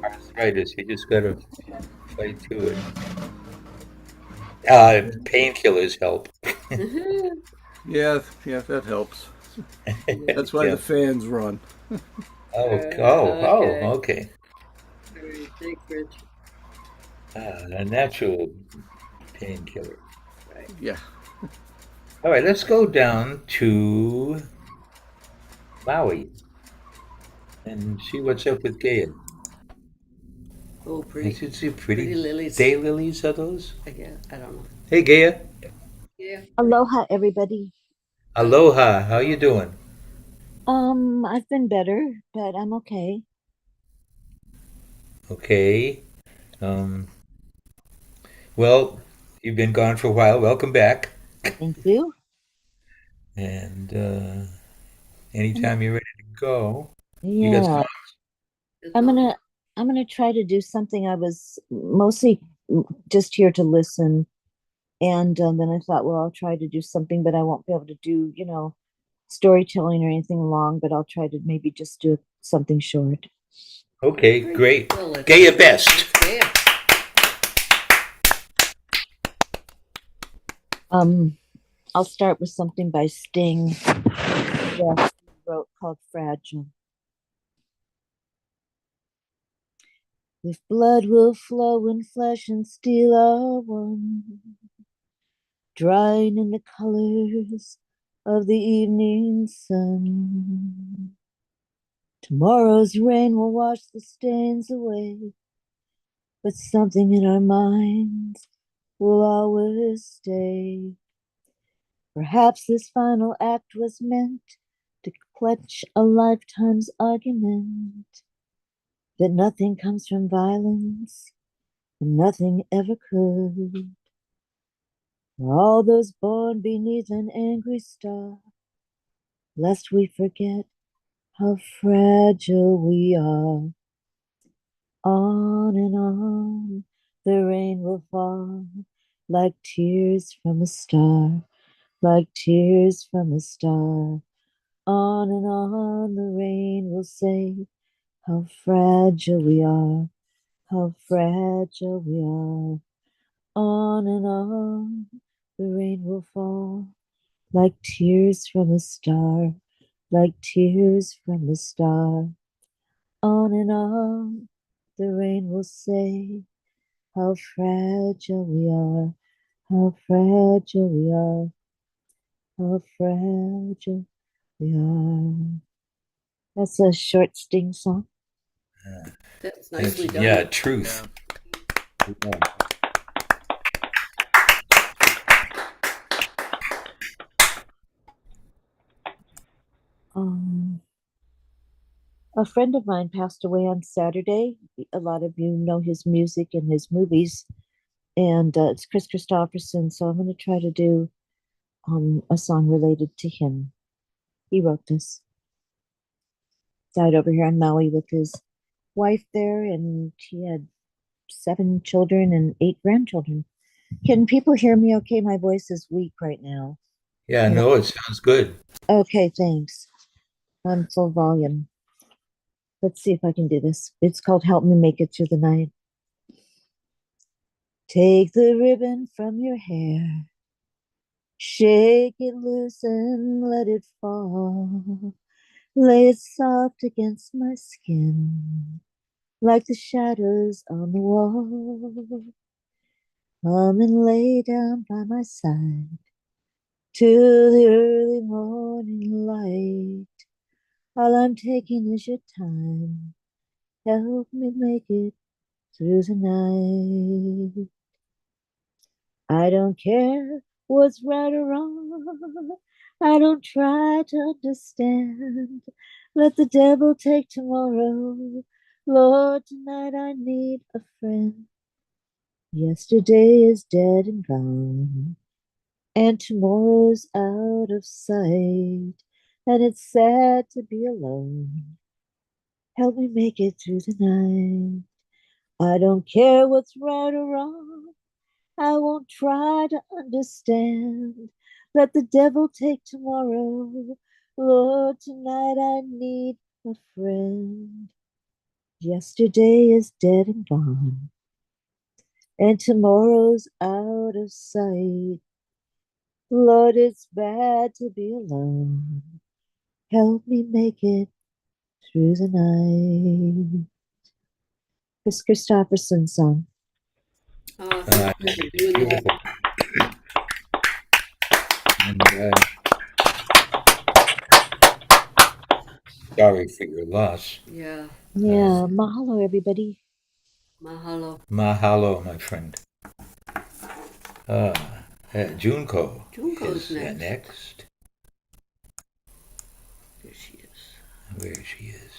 arthritis? You just gotta fight to it. Painkillers help. Yeah, that helps. That's why Yeah. the fans run. Okay. All right, thanks, Rich. A natural painkiller. Right. Yeah. All right, let's go down to Maui. and see what's up with Gaia. Oh, Is it see pretty pretty lilies. daylilies are those? I guess. I don't know. Hey, Gaia. Yeah. Aloha, everybody. Aloha. How you doing? I've been better, but I'm okay. Okay. Um, well, you've been gone for a while. Welcome back. Thank you. And And anytime you're ready to go, you got yeah, some. I'm gonna I'm gonna try to do something. I was mostly just here to listen, and then I thought, well, I'll try to do something, but I won't be able to do, storytelling or anything long. But I'll try to maybe just do something short. Okay, great. Well, let's Gaia best. Yeah. I'll start with something by Sting that he wrote called Fragile. If blood will flow and flesh and steel are one, drying in the colors of the evening sun, tomorrow's rain will wash the stains away, but something in our minds will always stay. Perhaps this final act was meant to clutch a lifetime's argument, that nothing comes from violence and nothing ever could. For all those born beneath an angry star, lest we forget how fragile we are. On and on, the rain will fall like tears from a star, like tears from a star. On and on, the rain will say how fragile we are, how fragile we are. On and on, the rain will fall like tears from a star, like tears from a star. On and on, the rain will say how fragile we are, how fragile we are, how fragile we are. That's a short Sting song. That's nicely Thank you. done. Yeah, truth. Yeah. Um, a friend of mine passed away on Saturday. A lot of you know his music and his movies, and it's Chris Christopherson. So I'm going to try to do a song related to him. He wrote this. Died over here on Maui with his wife there, and he had 7 children and 8 grandchildren. Can people hear me okay? My voice is weak right now. Yeah, no, it sounds good. Okay, thanks. I'm full volume. Let's see if I can do this. It's called Help Me Make It Through the Night. Take the ribbon from your hair, shake it loose and let it fall. Lay it soft against my skin, like the shadows on the wall. Come and lay down by my side till the early morning light. All I'm taking is your time. Help me make it through the night. I don't care what's right or wrong. I don't try to understand. Let the devil take tomorrow. Lord, tonight I need a friend. Yesterday is dead and gone, and tomorrow's out of sight, and it's sad to be alone. Help me make it through the night. I don't care what's right or wrong. I won't try to understand. Let the devil take tomorrow. Lord, tonight I need a friend. Yesterday is dead and gone, and tomorrow's out of sight. Lord, it's bad to be alone. Help me make it through the night. Chris Christopherson song. Oh, thank you for doing that. Beautiful. And sorry for your loss. Yeah. Yeah, mahalo, everybody. Mahalo. Mahalo, my friend. Junko Junko's is next. next. There she is. Where she is.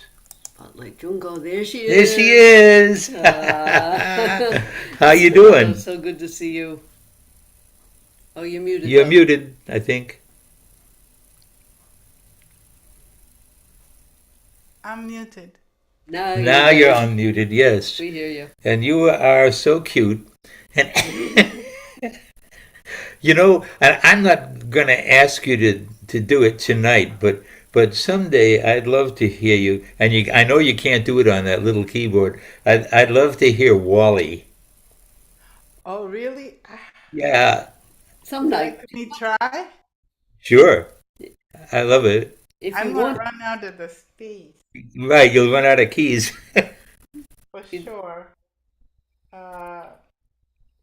Spotlight Junko. There she There is. she is. How you doing? So good to see you. Oh, you're muted. You're though. muted, I think. I'm muted. Now you're unmuted, yes. We hear you. And you are so cute. And you know, I'm not going to ask you to do it tonight, but someday I'd love to hear you. And I know you can't do it on that little keyboard. I'd love to hear Wally. Oh, really? Yeah, Some night. Let me try. sure. I love it. If I'm you gonna want. run out of the space Right, you'll run out of keys. for sure.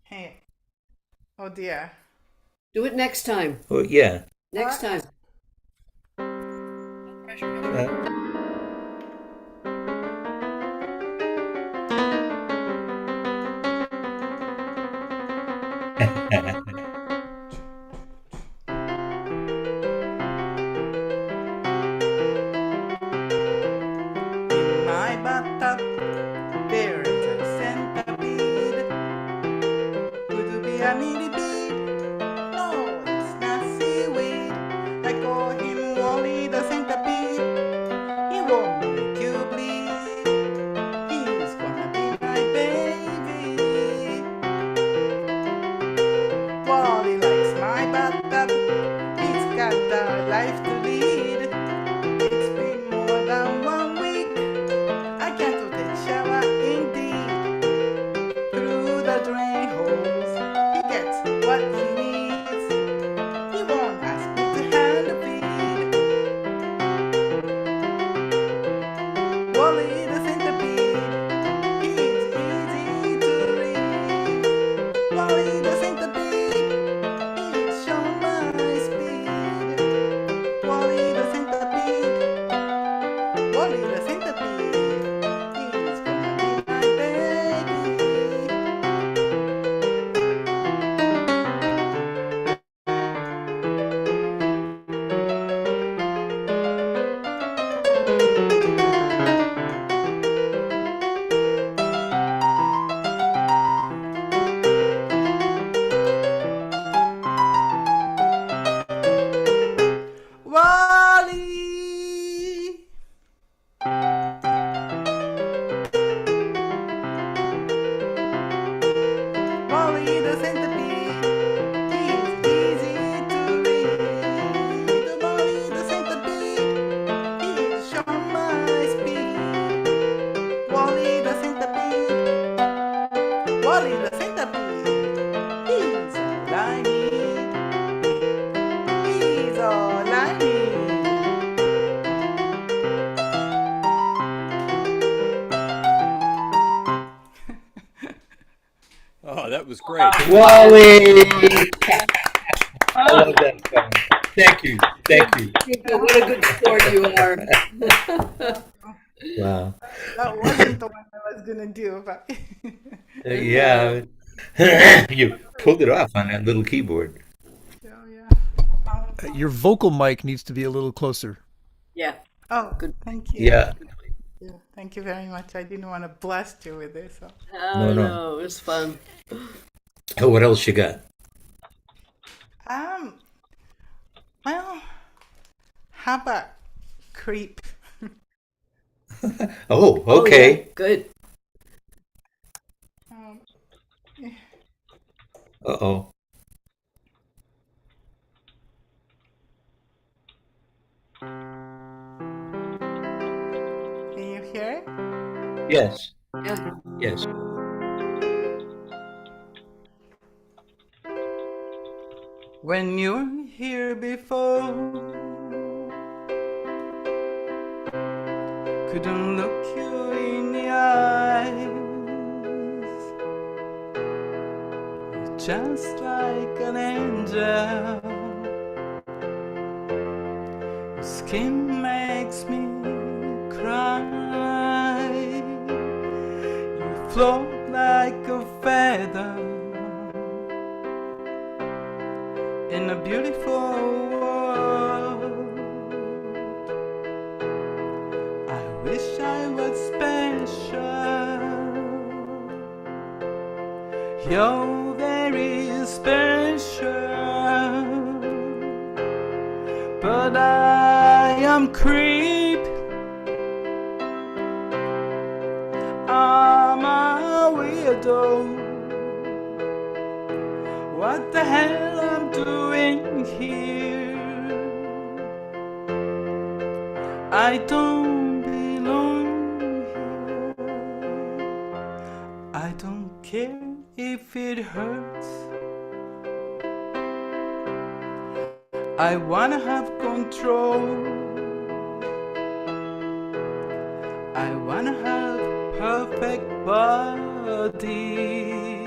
Hey. Oh dear. Do it next time. Well, yeah. Next time. In my bathtub, there is a centipede. Could it be a millipede? No, it's not seaweed. I call him Wally the centipede. He won't make you bleed. He's gonna be my baby. Wally likes my bathtub. He's got a life to lead. It's been more than 1 week. I can't do the shower indeed. Through the drain holes, he gets what he needs. He won't ask me to hand feed. Wally the centipede, he's easy to read. Wally the centipede, he's shown my speed. Wally the centipede, Wally the centipede, he's gonna be my baby. Wally! Wally the centipede, he's easy to read. Wally the centipede, he's shown my speed. Wally the centipede, Wally the centipede, he's all I need. He's all I need. Oh, that was great. Wally! I love that song. Thank you. Thank you. What a good sport you are. Wow. That wasn't the one I was gonna do, but Yeah. You pulled it off on that little keyboard. Your vocal mic needs to be a little closer. Yeah. Oh, good. Thank you. Yeah. Yeah, thank you very much. I didn't want to blast you with this. So. Oh, no, it was fun. Oh, what else you got? Well, how about creep? Oh, okay. yeah. Good. Uh-oh. Can you hear it? Yes. Yeah. Yes. When you were here before, couldn't look you in the eyes, just like an angel. Your skin makes me in a beautiful world. I wish I was special. You're very special, but I am creep. I'm a weirdo. What the hell I'm doing here? I don't belong here. I don't care if it hurts. I wanna have control. I wanna have perfect body.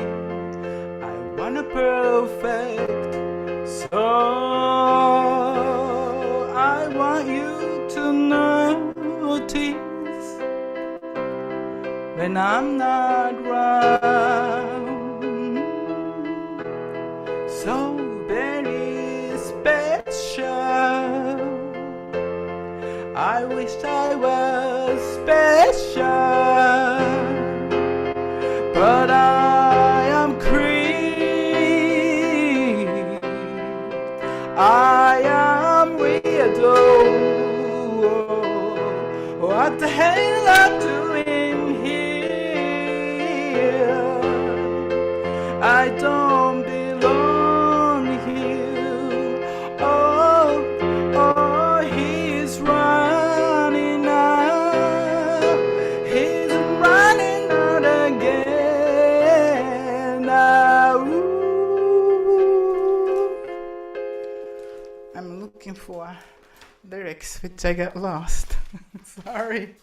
I want a perfect soul. I want you to notice when I'm not around. So very special. I wish I was special, but I am creep. I am weirdo. What the hell I'm doing here? I don't belong here. Oh, oh, he's running out. He's running out again. Now, I'm looking for lyrics which I got lost. Sorry.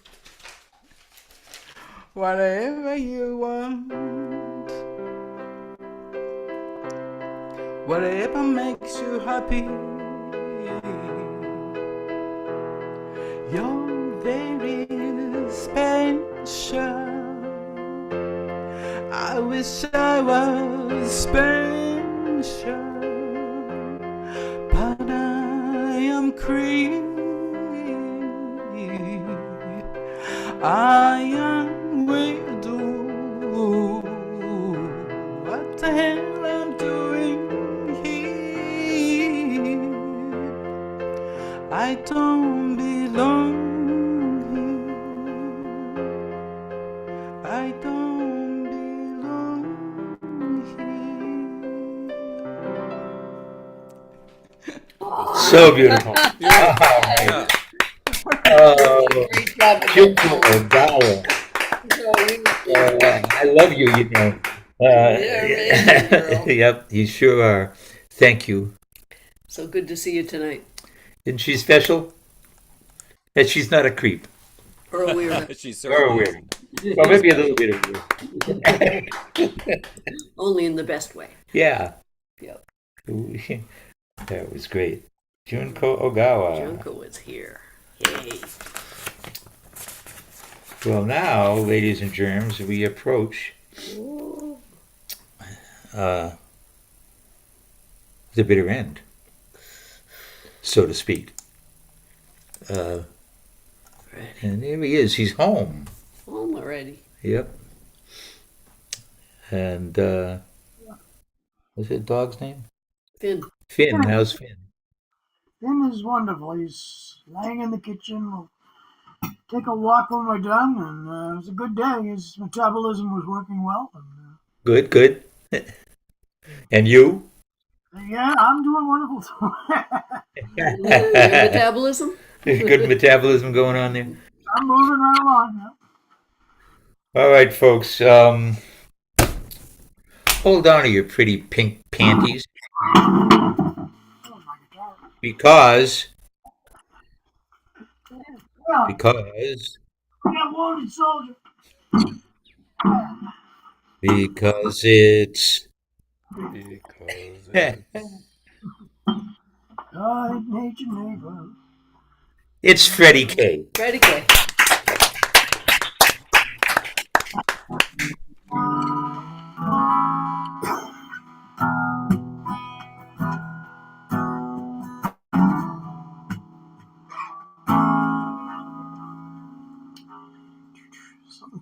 Whatever you want, whatever makes you happy. You're very special. I wish I was special, but I am creep. I am weirdo. What the hell I'm doing here? I don't belong here. I don't belong here. So beautiful. Yeah. All right. Oh, Great job. Junko Ogawa. I love you, you know. amazing, girl. Yep, you sure are. Thank you. So good to see you tonight. Isn't she special? That she's not a creep. Or a weirdo. She's Or a certainly weird. Well, maybe a little bit of weird. Only in the best way. Yeah. Yep. That was great. Junko Ogawa. Junko was here. Yay. Well, now, ladies and germs, we approach the bitter end, so to speak. And there he is. He's home. Home already. Yep. And what's that dog's name? Finn. Finn. How's Finn? Finn is wonderful. He's laying in the kitchen. We'll take a walk when we're done, and it was a good day. His metabolism was working well. And, Good, good. And you? yeah, I'm doing wonderful. Good metabolism? Good metabolism going on there. I'm moving right along. Yeah. All right, folks. Hold on to your pretty pink panties. Because Yeah, because we got wounded soldier. because it's Because God made your neighbor. it's Freddie K. Freddie K.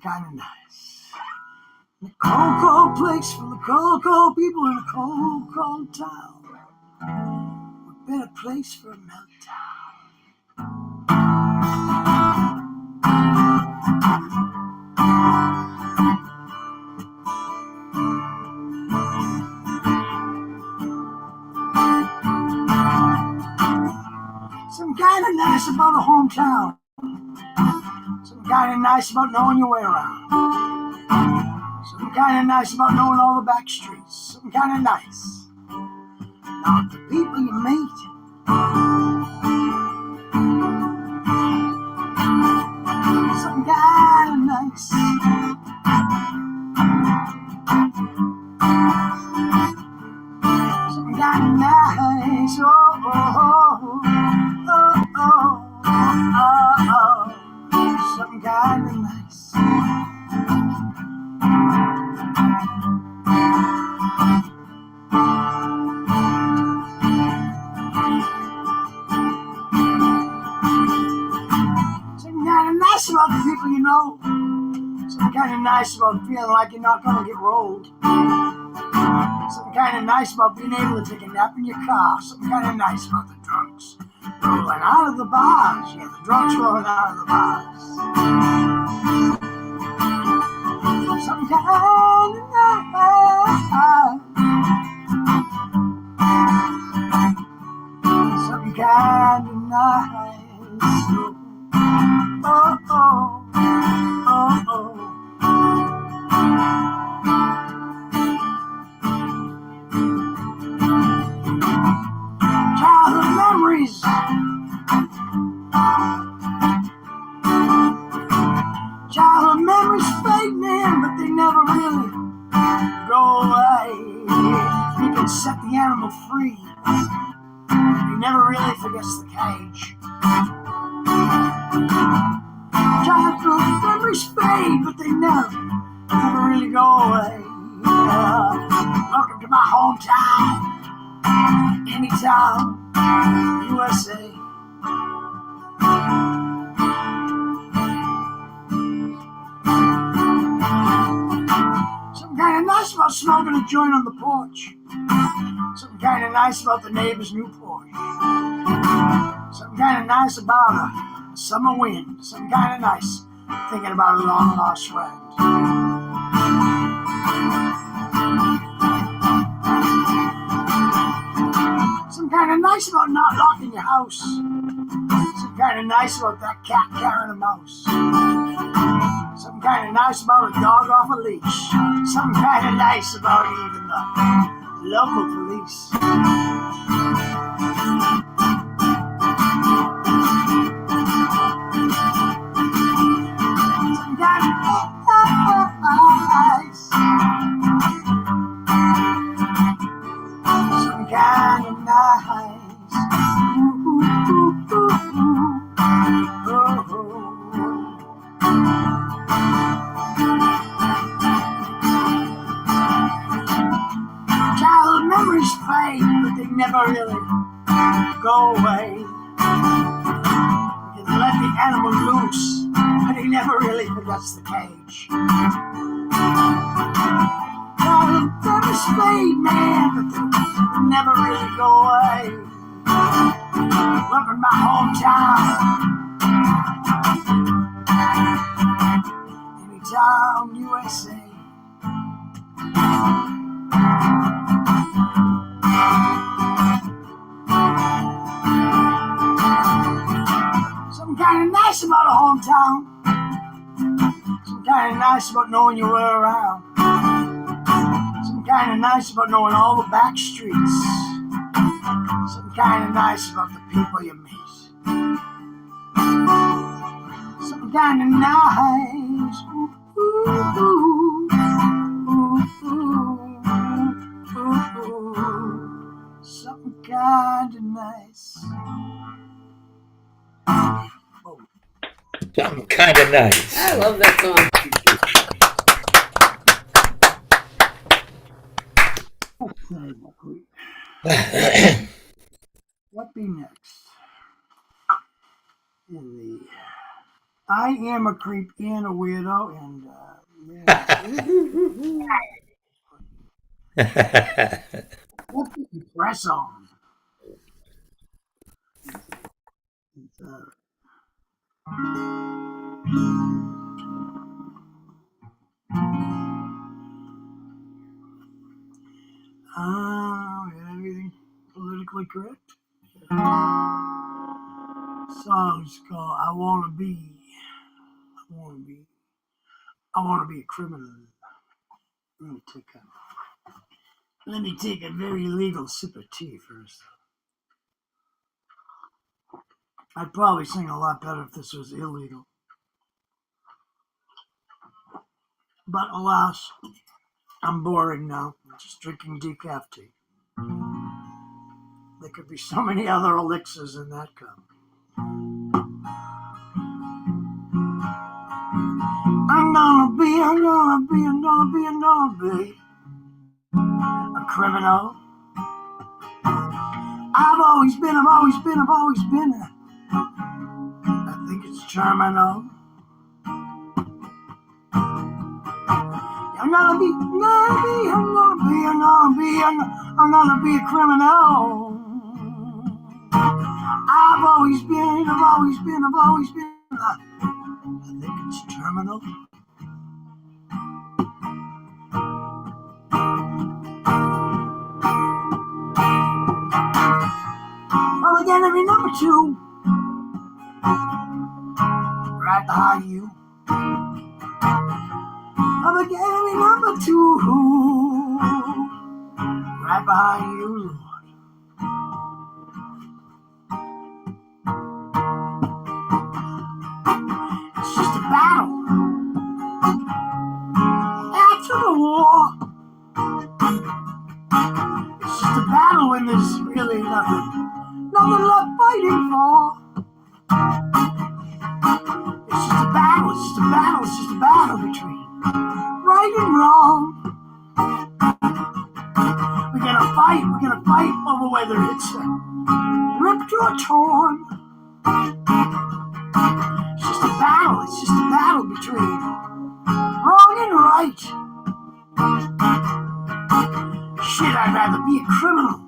kind of nice. In a cold, cold place full of cold, cold people in a cold, cold town. What better place for a meltdown? Some kind of nice about a hometown. Some kind of nice about knowing your way around. Some kind of nice about knowing all the back streets. Some kind of nice about the people you meet. Some kind of nice. Some kind of nice. Oh, oh, oh, oh, oh, oh, oh. Some kind of nice. Some kind of nice about the people you know. Some kind of nice about feeling like you're not gonna get rolled. Some kind of nice about being able to take a nap in your car. Some kind of nice about the drunks rolling out of the bars. Yeah, the drunks rolling out of the bars. Some kind of nice. Some kind of nice. Oh, oh, oh, oh. Childhood memories. Childhood memories fade, man, but they never really go away. You can set the animal free. He never really forgets the cage. Childhood memories fade, but they never really go away. Welcome to my hometown, anytown, USA. Something kind of nice about smoking a joint on the porch. Something kind of nice about the neighbor's new porch. Something kind of nice about a summer wind. Something kind of nice thinking about a long lost friend. Some kind of nice about not locking your house. Some kind of nice about that cat carrying a mouse. Some kind of nice about a dog off a leash. Some kind of nice about even the local police. Some kind of nice. Some kind of nice. Ooh, ooh, ooh, ooh, ooh. Oh, oh. Childhood memories fade, but they never really go away. You can let the animal loose, but he never really forgets the cage. Childhood memories fade, man, but they never really go away. Welcome to my hometown, anytown, USA. Something kind of nice about a hometown. Something kind of nice about knowing you were around. Something kind of nice about knowing all the back streets. Something kind of nice about the people you meet. Something kind of nice. Ooh, ooh, ooh, ooh, ooh, ooh. Something kind of nice. Something kind of nice. I love that song. What be next in the I am a creep and a weirdo, and what did you press on? It's, everything politically correct. Song's called "I Wanna Be." I wanna be. I wanna be a criminal. Let me take a very illegal sip of tea first. I'd probably sing a lot better if this was illegal. But alas, I'm boring now. I'm just drinking decaf tea. There could be so many other elixirs in that cup. I'm gonna be a criminal. I've always been. I think it's terminal. I'm gonna be a criminal. I've always been. I think it's terminal. Well, again, every number two, right behind you. Well, again, every number two, right behind you, Lord. It's just a battle after the war. It's just a battle when there's really nothing left fighting for. It's just a battle, between right and wrong. We're gonna fight over whether it's ripped or torn. It's just a battle between wrong and right. Shit, I'd rather be a criminal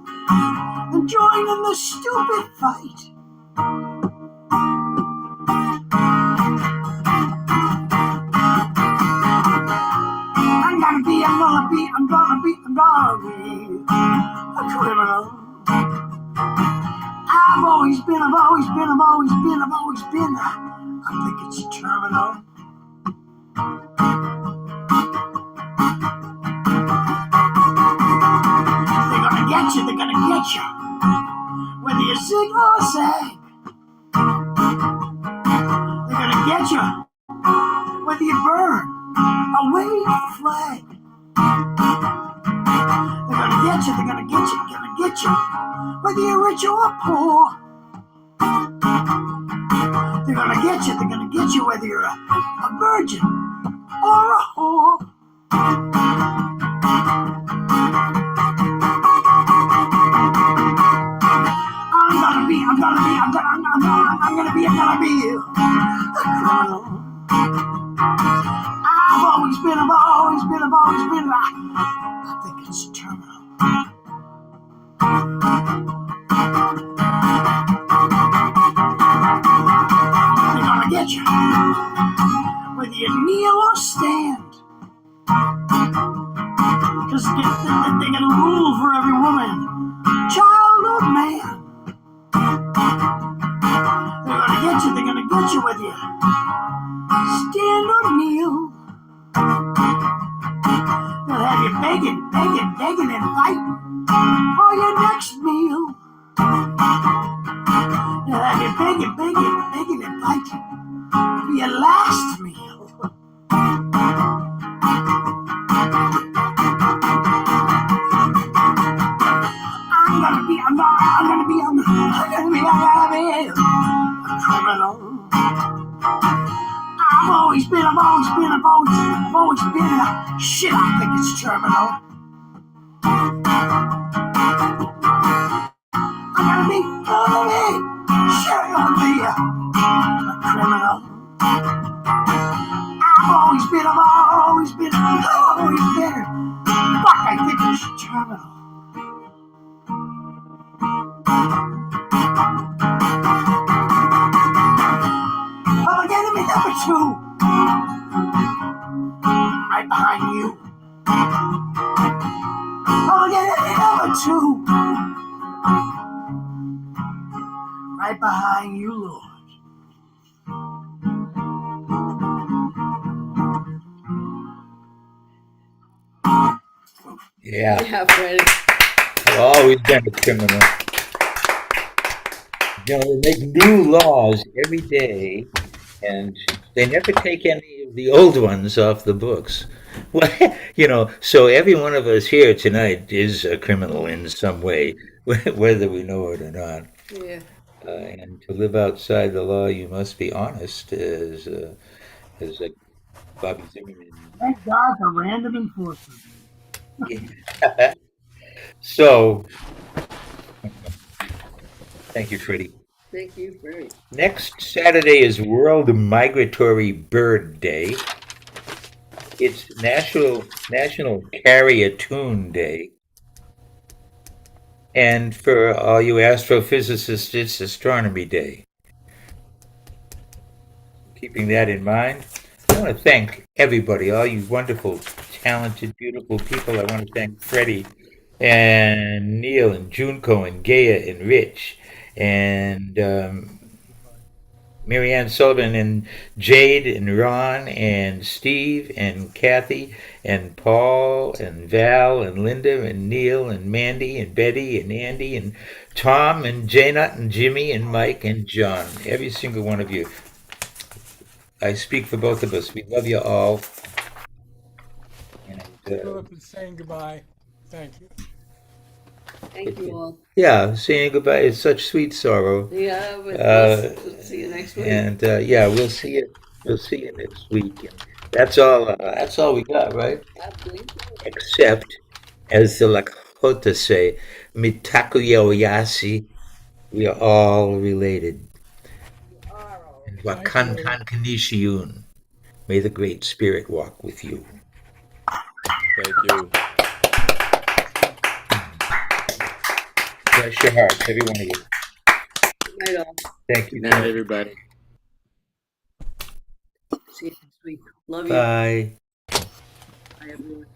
than join in the stupid fight. I'm gonna be a criminal. I've always been. I think it's terminal. They're gonna get you. Whether you zig or zag. They're gonna get you. Whether you burn or wave the flag. They're gonna get you. Whether you're rich or poor. They're gonna get you whether you're a virgin or a whore. I'm gonna be a criminal. I've always been. I think it's terminal. They're gonna get you, whether you kneel or stand. Cause they're gonna rule for every woman, child or man. They're gonna get you whether you stand or kneel. They'll have you begging and fighting for your next meal. They'll have you begging and fighting for your last meal. I'm gonna be a criminal. I've always been. Shit, I think it's terminal. I'm gonna be. Sure, I'm gonna be a criminal. two. Right behind you. Oh, look at number two. Right behind you, Lord. Yeah. Yeah, Freddie. I've always been a criminal. You know, they make new laws every day, and they never take any of the old ones off the books. Well, you know, so every one of us here tonight is a criminal in some way, whether we know it or not. Yeah. And to live outside the law, you must be honest, as Bobby Zimmerman. Thank God for random enforcement. So, thank you, Freddie. Thank you, Freddie. Next Saturday is World Migratory Bird Day. It's National Carry a Tune Day. And for all you astrophysicists, it's Astronomy Day. Keeping that in mind, I want to thank everybody, all you wonderful, talented, beautiful people. I want to thank Freddie and Neil and Junko and Gaia and Rich and Marianne Sullivan and Jade and Ron and Steve and Kathy and Paul and Val and Linda and Neil and Mandy and Betty and Andy and Tom and Janut and Jimmy and Mike and John. Every single one of you. I speak for both of us. We love you all. And, Philip is saying goodbye. Thank you. Thank you all. yeah, saying goodbye is such sweet sorrow. Yeah, but we'll see you next week. And yeah, we'll see you. We'll see you next week. And that's all. That's all we got, right? Absolutely. Except, as the Lakota say, "Mitakuye we are all related." And Wakan kan kanishiun. May the Great Spirit walk with you. Thank you. Bless your hearts, every one of you. Good night, all. Thank you. Good night, everybody. See you next week. Love you. Bye. Bye, everyone.